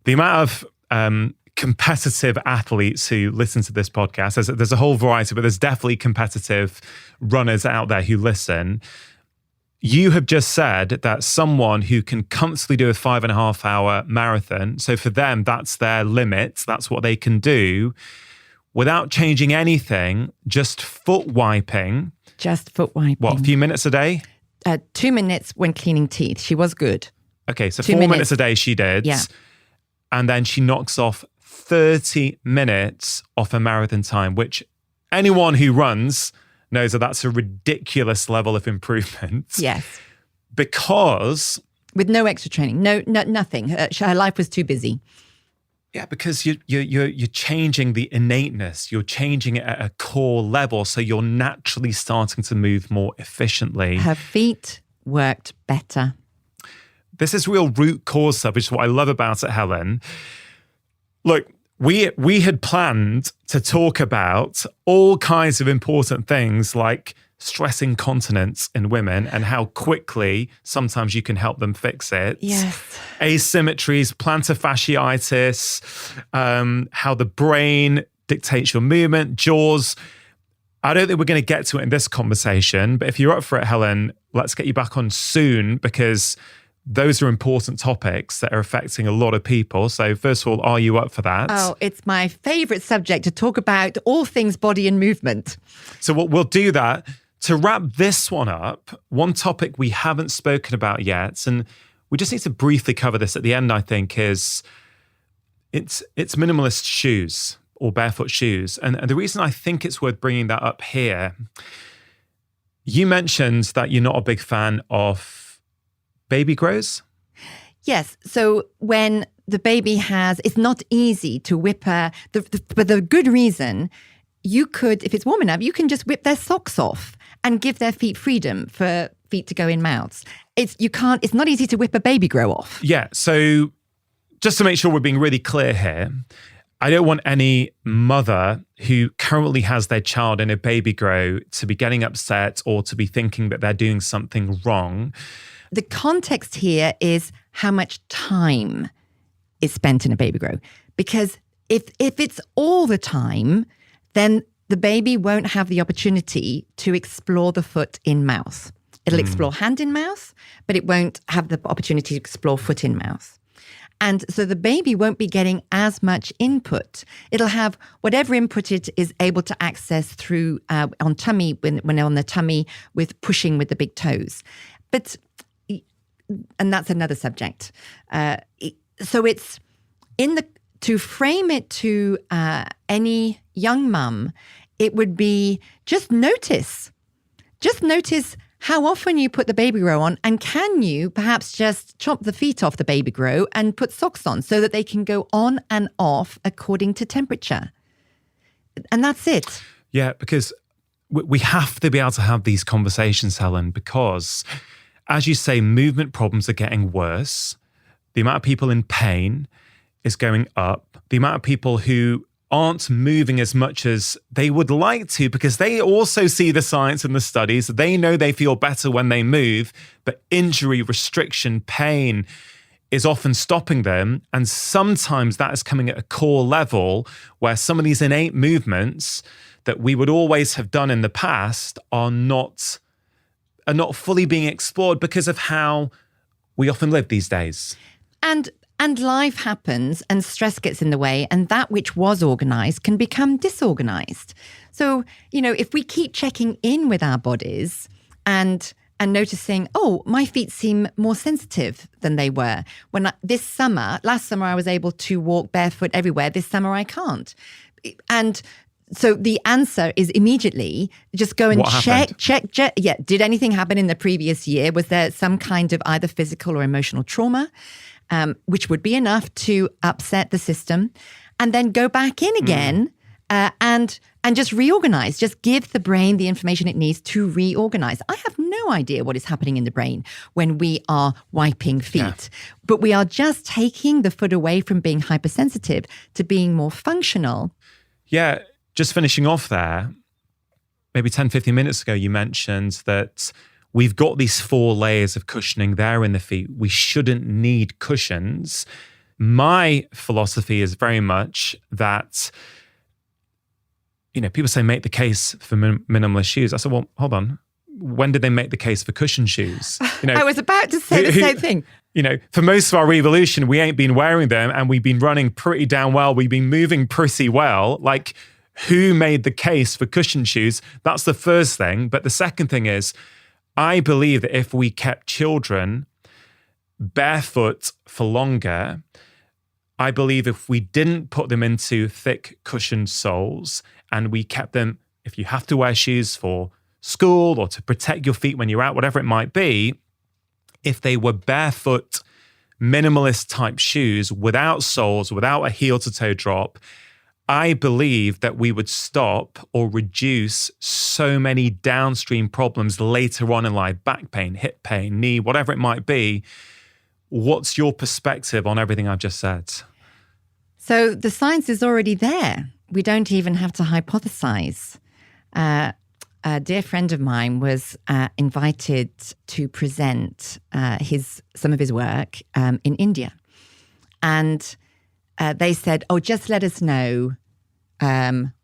The amount of competitive athletes who listen to this podcast, there's a whole variety, but there's definitely competitive runners out there who listen. You have just said that someone who can comfortably do a 5.5 hour marathon, so for them, that's their limit, that's what they can do, without changing anything, just foot wiping. Just foot wiping. What, a few minutes a day? 2 minutes when cleaning teeth. She was good. Okay, so 4 minutes a day she did. Yeah. And then she knocks off 30 minutes off a marathon time, which anyone who runs knows that that's a ridiculous level of improvement. Yes. Because... with no extra training, no nothing. Her life was too busy. Yeah, because you're changing the innateness. You're changing it at a core level, so you're naturally starting to move more efficiently. Her feet worked better. This is real root cause stuff, which is what I love about it, Helen. Look, we had planned to talk about all kinds of important things like stress incontinence in women and how quickly sometimes you can help them fix it. Yes. Asymmetries, plantar fasciitis, how the brain dictates your movement, jaws. I don't think we're going to get to it in this conversation, but if you're up for it, Helen, let's get you back on soon because those are important topics that are affecting a lot of people. So first of all, are you up for that? Oh, it's my favorite subject to talk about all things body and movement. So we'll do that. To wrap this one up, one topic we haven't spoken about yet, and we just need to briefly cover this at the end, I think, is it's minimalist shoes or barefoot shoes. And the reason I think it's worth bringing that up here, you mentioned that you're not a big fan of baby grows? Yes. So when the baby it's not easy to whip her, but the good reason, you could, if it's warm enough, you can just whip their socks off and give their feet freedom for feet to go in mouths. It's not easy to whip a baby grow off. Yeah. So just to make sure we're being really clear here, I don't want any mother who currently has their child in a baby grow to be getting upset or to be thinking that they're doing something wrong. The context here is how much time is spent in a baby grow. Because if it's all the time, then the baby won't have the opportunity to explore the foot in mouth. It'll explore hand in mouth, but it won't have the opportunity to explore foot in mouth. And so the baby won't be getting as much input. It'll have whatever input it is able to access through on tummy, when on the tummy with pushing with the big toes. And that's another subject. So it's to frame it to any young mum, it would be just notice how often you put the baby grow on, and can you perhaps just chop the feet off the baby grow and put socks on so that they can go on and off according to temperature. And that's it. Yeah, because we have to be able to have these conversations, Helen, because as you say, movement problems are getting worse. The amount of people in pain is going up. The amount of people who aren't moving as much as they would like to, because they also see the science and the studies. They know they feel better when they move, but injury, restriction, pain is often stopping them. And sometimes that is coming at a core level where some of these innate movements that we would always have done in the past are not fully being explored because of how we often live these days. And life happens and stress gets in the way, and that which was organized can become disorganized. So, if we keep checking in with our bodies and noticing, oh, my feet seem more sensitive than they were. Last summer, I was able to walk barefoot everywhere. This summer, I can't. And so the answer is immediately just go and check. Yeah. Did anything happen in the previous year? Was there some kind of either physical or emotional trauma? Which would be enough to upset the system, and then go back in again and just reorganize. Just give the brain the information it needs to reorganize. I have no idea what is happening in the brain when we are wiping feet, but we are just taking the foot away from being hypersensitive to being more functional. Yeah, just finishing off there, maybe 10, 15 minutes ago, you mentioned that we've got these 4 layers of cushioning there in the feet. We shouldn't need cushions. My philosophy is very much that, people say make the case for minimalist shoes. I said, well, hold on. When did they make the case for cushion shoes? I was about to say the same thing. For most of our evolution, we ain't been wearing them and we've been running pretty damn well. We've been moving pretty well. Like, who made the case for cushion shoes? That's the first thing. But the second thing is, I believe that if we kept children barefoot for longer, I believe if we didn't put them into thick cushioned soles and we kept them, if you have to wear shoes for school or to protect your feet when you're out, whatever it might be, if they were barefoot, minimalist type shoes without soles, without a heel to toe drop, I believe that we would stop or reduce so many downstream problems later on in life, back pain, hip pain, knee, whatever it might be. What's your perspective on everything I've just said? So the science is already there. We don't even have to hypothesize. A dear friend of mine was invited to present some of his work in India. And they said, just let us know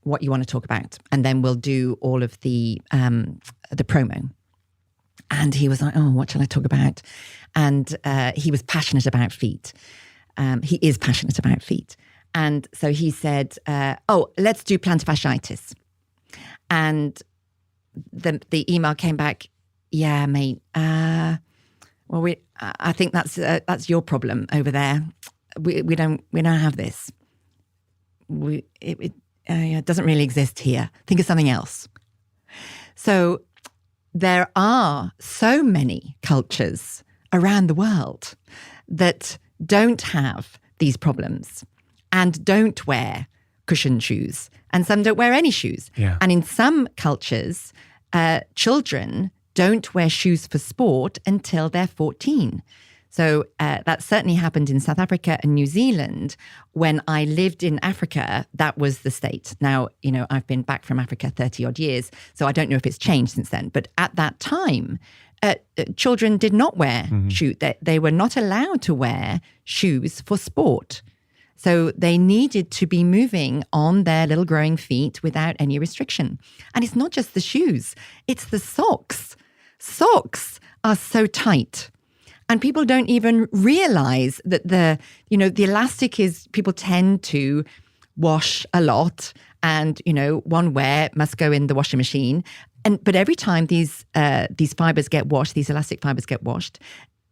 what you want to talk about, and then we'll do all of the promo. And he was like, what shall I talk about? And he was passionate about feet. He is passionate about feet. And so he said, let's do plantar fasciitis. And the email came back, yeah, mate. I think that's your problem over there. We don't have this. It doesn't really exist here. Think of something else. So there are so many cultures around the world that don't have these problems and don't wear cushioned shoes, and some don't wear any shoes. Yeah. And in some cultures, children don't wear shoes for sport until they're 14. So that certainly happened in South Africa and New Zealand. When I lived in Africa, that was the state. Now, I've been back from Africa 30 odd years, so I don't know if it's changed since then. But at that time, children did not wear shoes. They were not allowed to wear shoes for sport. So they needed to be moving on their little growing feet without any restriction. And it's not just the shoes, it's the socks. Socks are so tight. And people don't even realize that the elastic is, people tend to wash a lot, and, one wear must go in the washing machine. But every time these fibers get washed, these elastic fibers get washed,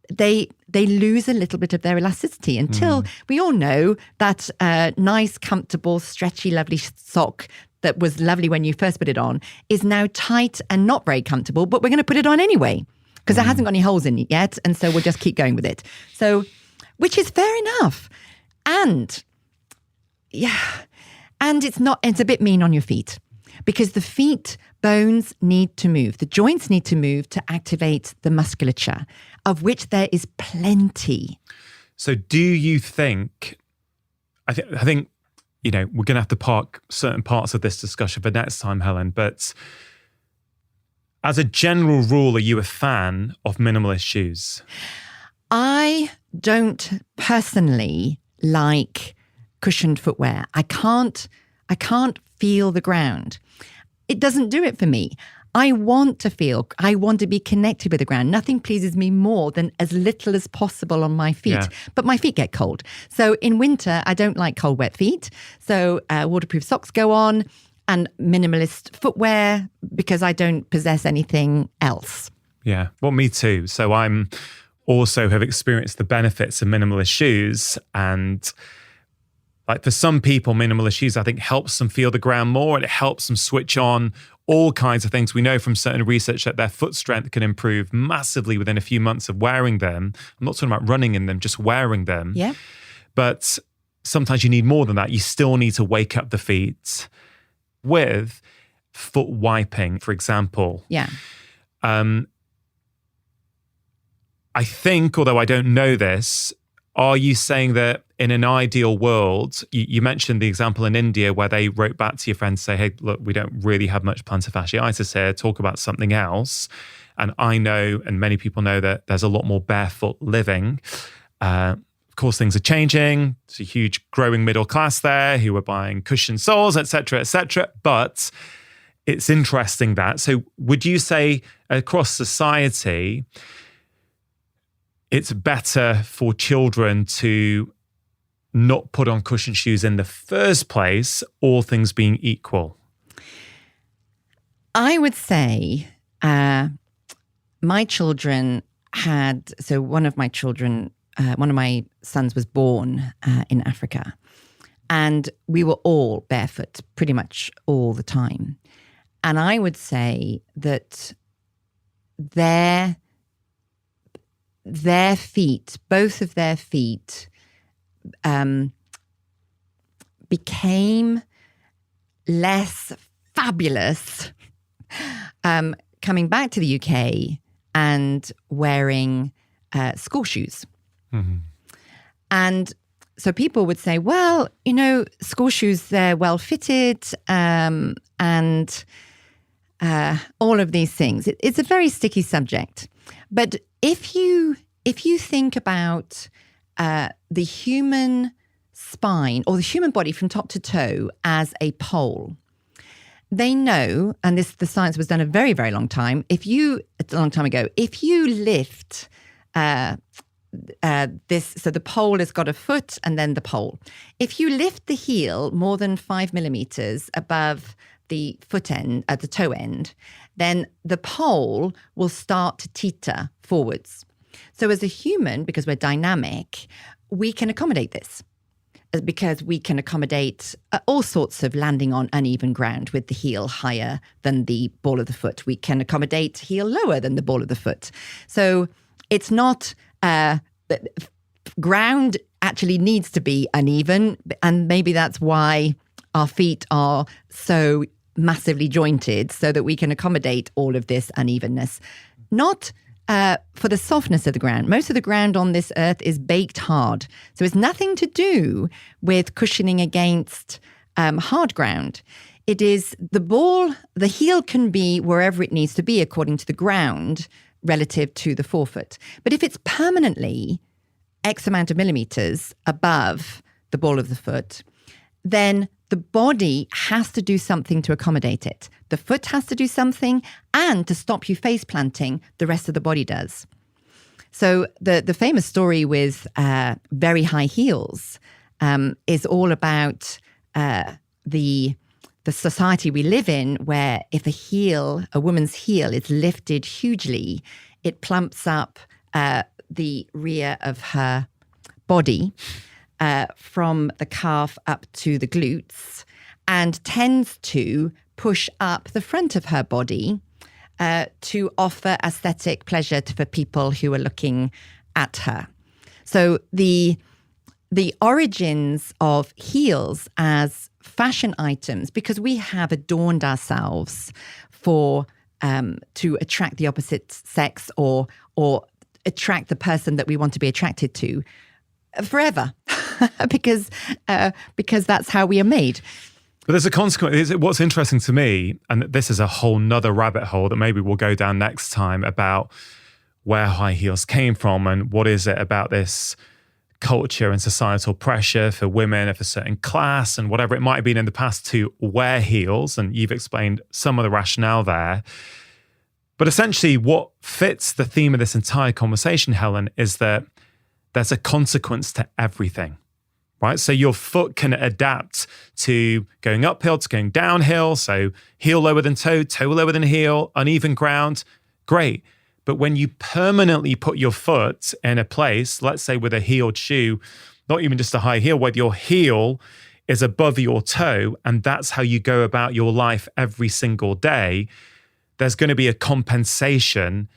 they lose a little bit of their elasticity until we all know that nice, comfortable, stretchy, lovely sock that was lovely when you first put it on is now tight and not very comfortable, but we're going to put it on anyway because it hasn't got any holes in it yet. And so we'll just keep going with it. So, which is fair enough. And it's a bit mean on your feet because the feet bones need to move. The joints need to move to activate the musculature, of which there is plenty. So do you think, I think, we're going to have to park certain parts of this discussion for next time, Helen, but as a general rule, are you a fan of minimalist shoes? I don't personally like cushioned footwear. I can't feel the ground. It doesn't do it for me. I want to be connected with the ground. Nothing pleases me more than as little as possible on my feet. Yeah. But my feet get cold. So in winter, I don't like cold, wet feet. So waterproof socks go on and minimalist footwear because I don't possess anything else. Yeah, well, me too. So I'm also have experienced the benefits of minimalist shoes. And like for some people, minimalist shoes, I think helps them feel the ground more and it helps them switch on all kinds of things. We know from certain research that their foot strength can improve massively within a few months of wearing them. I'm not talking about running in them, just wearing them. Yeah. But sometimes you need more than that. You still need to wake up the feet with foot wiping, for example. Yeah. I think, although I don't know this, are you saying that in an ideal world, you mentioned the example in India where they wrote back to your friends, say, hey, look, we don't really have much plantar fasciitis here, talk about something else. And I know, and many people know that there's a lot more barefoot living. Of course, things are changing. There's a huge growing middle class there who are buying cushioned soles, et cetera, et cetera. But it's interesting that. So would you say across society, it's better for children to not put on cushioned shoes in the first place, all things being equal? I would say my children one of my sons was born in Africa, and we were all barefoot pretty much all the time. And I would say that their feet, both of their feet, became less fabulous coming back to the UK and wearing school shoes. Mm-hmm. And so people would say, well, school shoes, they're well fitted and all of these things. It's a very sticky subject. But if you think about the human spine or the human body from top to toe as a pole, they know, and the science was done a very, very long time. If you lift this, so the pole has got a foot and then the pole. If you lift the heel more than 5 millimeters above the foot end, at the toe end, then the pole will start to teeter forwards. So as a human, because we're dynamic, we can accommodate this because we can accommodate all sorts of landing on uneven ground with the heel higher than the ball of the foot. We can accommodate heel lower than the ball of the foot. So it's not, ground actually needs to be uneven. And maybe that's why our feet are so massively jointed so that we can accommodate all of this unevenness. Not for the softness of the ground. Most of the ground on this earth is baked hard. So it's nothing to do with cushioning against hard ground. It is the heel can be wherever it needs to be according to the ground relative to the forefoot. But if it's permanently X amount of millimeters above the ball of the foot, then the body has to do something to accommodate it. The foot has to do something, and to stop you face planting, the rest of the body does. So the famous story with very high heels is all about the society we live in, where if a woman's heel is lifted hugely, it plumps up the rear of her body from the calf up to the glutes and tends to push up the front of her body to offer aesthetic pleasure for people who are looking at her. So the origins of heels as fashion items, because we have adorned ourselves for to attract the opposite sex or attract the person that we want to be attracted to forever, because that's how we are made. But there's a consequence. What's interesting to me, and this is a whole nother rabbit hole that maybe we'll go down next time, about where high heels came from and what is it about this culture and societal pressure for women of a certain class and whatever it might have been in the past to wear heels. And you've explained some of the rationale there. But essentially what fits the theme of this entire conversation, Helen, is that there's a consequence to everything, right? So your foot can adapt to going uphill, to going downhill. So heel lower than toe, toe lower than heel, uneven ground. Great. But when you permanently put your foot in a place, let's say with a heeled shoe, not even just a high heel, where your heel is above your toe, and that's how you go about your life every single day, there's going to be a compensation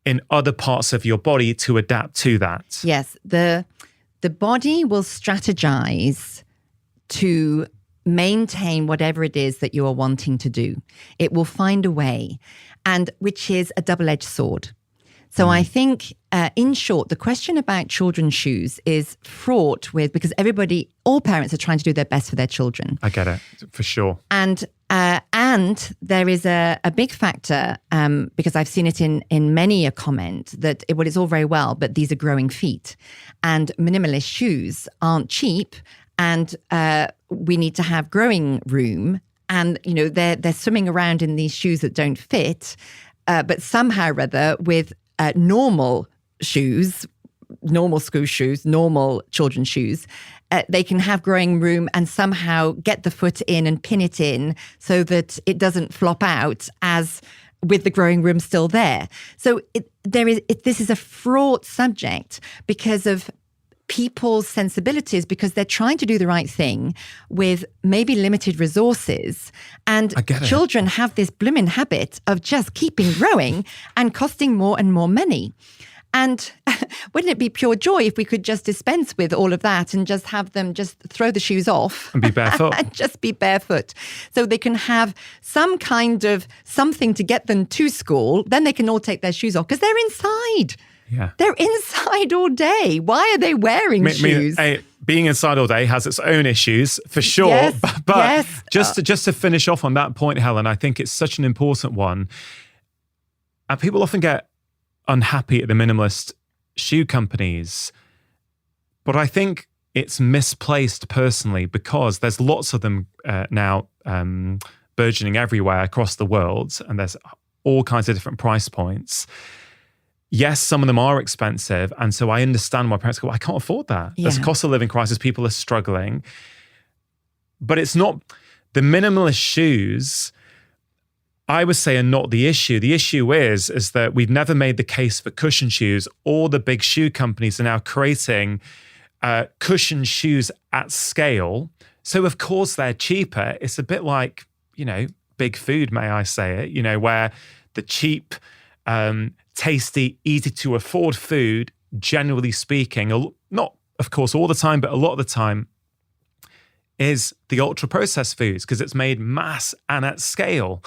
in other parts of your body to adapt to that. Yes, the body will strategize to maintain whatever it is that you are wanting to do. It will find a way, and which is a double-edged sword. So I think, in short, the question about children's shoes is fraught with, because all parents are trying to do their best for their children. I get it, for sure. And there is a big factor, because I've seen it in many a comment, that it's all very well, but these are growing feet. And minimalist shoes aren't cheap, and we need to have growing room. And, they're swimming around in these shoes that don't fit, but somehow or other with normal shoes, normal school shoes, normal children's shoes, they can have growing room and somehow get the foot in and pin it in so that it doesn't flop out as with the growing room still there. So this is a fraught subject because of people's sensibilities, because they're trying to do the right thing with maybe limited resources. And children have this blooming habit of just keeping growing and costing more and more money. And wouldn't it be pure joy if we could just dispense with all of that and just have them just throw the shoes off and be barefoot and just be barefoot, so they can have some kind of something to get them to school. Then they can all take their shoes off because they're inside. Yeah, they're inside all day. Why are they wearing shoes? Being inside all day has its own issues, for sure. Yes, but just to finish off on that point, Helen, I think it's such an important one. And people often get unhappy at the minimalist shoe companies. But I think it's misplaced personally, because there's lots of them now burgeoning everywhere across the world. And there's all kinds of different price points. Yes, some of them are expensive. And so I understand why parents go, I can't afford that. Yeah. There's a cost of living crisis. People are struggling. But it's not, the minimalist shoes, I would say, are not the issue. The issue is that we've never made the case for cushion shoes. All the big shoe companies are now creating cushion shoes at scale. So of course they're cheaper. It's a bit like, big food, may I say it, where the cheap, tasty, easy to afford food, generally speaking, not of course all the time, but a lot of the time, is the ultra processed foods, because it's made mass and at scale.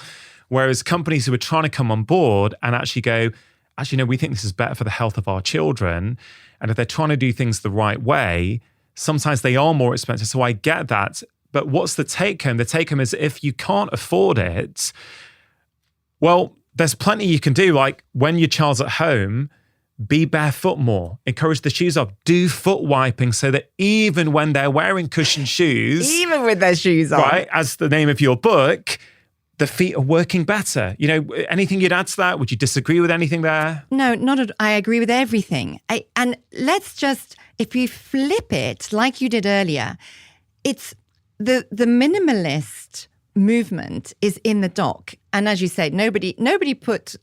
Whereas companies who are trying to come on board and actually go, actually, no, we think this is better for the health of our children. And if they're trying to do things the right way, sometimes they are more expensive. So I get that. But what's the take home? The take home is, if you can't afford it, well, there's plenty you can do. Like when your child's at home, be barefoot more. Encourage the shoes off. Do foot wiping so that even when they're wearing cushion shoes, even with their shoes on, right, as the name of your book, the feet are working better. Anything you'd add to that? Would you disagree with anything there? No, not at all. I agree with everything. And let's just, if we flip it like you did earlier, it's the minimalist movement is in the dock. And as you said, nobody put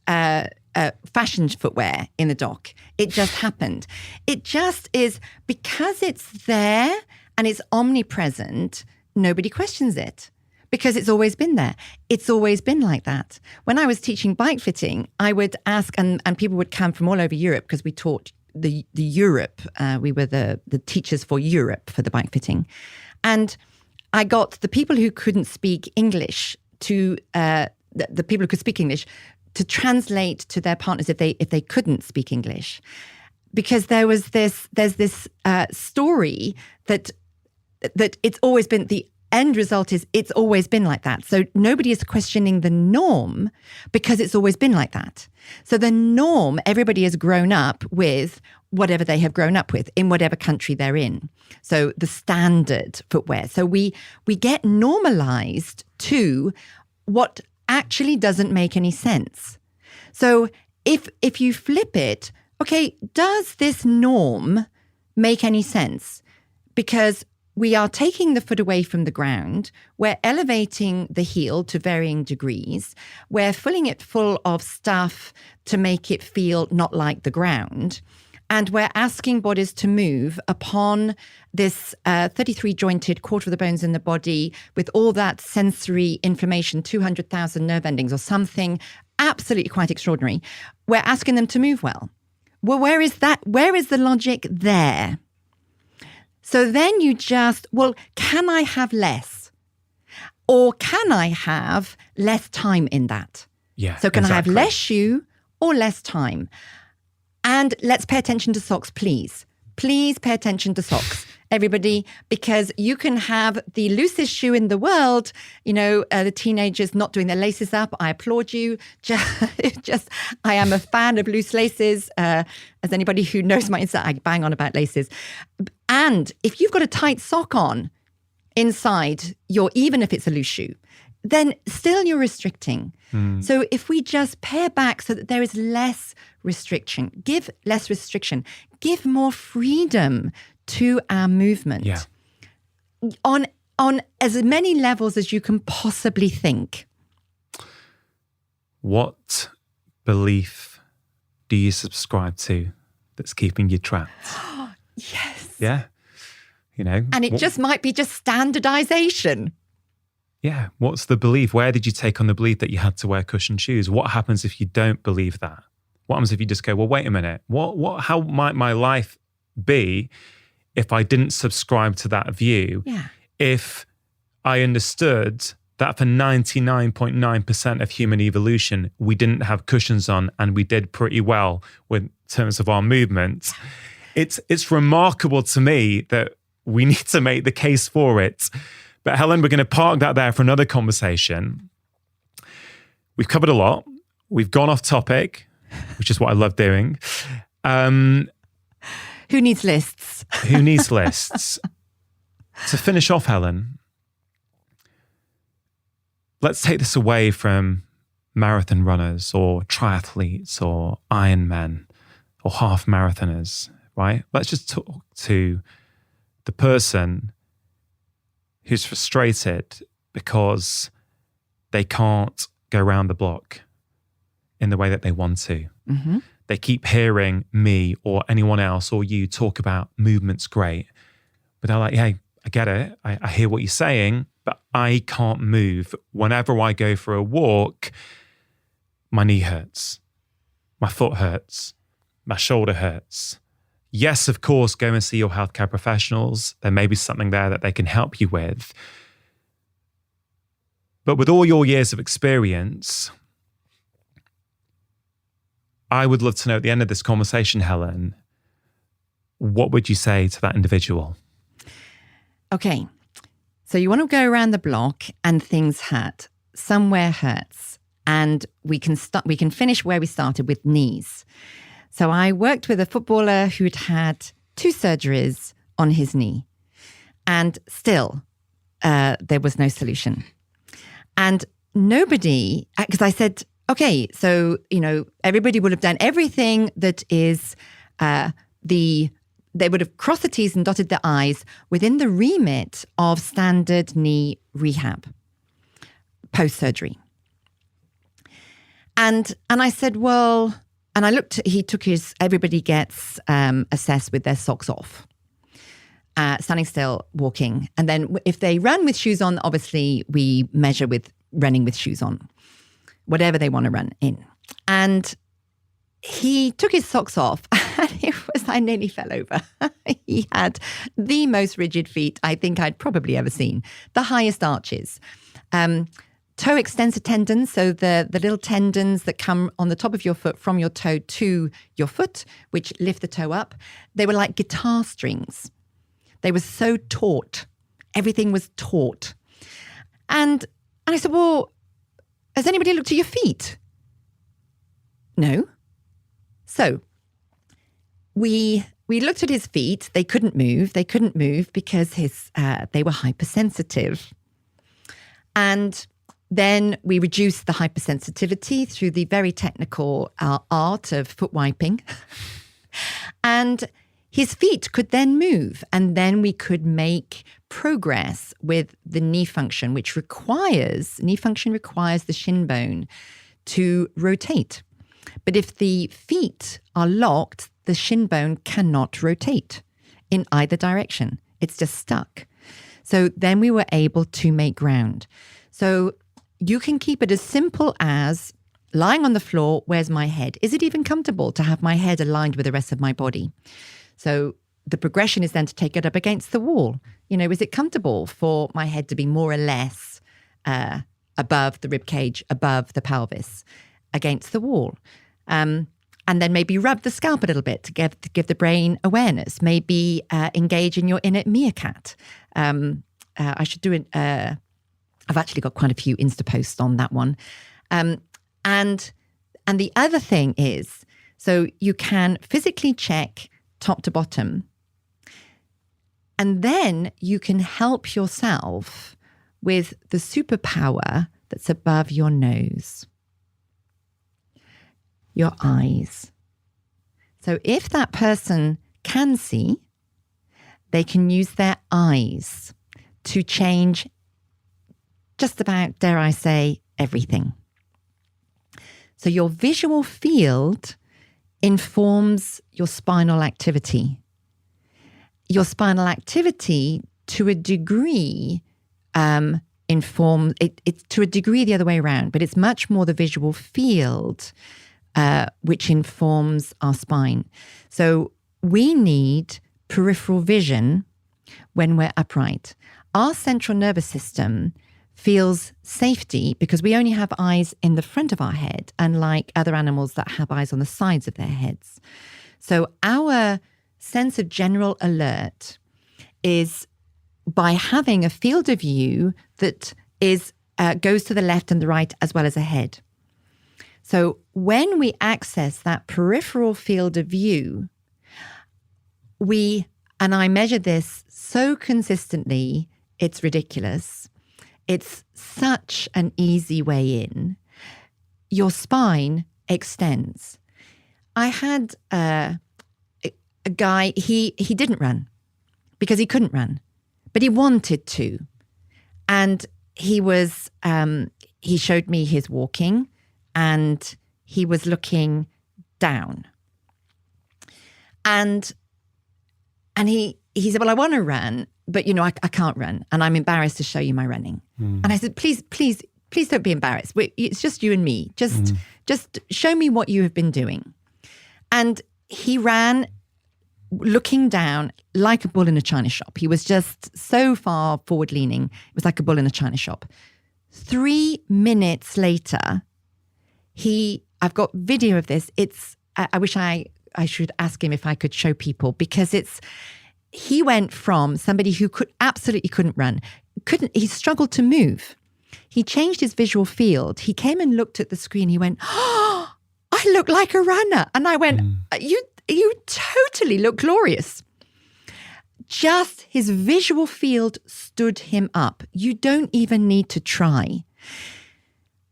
fashion footwear in the dock. It just happened. It just is, because it's there and it's omnipresent, nobody questions it because it's always been there. It's always been like that. When I was teaching bike fitting, I would ask, and people would come from all over Europe because we taught the Europe. We were the teachers for Europe for the bike fitting. And I got the people who couldn't speak English to the people who could speak English to translate to their partners if they couldn't speak English, because there's this story that it's always been, the end result is it's always been like that. So nobody is questioning the norm because it's always been like that. So the norm, everybody has grown up with whatever they have grown up with in whatever country they're in. So the standard footwear. So we get normalized to what actually doesn't make any sense. So if you flip it, okay, does this norm make any sense? Because we are taking the foot away from the ground. We're elevating the heel to varying degrees. We're filling it full of stuff to make it feel not like the ground. And we're asking bodies to move upon this 33 jointed, quarter of the bones in the body with all that sensory information, 200,000 nerve endings or something absolutely quite extraordinary. We're asking them to move well. Well, where is that? Where is the logic there? So then you just, well, can I have less? Or can I have less time in that? Yeah. So can I have less shoe or less time? And let's pay attention to socks, please. Please pay attention to socks, everybody, because you can have the loosest shoe in the world. You know, the teenagers not doing their laces up. I applaud you. Just I am a fan of loose laces. As anybody who knows my insight, I bang on about laces. And if you've got a tight sock on inside even if it's a loose shoe, then still you're restricting. So if we just pare back so that there is less restriction, give less restriction, give more freedom to our movement on as many levels as you can possibly think. What belief do you subscribe to that's keeping you trapped? Yes. Yeah. You know, and it just might be just standardization. Yeah. What's the belief? Where did you take on the belief that you had to wear cushioned shoes? What happens if you don't believe that? What happens if you just go, well, wait a minute, how might my life be if I didn't subscribe to that view? Yeah. If I understood that for 99.9% of human evolution, we didn't have cushions on and we did pretty well in terms of our movement. It's remarkable to me that we need to make the case for it. But Helen, we're going to park that there for another conversation. We've covered a lot. We've gone off topic, which is what I love doing. Who needs lists? Who needs lists? To finish off, Helen, let's take this away from marathon runners or triathletes or Ironmen or half marathoners, right? Let's just talk to the person who's frustrated because they can't go around the block in the way that they want to. Mm-hmm. They keep hearing me or anyone else or you talk about movement's great, but they're like, hey, I get it. I hear what you're saying, but I can't move. Whenever I go for a walk, my knee hurts, my foot hurts, my shoulder hurts. Yes, of course, go and see your healthcare professionals. There may be something there that they can help you with. But with all your years of experience, I would love to know at the end of this conversation, Helen, what would you say to that individual? Okay, so you want to go around the block and things hurt. Somewhere hurts. And we can finish where we started with knees. So I worked with a footballer who'd had 2 surgeries on his knee. And still, there was no solution. And nobody, because I said, okay, so, everybody would have done everything that is they would have crossed the T's and dotted the I's within the remit of standard knee rehab, post-surgery. And I said, well, and I looked, everybody gets assessed with their socks off, standing still, walking. And then if they run with shoes on, obviously we measure with running with shoes on, whatever they want to run in. And he took his socks off and I nearly fell over. He had the most rigid feet I think I'd probably ever seen, the highest arches. Toe extensor tendons, so the little tendons that come on the top of your foot from your toe to your foot, which lift the toe up, they were like guitar strings. They were so taut. Everything was taut. And I said, well, has anybody looked at your feet? No. So we looked at his feet. They couldn't move. They couldn't move because they were hypersensitive. And then we reduced the hypersensitivity through the very technical art of foot wiping. And his feet could then move. And then we could make progress with the knee function, knee function requires the shin bone to rotate. But if the feet are locked, the shin bone cannot rotate in either direction. It's just stuck. So then we were able to make ground. So you can keep it as simple as lying on the floor, where's my head? Is it even comfortable to have my head aligned with the rest of my body? So the progression is then to take it up against the wall. Is it comfortable for my head to be more or less above the rib cage, above the pelvis, against the wall? And then maybe rub the scalp a little bit to give the brain awareness. Maybe engage in your inner meerkat. I should do it. I've actually got quite a few Insta posts on that one. And the other thing is, so you can physically check top to bottom, and then you can help yourself with the superpower that's above your nose, your eyes. So if that person can see, they can use their eyes to change just about, dare I say, everything. So your visual field informs your spinal activity. Your spinal activity, to a degree, informs it. It's to a degree the other way around, but it's much more the visual field which informs our spine. So we need peripheral vision when we're upright. Our central nervous system feels safety because we only have eyes in the front of our head, unlike other animals that have eyes on the sides of their heads. So our sense of general alert is by having a field of view that goes to the left and the right as well as ahead. So when we access that peripheral field of view, and I measure this so consistently, it's ridiculous. It's such an easy way in. Your spine extends. I had a guy, he didn't run because he couldn't run, but he wanted to. And he showed me his walking and he was looking down. And he said, well, I want to run, but I can't run and I'm embarrassed to show you my running. And I said, please don't be embarrassed. It's just you and me. Just show me what you have been doing. And he ran looking down like a bull in a china shop. He was just so far forward leaning. It was like a bull in a china shop. 3 minutes later, I've got video of this. I wish I should ask him if I could show people, because he went from somebody who absolutely couldn't run, he struggled to move. He changed his visual field. He came and looked at the screen. He went, oh, I look like a runner. And I went, you totally look glorious. Just his visual field stood him up. You don't even need to try.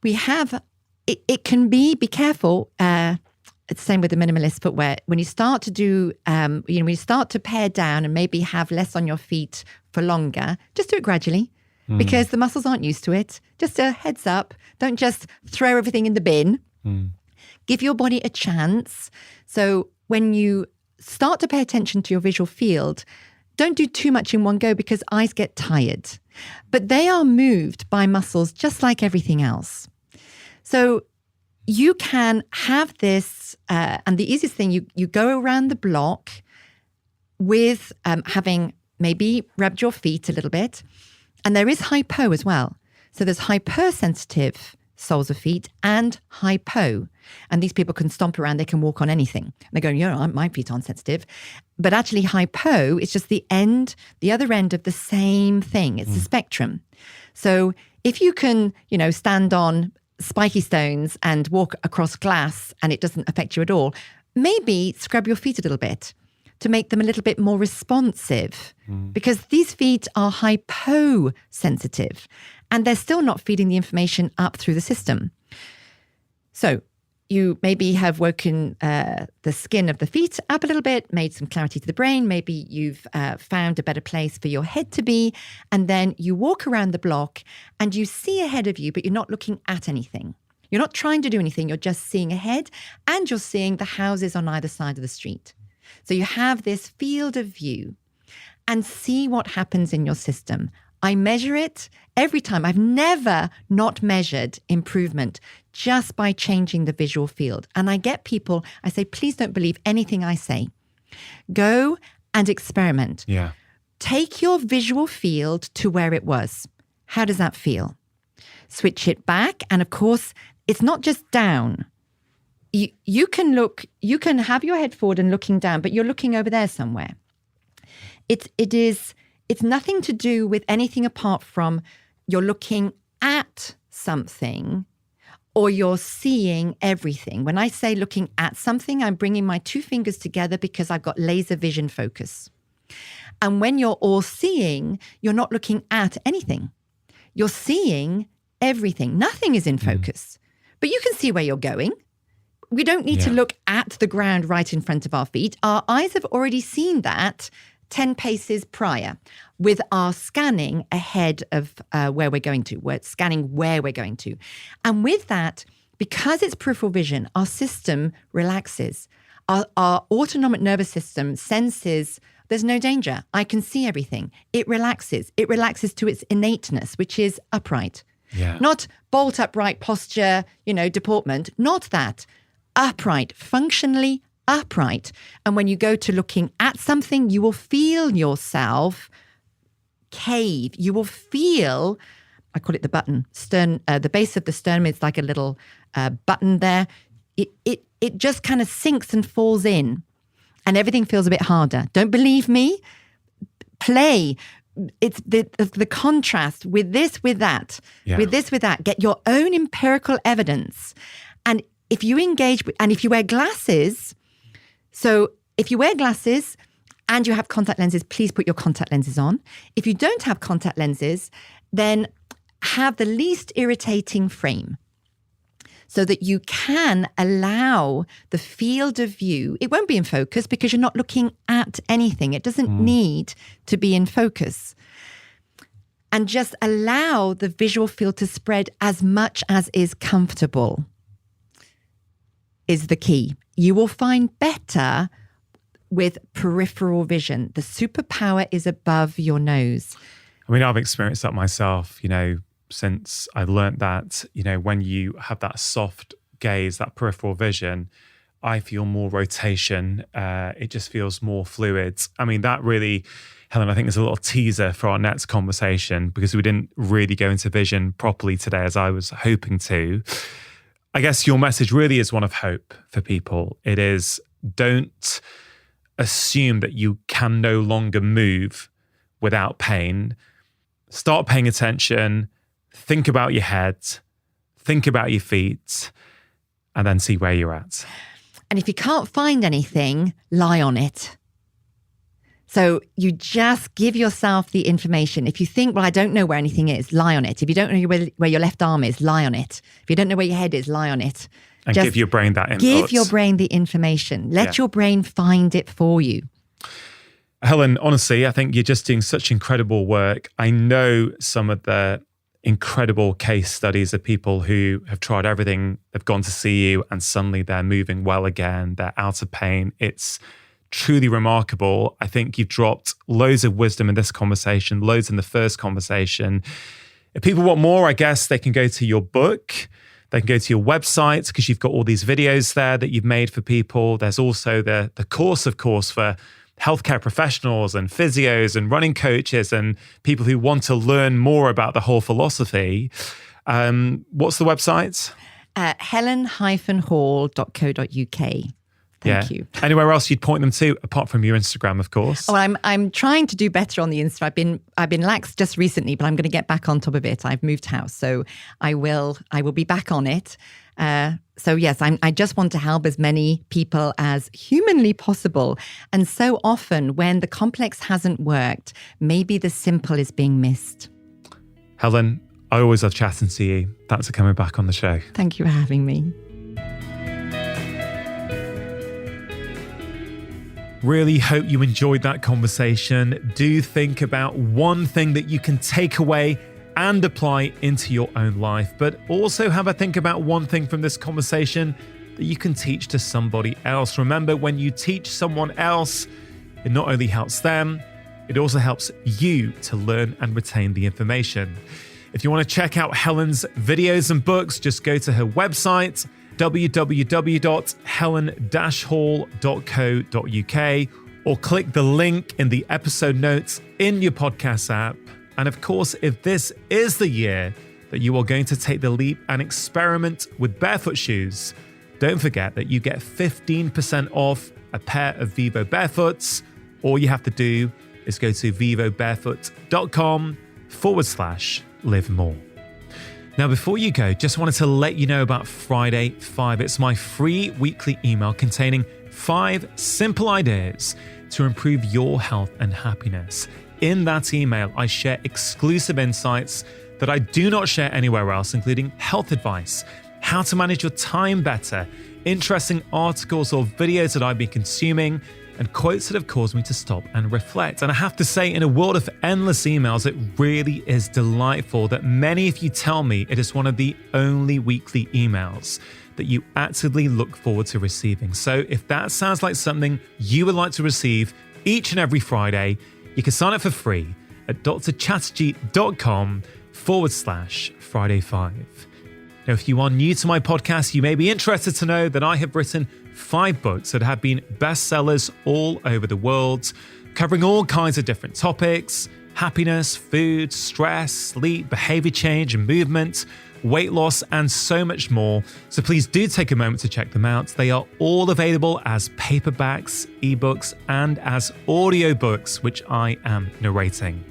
It can be careful. It's the same with the minimalist footwear. When you start to do, when you start to pare down and maybe have less on your feet for longer, just do it gradually because the muscles aren't used to it. Just a heads up. Don't just throw everything in the bin Give your body a chance. So when you start to pay attention to your visual field, don't do too much in one go because eyes get tired. But they are moved by muscles just like everything else. So you can have this, and the easiest thing, you go around the block with having maybe rubbed your feet a little bit. And there is hypo as well. So there's hypersensitive soles of feet and hypo. And these people can stomp around, they can walk on anything. They're going, my feet aren't sensitive. But actually hypo is just the other end of the same thing. It's a spectrum. So if you can, stand on spiky stones and walk across glass and it doesn't affect you at all, maybe scrub your feet a little bit to make them a little bit more responsive because these feet are hyposensitive and they're still not feeding the information up through the system. So you maybe have woken the skin of the feet up a little bit, made some clarity to the brain. Maybe you've found a better place for your head to be. And then you walk around the block and you see ahead of you, but you're not looking at anything. You're not trying to do anything. You're just seeing ahead and you're seeing the houses on either side of the street. So you have this field of view and see what happens in your system. I measure it every time. I've never not measured improvement just by changing the visual field. And I get people, I say, please don't believe anything I say. Go and experiment. Yeah. Take your visual field to where it was. How does that feel? Switch it back. And of course, it's not just down. You can have your head forward and looking down, but you're looking over there somewhere. It's nothing to do with anything apart from you're looking at something or you're seeing everything. When I say looking at something, I'm bringing my two fingers together because I've got laser vision focus. And when you're all seeing, you're not looking at anything. You're seeing everything. Nothing is in focus, but you can see where you're going. We don't need to look at the ground right in front of our feet. Our eyes have already seen that 10 paces prior with our scanning ahead of where we're going to. We're scanning where we're going to. And with that, because it's peripheral vision, our system relaxes. Our autonomic nervous system senses there's no danger. I can see everything. It relaxes. It relaxes to its innateness, which is upright. Yeah. Not bolt upright posture, deportment. Not that. Upright, functionally upright. And when you go to looking at something, you will feel yourself cave. You will feel, I call it the button, the base of the sternum is like a little button there. It just kind of sinks and falls in and everything feels a bit harder. Don't believe me? Play. It's the contrast with this, with that, with this, with that. Get your own empirical evidence. And if you engage, and if you wear glasses, so if you wear glasses and you have contact lenses, please put your contact lenses on. If you don't have contact lenses, then have the least irritating frame so that you can allow the field of view. It won't be in focus because you're not looking at anything. It doesn't need to be in focus. And just allow the visual field to spread as much as is comfortable is the key. You will find better with peripheral vision. The superpower is above your nose. I mean, I've experienced that myself, since I learned that, when you have that soft gaze, that peripheral vision, I feel more rotation. It just feels more fluid. I mean, that really, Helen, I think is a little teaser for our next conversation because we didn't really go into vision properly today as I was hoping to. I guess your message really is one of hope for people. It is, don't assume that you can no longer move without pain. Start paying attention, think about your head, think about your feet, and then see where you're at. And if you can't find anything, lie on it. So you just give yourself the information. If you think, well, I don't know where anything is, lie on it. If you don't know where your left arm is, lie on it. If you don't know where your head is, lie on it. And just give your brain that input. Give your brain the information. Let your brain find it for you. Helen, honestly, I think you're just doing such incredible work. I know some of the incredible case studies of people who have tried everything. They've gone to see you and suddenly they're moving well again. They're out of pain. It's truly remarkable. I think you've dropped loads of wisdom in this conversation, loads in the first conversation. If people want more, I guess they can go to your book. They can go to your website because you've got all these videos there that you've made for people. There's also the course, of course, for healthcare professionals and physios and running coaches and people who want to learn more about the whole philosophy. What's the website? helen-hall.co.uk. Thank you. Anywhere else you'd point them to, apart from your Instagram, of course? Oh, I'm trying to do better on the Insta. I've been lax just recently, but I'm going to get back on top of it. I've moved house, so I will be back on it. So yes, I just want to help as many people as humanly possible. And so often when the complex hasn't worked, maybe the simple is being missed. Helen, I always love chatting to you. Thanks for coming back on the show. Thank you for having me. Really hope you enjoyed that conversation. Do think about one thing that you can take away and apply into your own life, but also have a think about one thing from this conversation that you can teach to somebody else. Remember, when you teach someone else, it not only helps them, it also helps you to learn and retain the information. If you want to check out Helen's videos and books, just go to her website, www.helen-hall.co.uk, or click the link in the episode notes in your podcast app. And of course, if this is the year that you are going to take the leap and experiment with barefoot shoes, don't forget that you get 15% off a pair of Vivo Barefoots. All you have to do is go to vivobarefoot.com/live more. Now, before you go, just wanted to let you know about Friday 5. It's my free weekly email containing 5 simple ideas to improve your health and happiness. In that email, I share exclusive insights that I do not share anywhere else, including health advice, how to manage your time better, interesting articles or videos that I've been consuming, and quotes that have caused me to stop and reflect. And I have to say, in a world of endless emails, it really is delightful that many of you tell me it is one of the only weekly emails that you actively look forward to receiving. So if that sounds like something you would like to receive each and every Friday, you can sign up for free at drchatterjee.com/Friday5. Now, if you are new to my podcast, you may be interested to know that I have written 5 books that have been bestsellers all over the world, covering all kinds of different topics: happiness, food, stress, sleep, behavior change, movement, weight loss, and so much more. So please do take a moment to check them out. They are all available as paperbacks, ebooks, and as audiobooks, which I am narrating.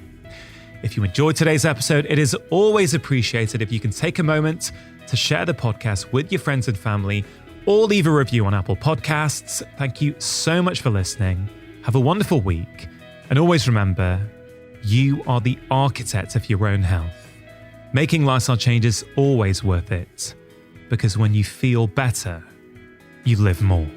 If you enjoyed today's episode, it is always appreciated if you can take a moment to share the podcast with your friends and family, or leave a review on Apple Podcasts. Thank you so much for listening. Have a wonderful week. And always remember, you are the architect of your own health. Making lifestyle change is always worth it, because when you feel better, you live more.